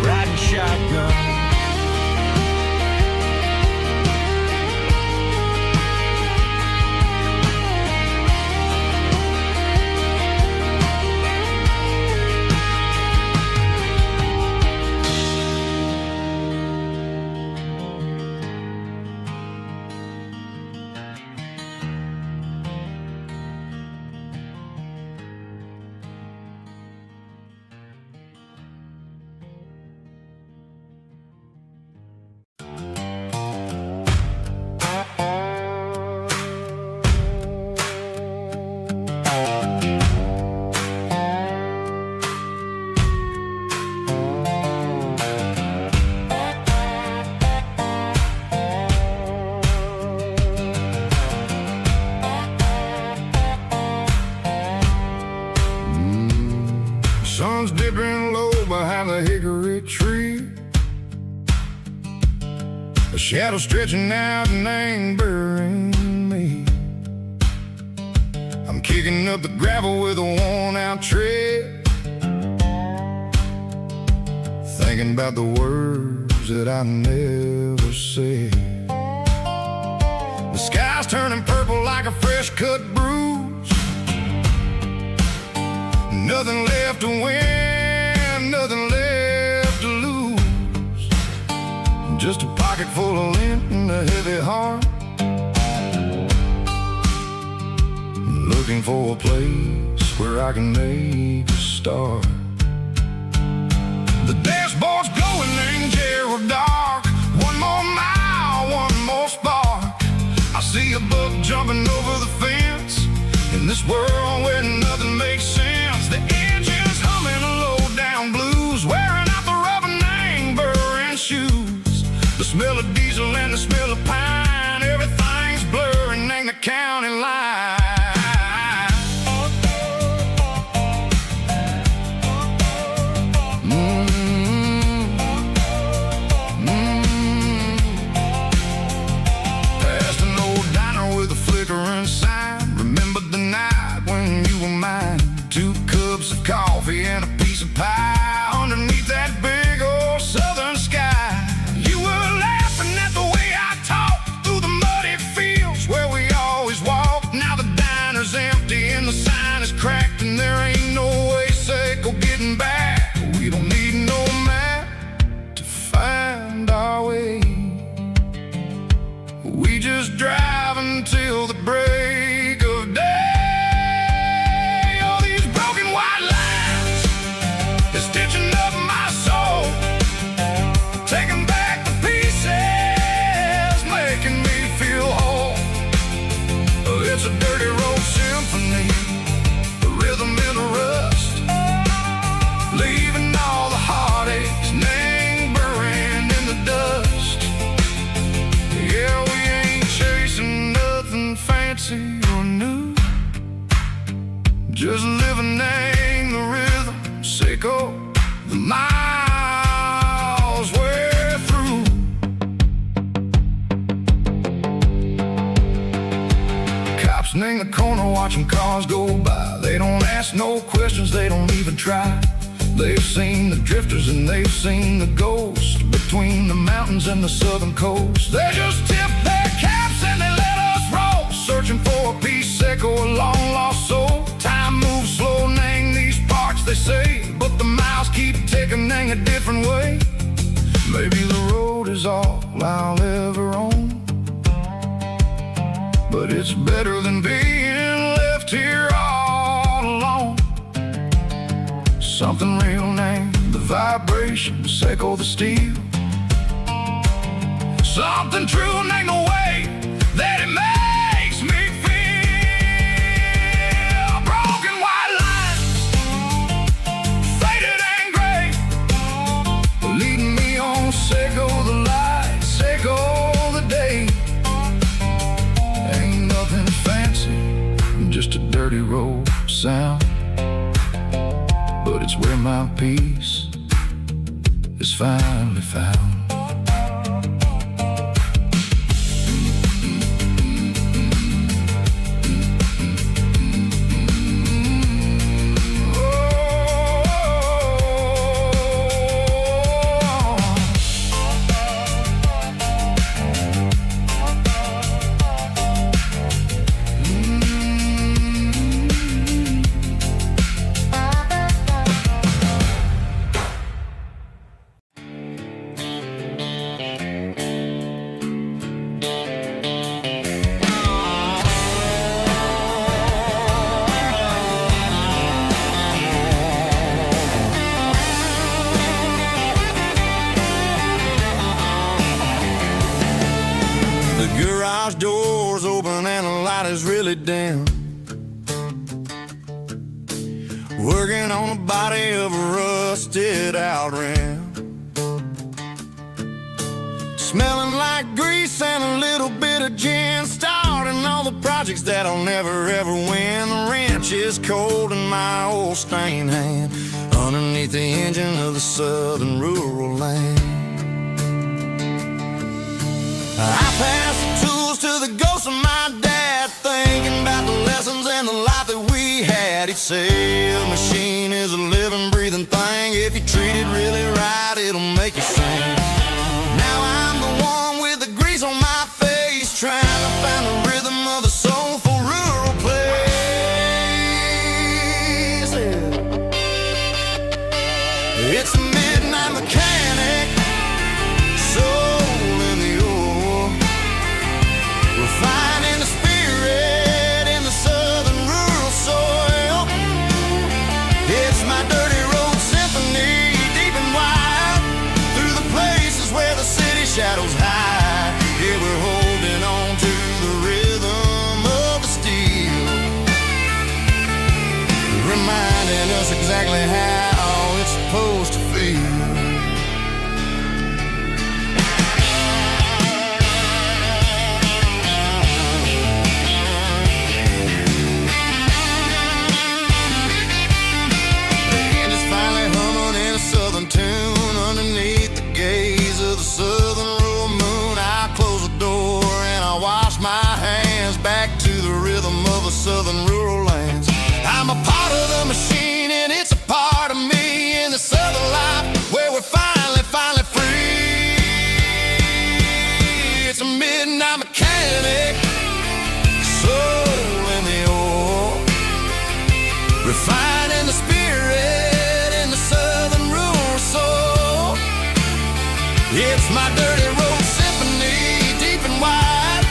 riding shotgun. Sun's dipping low behind the hickory tree. A shadow stretching out and angering me. I'm kicking up the gravel with a worn-out tread, thinking about the words that I never said. The sky's turning purple like a fresh-cut bruise. Nothing left to win, nothing left to lose. Just a pocket full of lint and a heavy heart, looking for a place where I can make a start. The dashboard's glowing in Gerald dark. One more mile, one more spark. I see a buck jumping over the fence in this world where nothing makes sense. The engine's humming a low-down blues, wearing out the rubber name, burring shoes. The smell of diesel and the smell of pine, everything's blurring in the county line. Past an old diner with a flickering sign. Remember the night when you were mine. 2 cups of coffee and a piece of pie underneath that big old southern sky. You were laughing at the way I talked through the muddy fields where we always walked. Now the diner's empty and the sign is cracked, and there ain't no way safe of getting back. We don't need no map to find our way. We just drive until the break of day. Stitching up my soul, taking back the pieces, making me feel whole. It's a dirty road symphony, the rhythm in the rust, leaving all the heartaches lingering in the dust. Yeah, we ain't chasing nothing fancy or new, just living in the rhythm, sicko. The miles we're through. Cops in the corner watching cars go by. They don't ask no questions, they don't even try. They've seen the drifters and they've seen the ghosts between the mountains and the southern coast. They just tip their caps and they let us roll, searching for a piece sick or a long lost soul. Time moves slow, nang these parts they say, but the miles keep ticking in a different way. Maybe the road is all I'll ever own, but it's better than being left here all alone. Something real named the vibrations echo the steel. Something true named the way that it makes me feel. Broken white lines, faded and gray, leading me on, Seco the light, Seco the day. Ain't nothing fancy, just a dirty road sound, but it's where my peace is finally found. Garage doors open and the light is really dim. Working on the body of a rusted out rim. Smelling like grease and a little bit of gin. Starting all the projects that I'll never ever win. The wrench is cold in my old stained hand underneath the engine of the southern rural land. I pass the tools to the ghost of my dad, thinking about the lessons and the life that we had. He'd say a machine is a living, breathing thing. If you treat it really right, it'll make you sing. Now I'm the one with the grease on my face, trying to find the rhythm of the soulful rural place. It's a midnight mechanic, soul in the ore, refining the spirit in the southern rural soil. It's my dirty road symphony, deep and wide, through the places where the city shadows hide. Yeah, we're holding on to the rhythm of the steel, reminding us exactly how it's supposed to feel. Southern tune underneath the gaze of the southern rural moon. I close the door and I wash my hands back to the rhythm of the southern rural lands. I'm a part of the machine and it's a part of me in the southern life where we're finally free. It's a midnight mechanic, soul in the ore, refining the spirit in the southern rural soul. It's my dirty road symphony, deep and wide,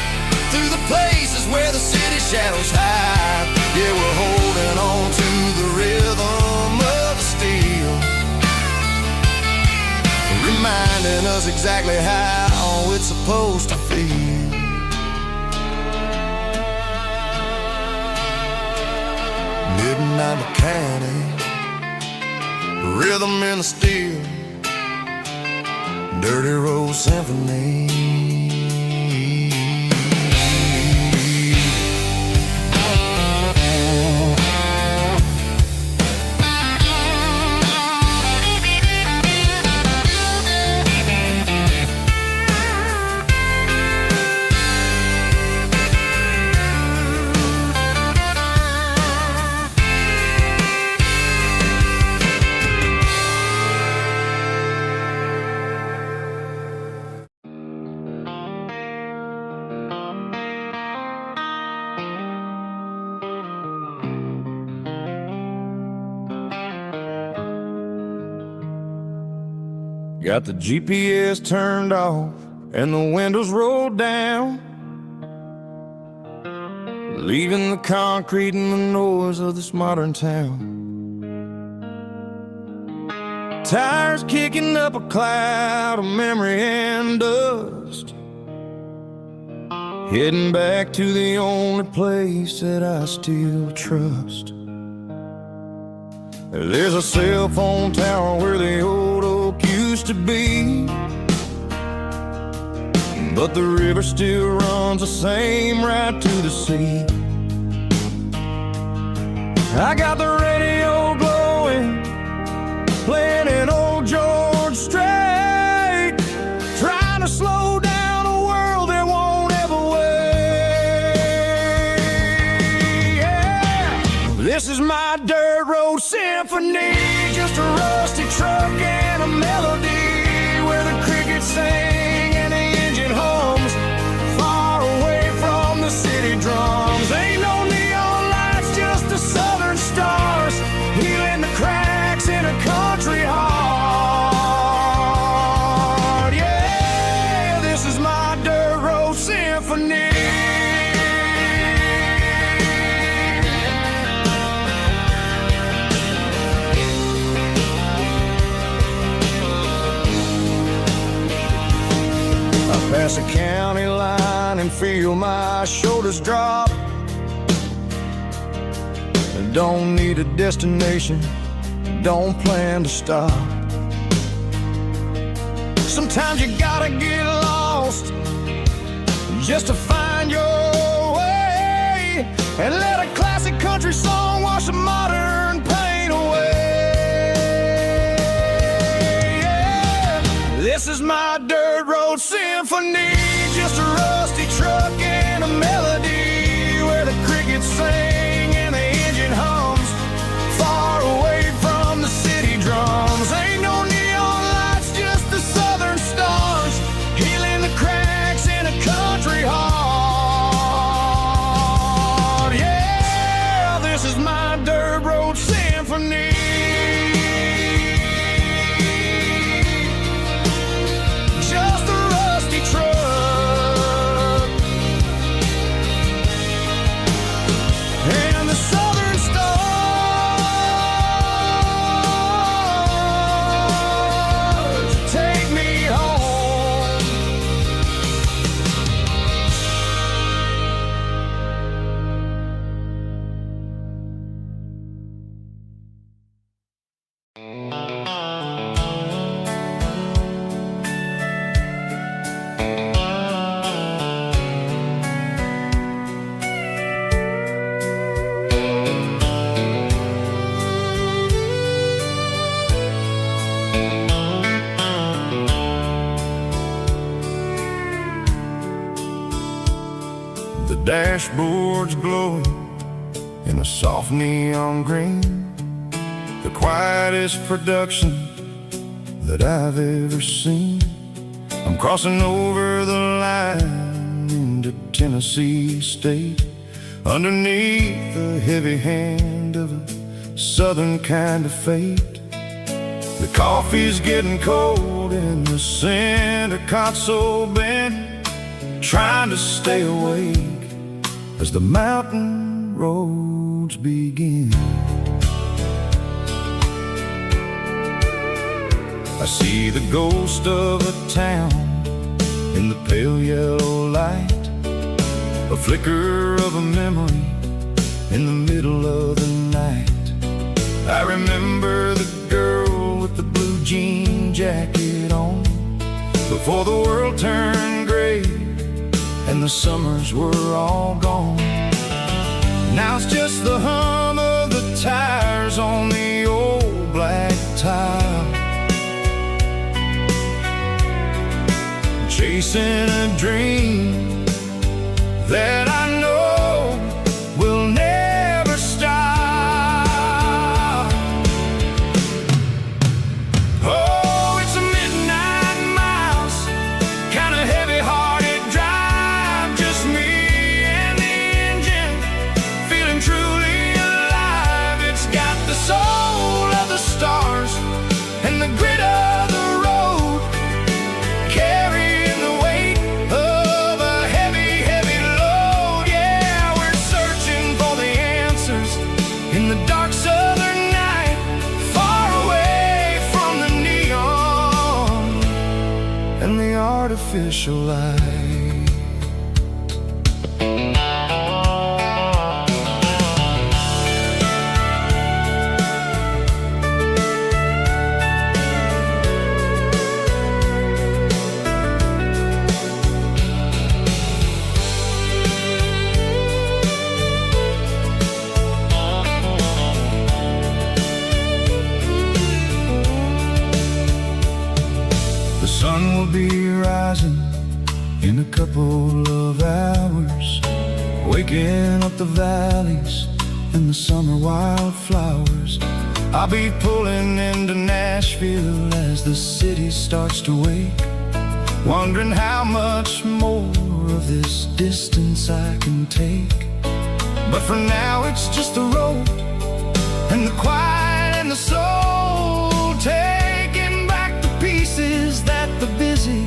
through the places where the city shadows hide. Yeah, we're holding on to the rhythm of the steel, reminding us exactly how it's supposed to feel. Midnight mechanic, rhythm in the steel, dirty road symphony. Got the GPS turned off and the windows rolled down, leaving the concrete and the noise of this modern town. Tires kicking up a cloud of memory and dust, heading back to the only place that I still trust. There's a cell phone tower where the old oak used to be, but the river still runs the same right to the sea. I got the radio glowing, playing an old George Strait, dirt road symphony, just a rusty truck and a melody where the crickets sing and the engine hums, far away from the city drums. Ain't no neon lights, just the southern stars, healing the cracks in a country heart. Yeah, this is my dirt road symphony. Pass a county line and feel my shoulders drop. Don't need a destination, don't plan to stop. Sometimes you gotta get lost just to find your way, and let a classic country song wash a modern pain away. Yeah. This is my dirt road symphony, just a rusty truck and a melody where the crickets sing and the engine hums, far away from the city drums. Ain't no neon lights, just the southern stars, healing the cracks in a country heart. Yeah, this is my dirt road symphony. Just a rusty truck and the southern stars take me home. The dashboard's glowing in a soft neon green, the quietest production that I've ever seen. I'm crossing over the line into Tennessee State, underneath the heavy hand of a southern kind of fate. The coffee's getting cold in the center console bin, trying to stay awake as the mountain roads begin. I see the ghost of a town in the pale yellow light, a flicker of a memory in the middle of the night. I remember the girl with the blue jean jacket on, before the world turned gray and the summers were all gone. Now it's just the hum of the tires on the old black tile, chasing a dream that I know will never stop. Oh, it's a midnight miles, kind of heavy-hearted drive, just me and the engine, feeling truly alive. It's got the soul of the stars and the grit of the road, carrying the weight of a heavy, heavy load. Yeah, we're searching for the answers in the dark southern night, far away from the neon and the artificial light. The sun will be rising in a couple of hours, waking up the valleys and the summer wildflowers. I'll be pulling into Nashville as the city starts to wake, wondering how much more of this distance I can take. But for now it's just the road and the quiet and the soul, taking back the pieces that the busy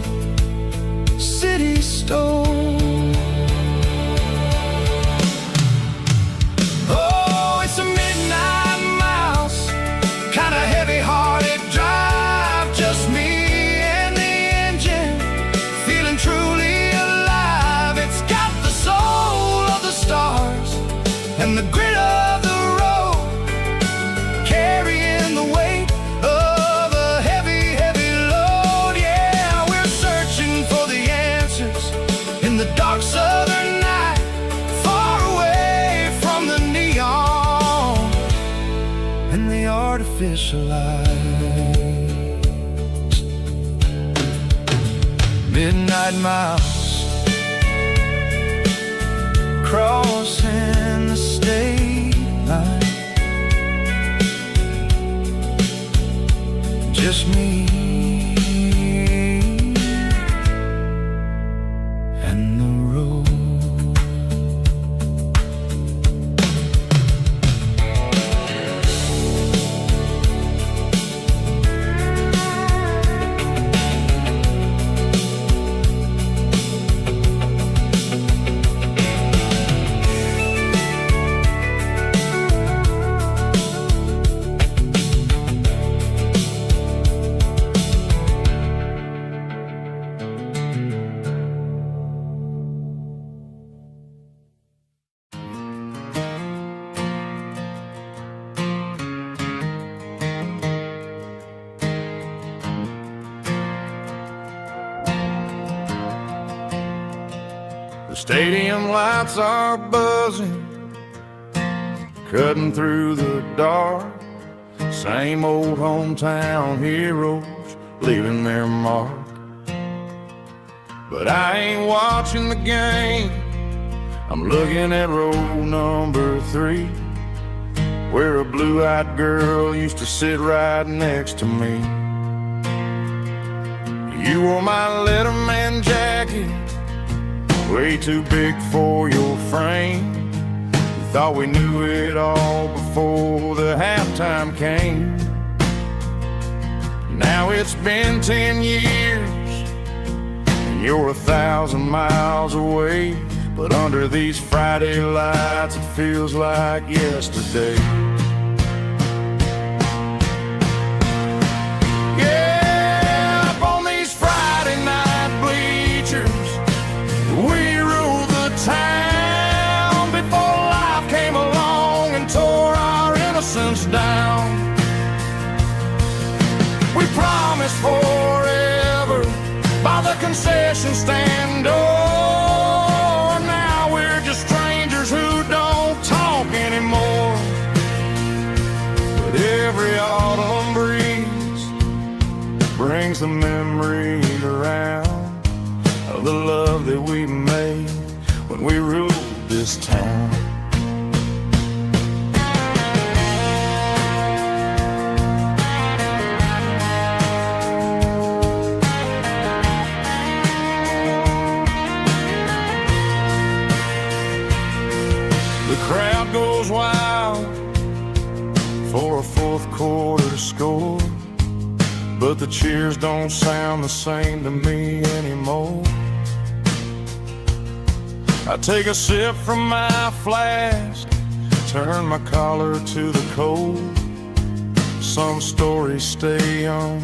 city stole. Oh, it's a midnight mouse, kinda heavy-hearted drive, just me and the engine, feeling truly alive. It's got the soul of the stars and the grit of the road, carrying the weight of a heavy, heavy load. Yeah, we're searching for the answers in the dark southern night, far away from the neon and the artificial lights. Midnight mouse, crossing the state line, just me and the road. The stadium lights are buzzing, cutting through the dark. Same old hometown heroes leaving their mark. But I ain't watching the game, I'm looking at row number 3, where a blue-eyed girl used to sit right next to me. You wore my Letterman jacket, way too big for your frame. We thought we knew it all before the halftime came. Now it's been 10 years and you're 1,000 miles away, but under these Friday lights it feels like yesterday. Yeah, up on these Friday night bleachers, we ruled the town before life came along and tore our innocence down. We promised forever by the concession stand door. Now we're just strangers who don't talk anymore. But every autumn breeze brings the memories around of the love that we made when we ruled this town. The crowd goes wild for a fourth quarter score, but the cheers don't sound the same to me anymore. I take a sip from my flask, turn my collar to the cold. Some stories stay young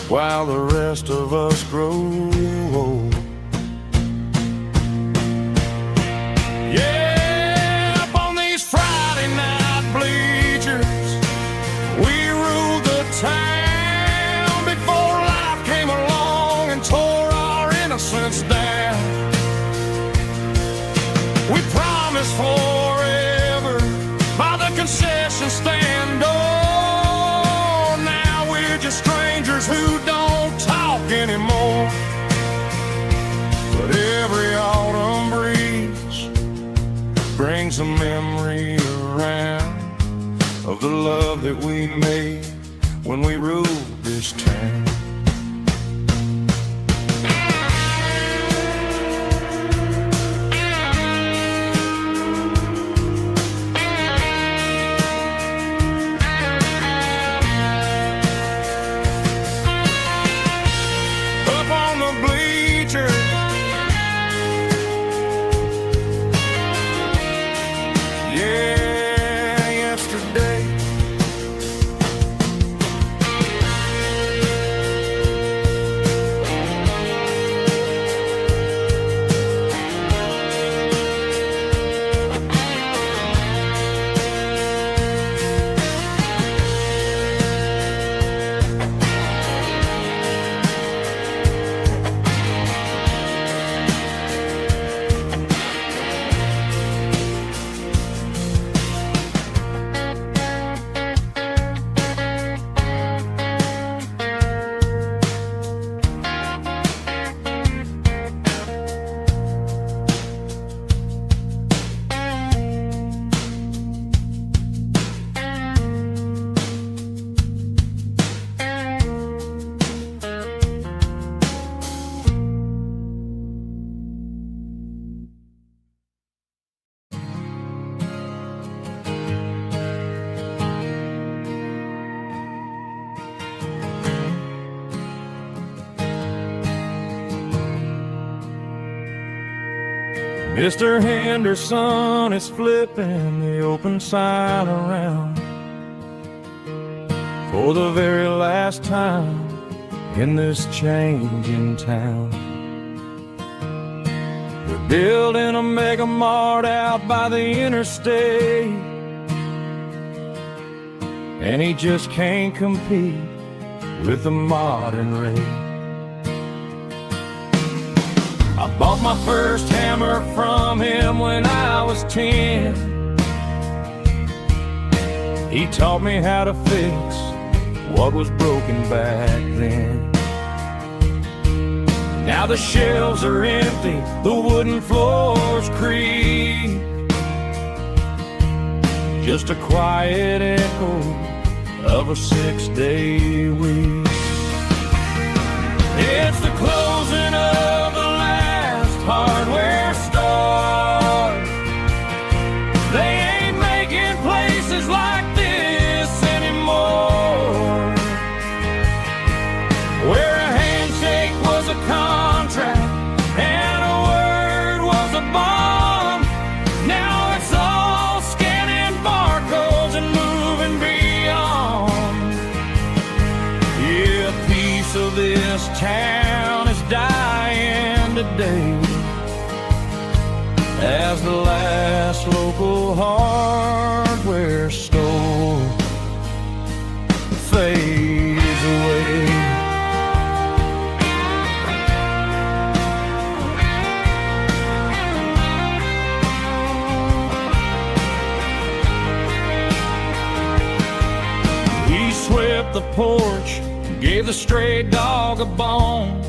while the rest of us grow old. Yeah, up on these Friday night bleachers, we ruled the town before life came along and tore our innocence down. We promised forever by the concession stand door. Now we're just strangers who don't talk anymore. But every autumn breeze brings a memory around of the love that we made when we ruled this town. Up on the bleachers, yeah, yesterday. Mr. Henderson is flipping the open sign around for the very last time in this changing town. They're building a mega mart out by the interstate, and he just can't compete with the modern rate. I bought my first hammer from him when I was 10. He taught me how to fix what was broken back then. Now the shelves are empty, the wooden floors creak, just a quiet echo of a 6-day week. It's the closing of the last hardware store. They ain't making places like this anymore, where a handshake was a contract and a word was a bond. Now it's all scanning barcodes and moving beyond. Yeah, a piece of this town is dying today as the last local hardware store fades away. He swept the porch, gave the stray dog a bone,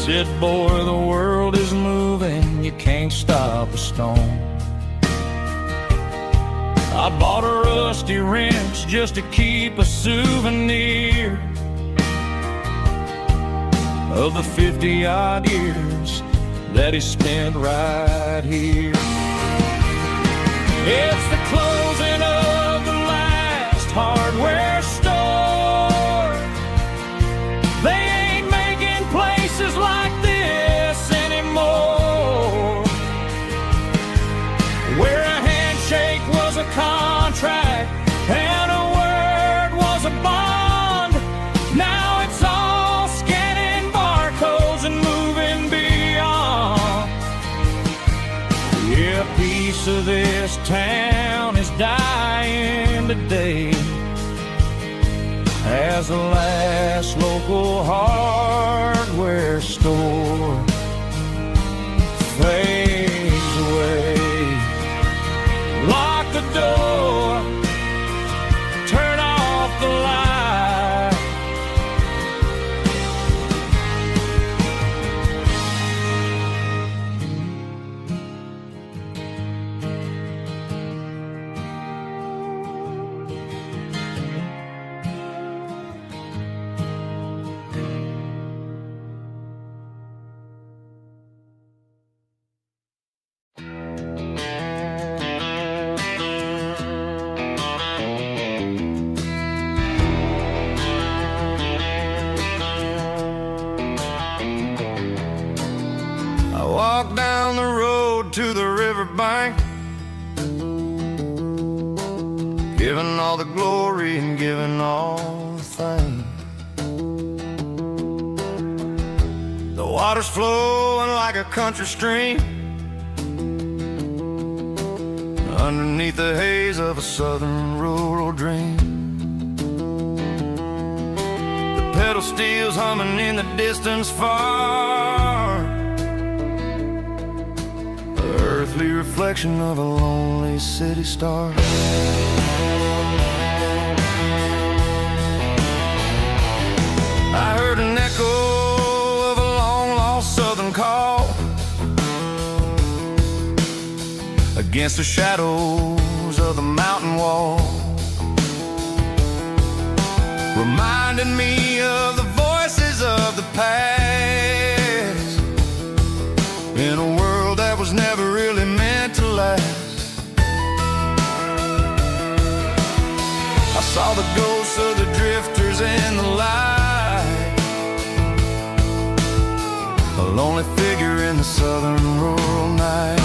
said, boy, the world is moving, you can't stop a stone. I bought a rusty wrench just to keep a souvenir of the 50-odd years that he spent right here. It's the closing of the last hardware store. They ain't making places like this anymore, where a handshake was a contract and a word was a bond. Now it's all scanning barcodes and moving beyond. Yeah, a piece of this town is dying today as the last local hardware store fades away. Lock the door, turn off the light. giving all the glory and giving all the thanks. The water's flowing like a country stream underneath the haze of a southern rural dream. The pedal steel's humming in the distance far, the earthly reflection of a lonely city star. I heard an echo of a long-lost southern call against the shadows of the mountain wall, reminding me of the voices of the past in a world that was never really meant to last. I saw the ghosts of the drifters in the light, a lonely figure in the southern rural night.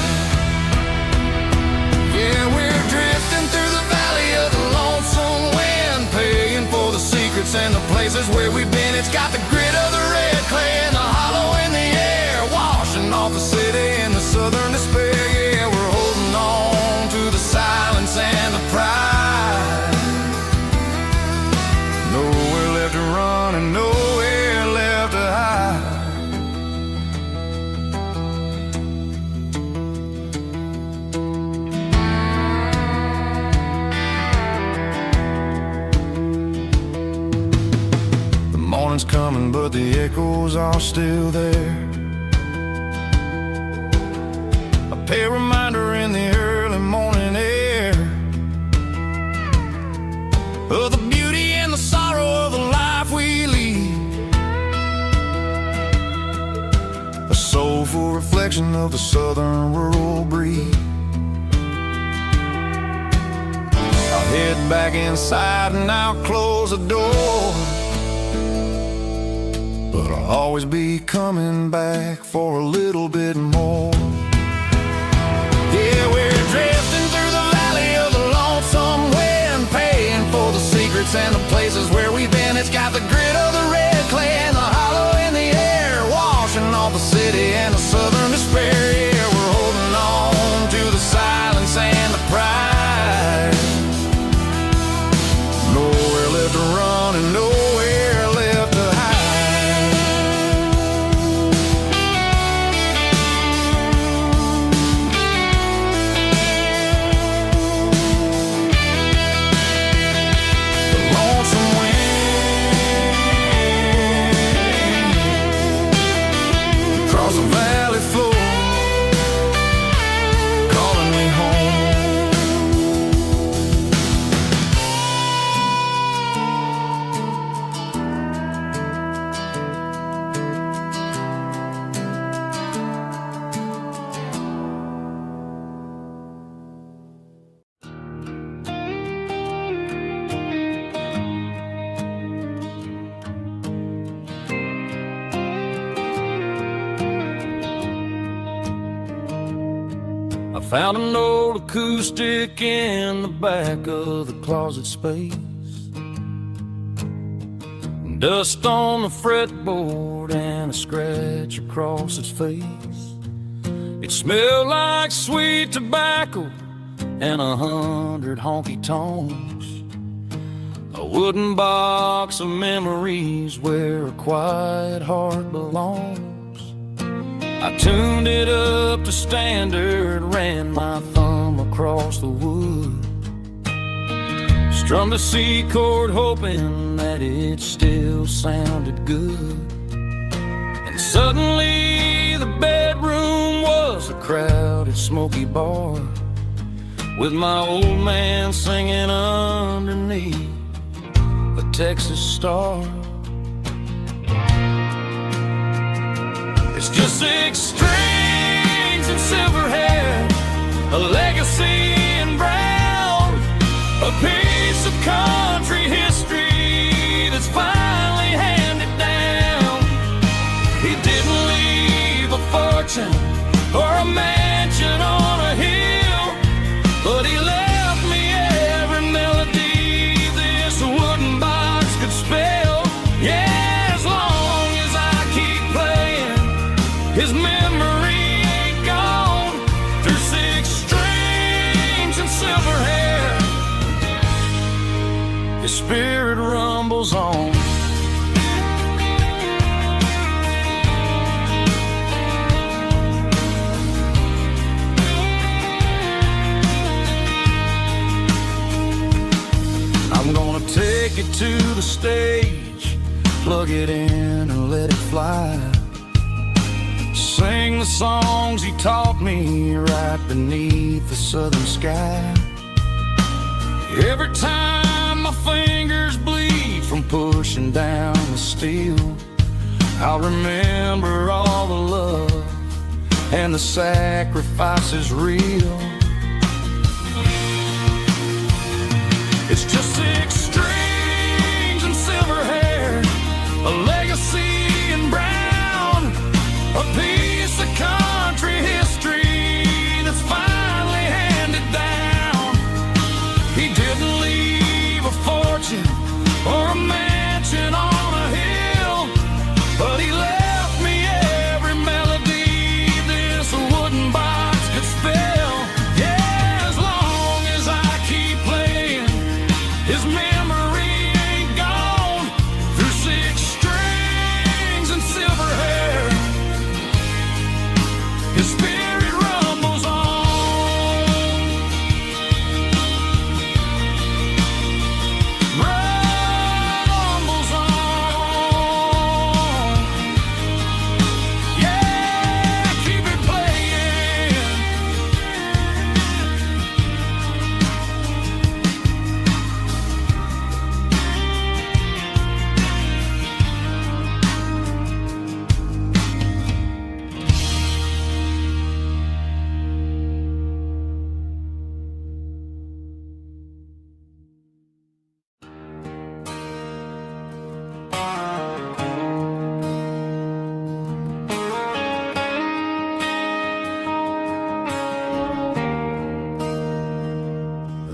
Yeah, we're drifting through the valley of the lonesome wind, paying for the secrets and the places where we've been. It's got the grit of the red clay and the hollow in the air, washing off the city and the southern despair. Yeah, we're holding on to the silence and the pride. Nowhere left to run and nowhere left to hide. The morning's coming, but the echoes are still there. A pale reminder in the early morning air of the beauty and the sorrow of the life we lead, a soulful reflection of the southern rural breed. I'll head back inside and I'll close the door, but I'll always be coming back for a little bit more. Yeah, we're drifting through the valley of the lonesome wind, paying for the secrets and the places where we've been. It's got the grit of the red clay and the hollow in the air, washing off the city and the southern despair. Yeah, we're holding on to the silence and the pride. Nowhere left to run and nowhere left to hide. Across the valley floor, calling me home. I found an old acoustic in the back of the closet space, dust on the fretboard and a scratch across its face. It smelled like sweet tobacco and 100 honky-tonks, a wooden box of memories where a quiet heart belongs. I tuned it up to standard, ran my thumb across the wood, strummed a C chord hoping that it still sounded good. And suddenly the bedroom was a crowded smoky bar, with my old man singing underneath a Texas star. It's just 6 strings and silver hair, a legacy in brown, a piece of country history that's finally handed down. He didn't leave a fortune or a mansion on a hill, but he left me every melody spirit rumbles on. I'm gonna take it to the stage, plug it in and let it fly. Sing the songs he taught me right beneath the southern sky. Every time my fingers bleed from pushing down the steel, I'll remember all the love and the sacrifices real. It's just 6 strings and silver hair, a legacy in brown, a piece of country history that's finally handed down. He didn't leave a fortune or a mansion on a hill, but he left me every melody this wooden box could spell. Yeah, as long as I keep playing, his memory ain't gone. Through 6 strings and silver hair, his spirit rumbles on. Rumbles on. Yeah, keep it playing.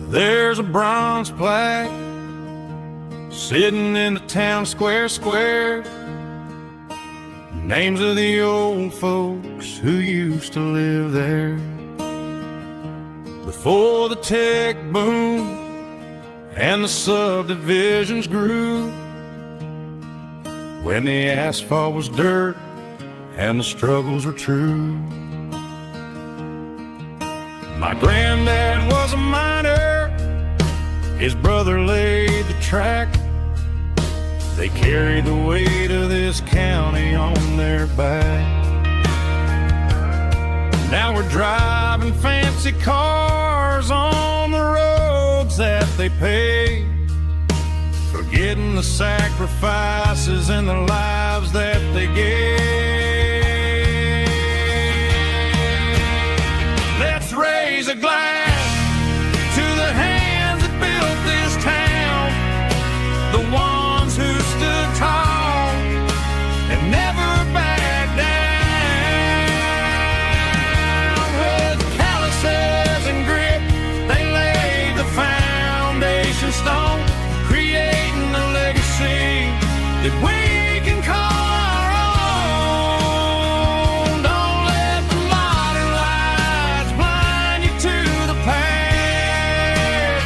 There's a bronze plaque sitting in the town square. Names of the old folks who used to live there before the tech boom and the subdivisions grew, when the asphalt was dirt and the struggles were true. My granddad was a miner, his brother laid the track. They carried the weight of this county on their back. Now we're driving fancy cars on the roads that they paved, forgetting the sacrifices and the lives that they gave. Let's raise a glass to the hands that built this town, the ones who stood tall and never backed down. With calluses and grit, they laid the foundation stone, creating a legacy that we can call our own. Don't let the modern lights blind you to the past.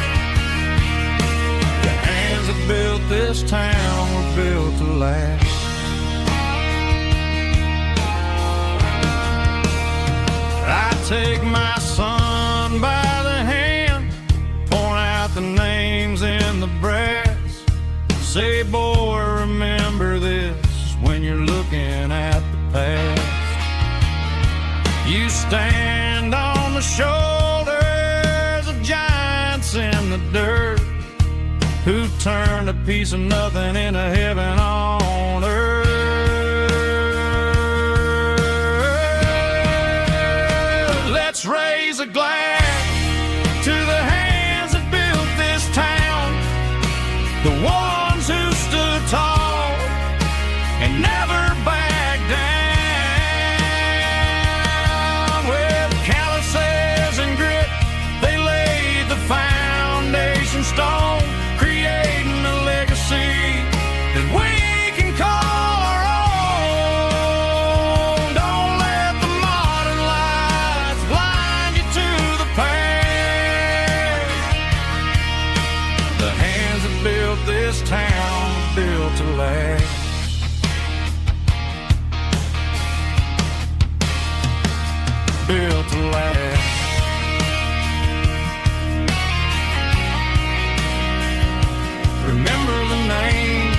The hands that built this town were built to last. I take my son by the hand, point out the names in the brass. Say, boy, remember this when you're looking at the past. You stand on the shoulders of giants in the dirt, who turned a piece of nothing into heaven on earth. Let's raise a glass to the hands that built this town, the ones who stood tall and never backed down. With calluses and grit, they laid the foundation stone, creating a legacy that we can call our own. Don't let the modern lights blind you to the past. The hands that built this town built to last. Built to last. Remember the names.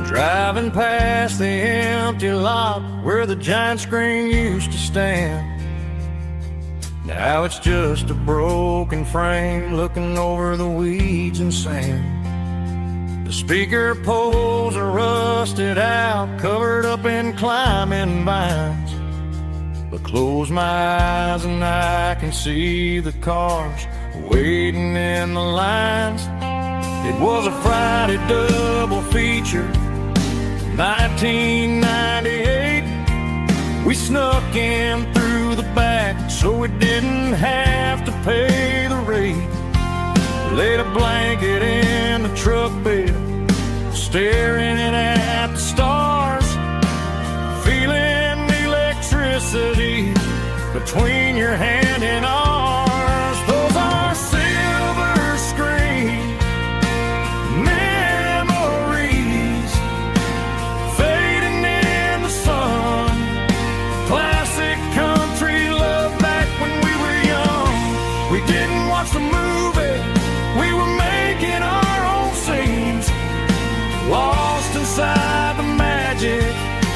Driving past the empty lot where the giant screen used to stand. Now it's just a broken frame looking over the weeds and sand. The speaker poles are rusted out, covered up in climbing vines. But close my eyes and I can see the cars waiting in the lines. It was a Friday double feature, 1998. We snuck in through the back so we didn't have to pay the rate. Laid a blanket in the truck bed, staring at the stars, feeling the electricity between your hand and ours. Those are silver screen memories fading in the sun. Classic country love back when we were young. We didn't watch the movie, we were making our own scenes, lost inside the magic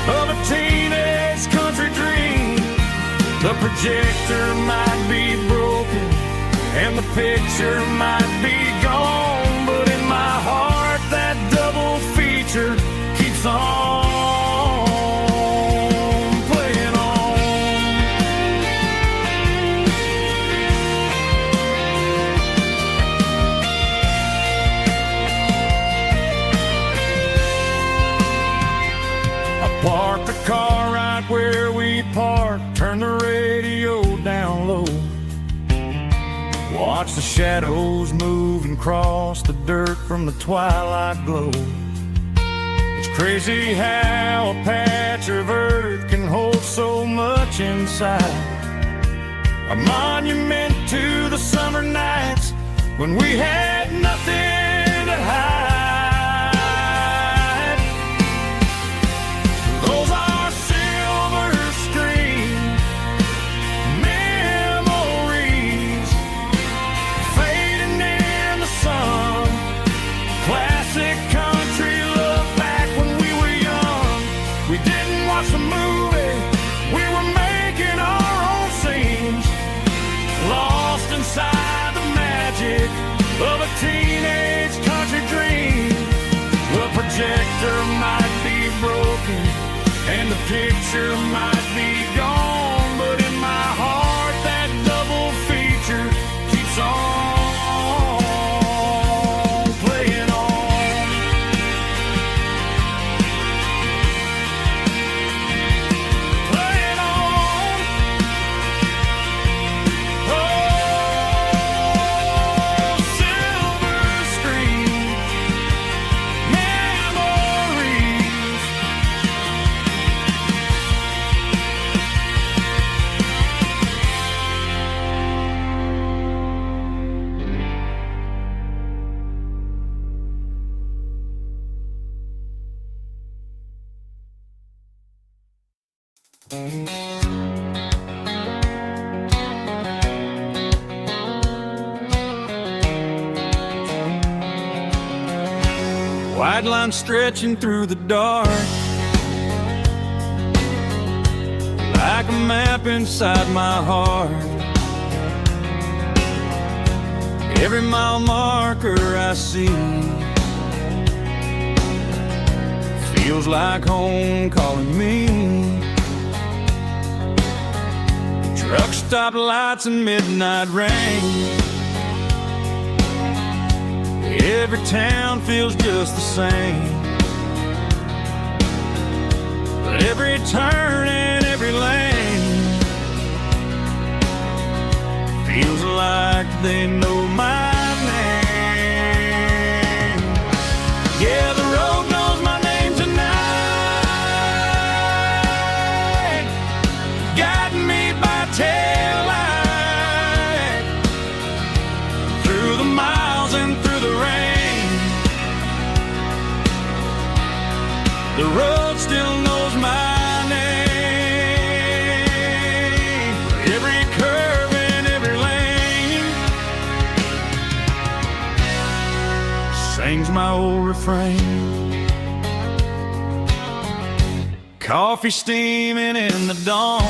of a teenage country dream. The projector might be broken and the picture might be gone, but in my heart that double feature keeps on playing on. I parked the car right where we parked, turned the radio down low, watch the shadows move and cross the dirt from the twilight glow. It's crazy how a patch of earth can hold so much inside. A monument to the summer nights when we had nothing to hide. Those are silver screen memories fading in the sun. Classic country love back when we were young. We didn't watch the movie, we were making our own scenes, lost inside the magic of a teenage country dream. The projector might be broken and the picture might be gone, but in my heart that double feature keeps on playing on. Playing on. Oh, silver screen memories White line stretching through the dark, like a map inside my heart. Every mile marker I see feels like home calling me. Truck stop lights and midnight rain, every town feels just the same. But every turn and every lane feels like they know my name. Yeah, the road knows my name tonight, guiding me by taillight through the miles and through the rain. The road still knows my name. Every curve and every lane sings my old refrain. Coffee steaming in the dawn,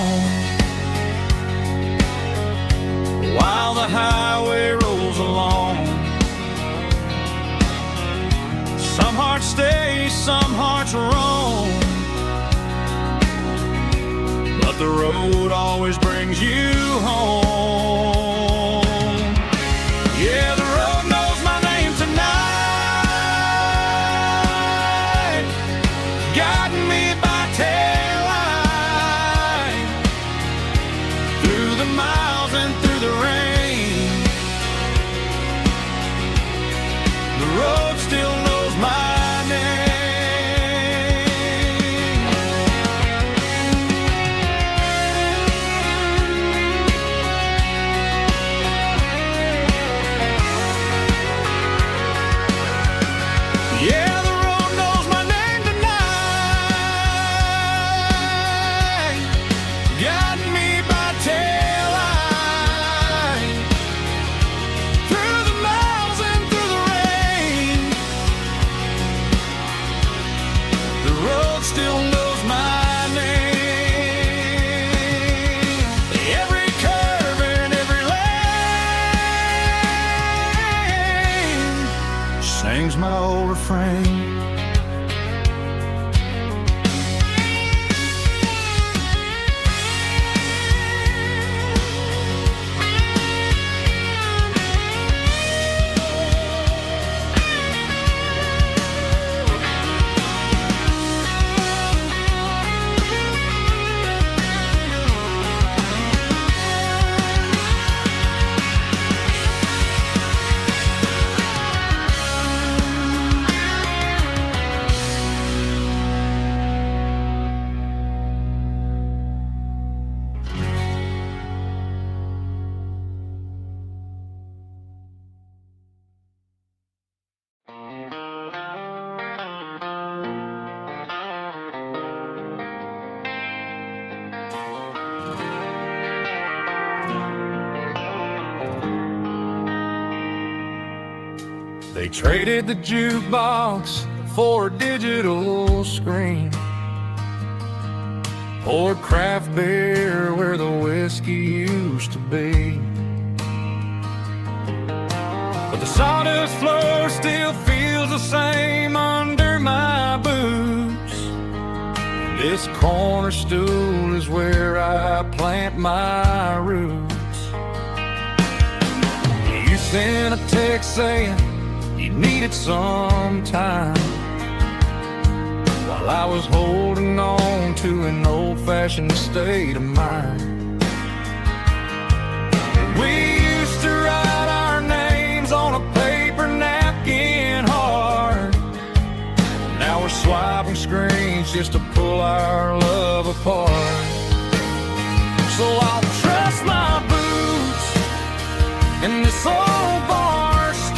while the highway rolls along. Some hearts stay, some hearts roam, but the road always brings you home. Yeah, the road knows my name tonight, guiding me by taillight through the miles and through the rain. The road still knows my name. Yeah, the road knows my name tonight, guiding me by taillight through the miles and through the rain. The road still knows my name. Every curve and every lane sings my old refrain. They traded the jukebox for a digital screen, poured craft beer where the whiskey used to be. But the sawdust floor still feels the same under my boots. This corner stool is where I plant my roots. You sent a text saying you needed some time, while I was holding on to an old-fashioned state of mind. We used to write our names on a paper napkin hard. Now we're swiping screens just to pull our love apart. So I'll trust my boots and this old bar stool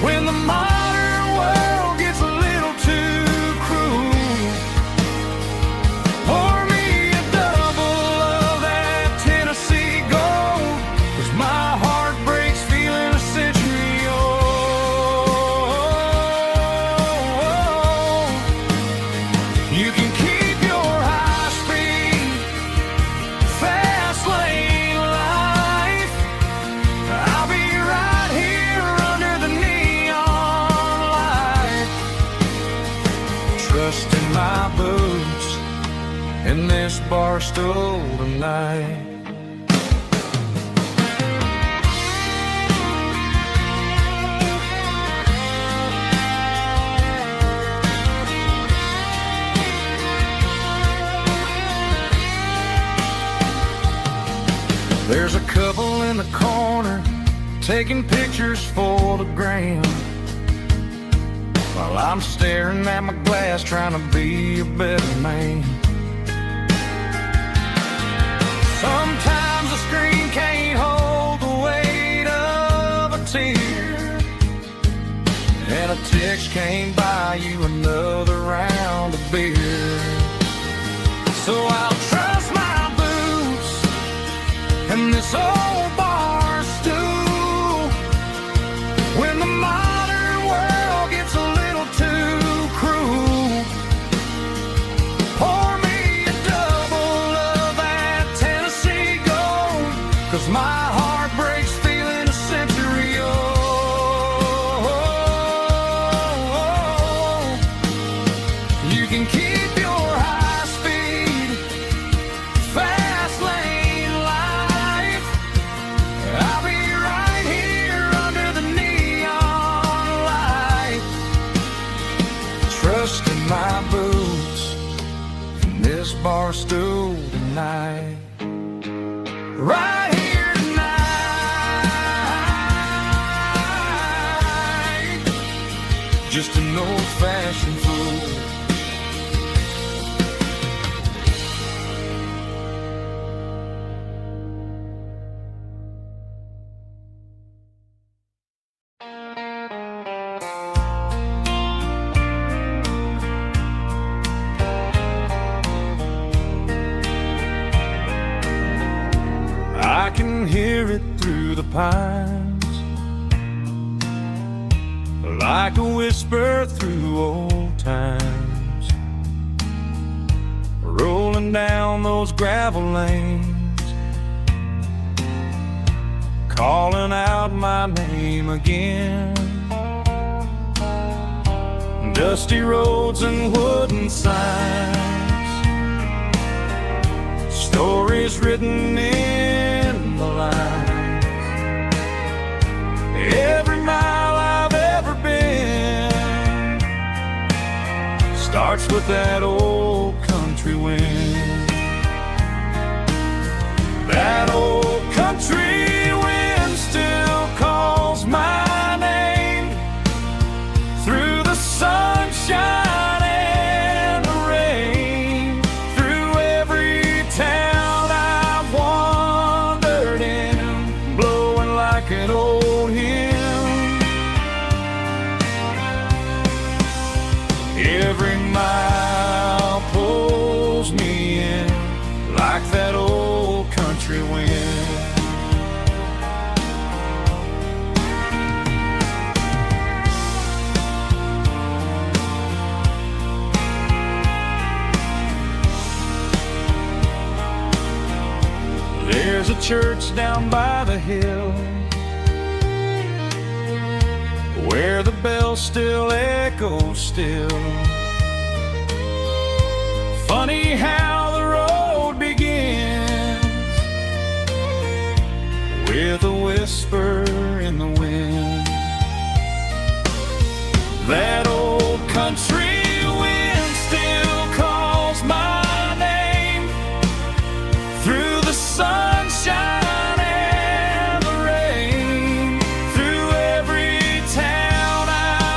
when the modern world gets a little too cruel. in this bar stool tonight. There's a couple in the corner taking pictures for the gram, while I'm staring at my glass trying to be a better man. Sometimes the screen can't hold the weight of a tear, and a text can't buy you another round of beer. So I'll trust my boots and this old bar stool when the modern world gets a little too cruel. Pour me a double of that Tennessee Gold, 'cause my heart breaks feeling a century old. You can keep your high speed, fast lane life. I'll be right here under the neon light, trusting my boots in this bar stool tonight. Right here tonight, just an old-fashioned fool. I can hear it through the pines, like a whisper through old times, rolling down those gravel lanes, calling out my name again. Dusty roads and wooden signs, stories written in the lines. Every mile I've ever been starts with that old country wind. That old country wind still calls my name through the sunshine and the rain, through every town I've wandered in, blowing like an old hymn. Every mile pulls me in like that old country wind. There's a church down by the hill where the bell still echoes still. Funny how the road begins with a whisper in the wind. That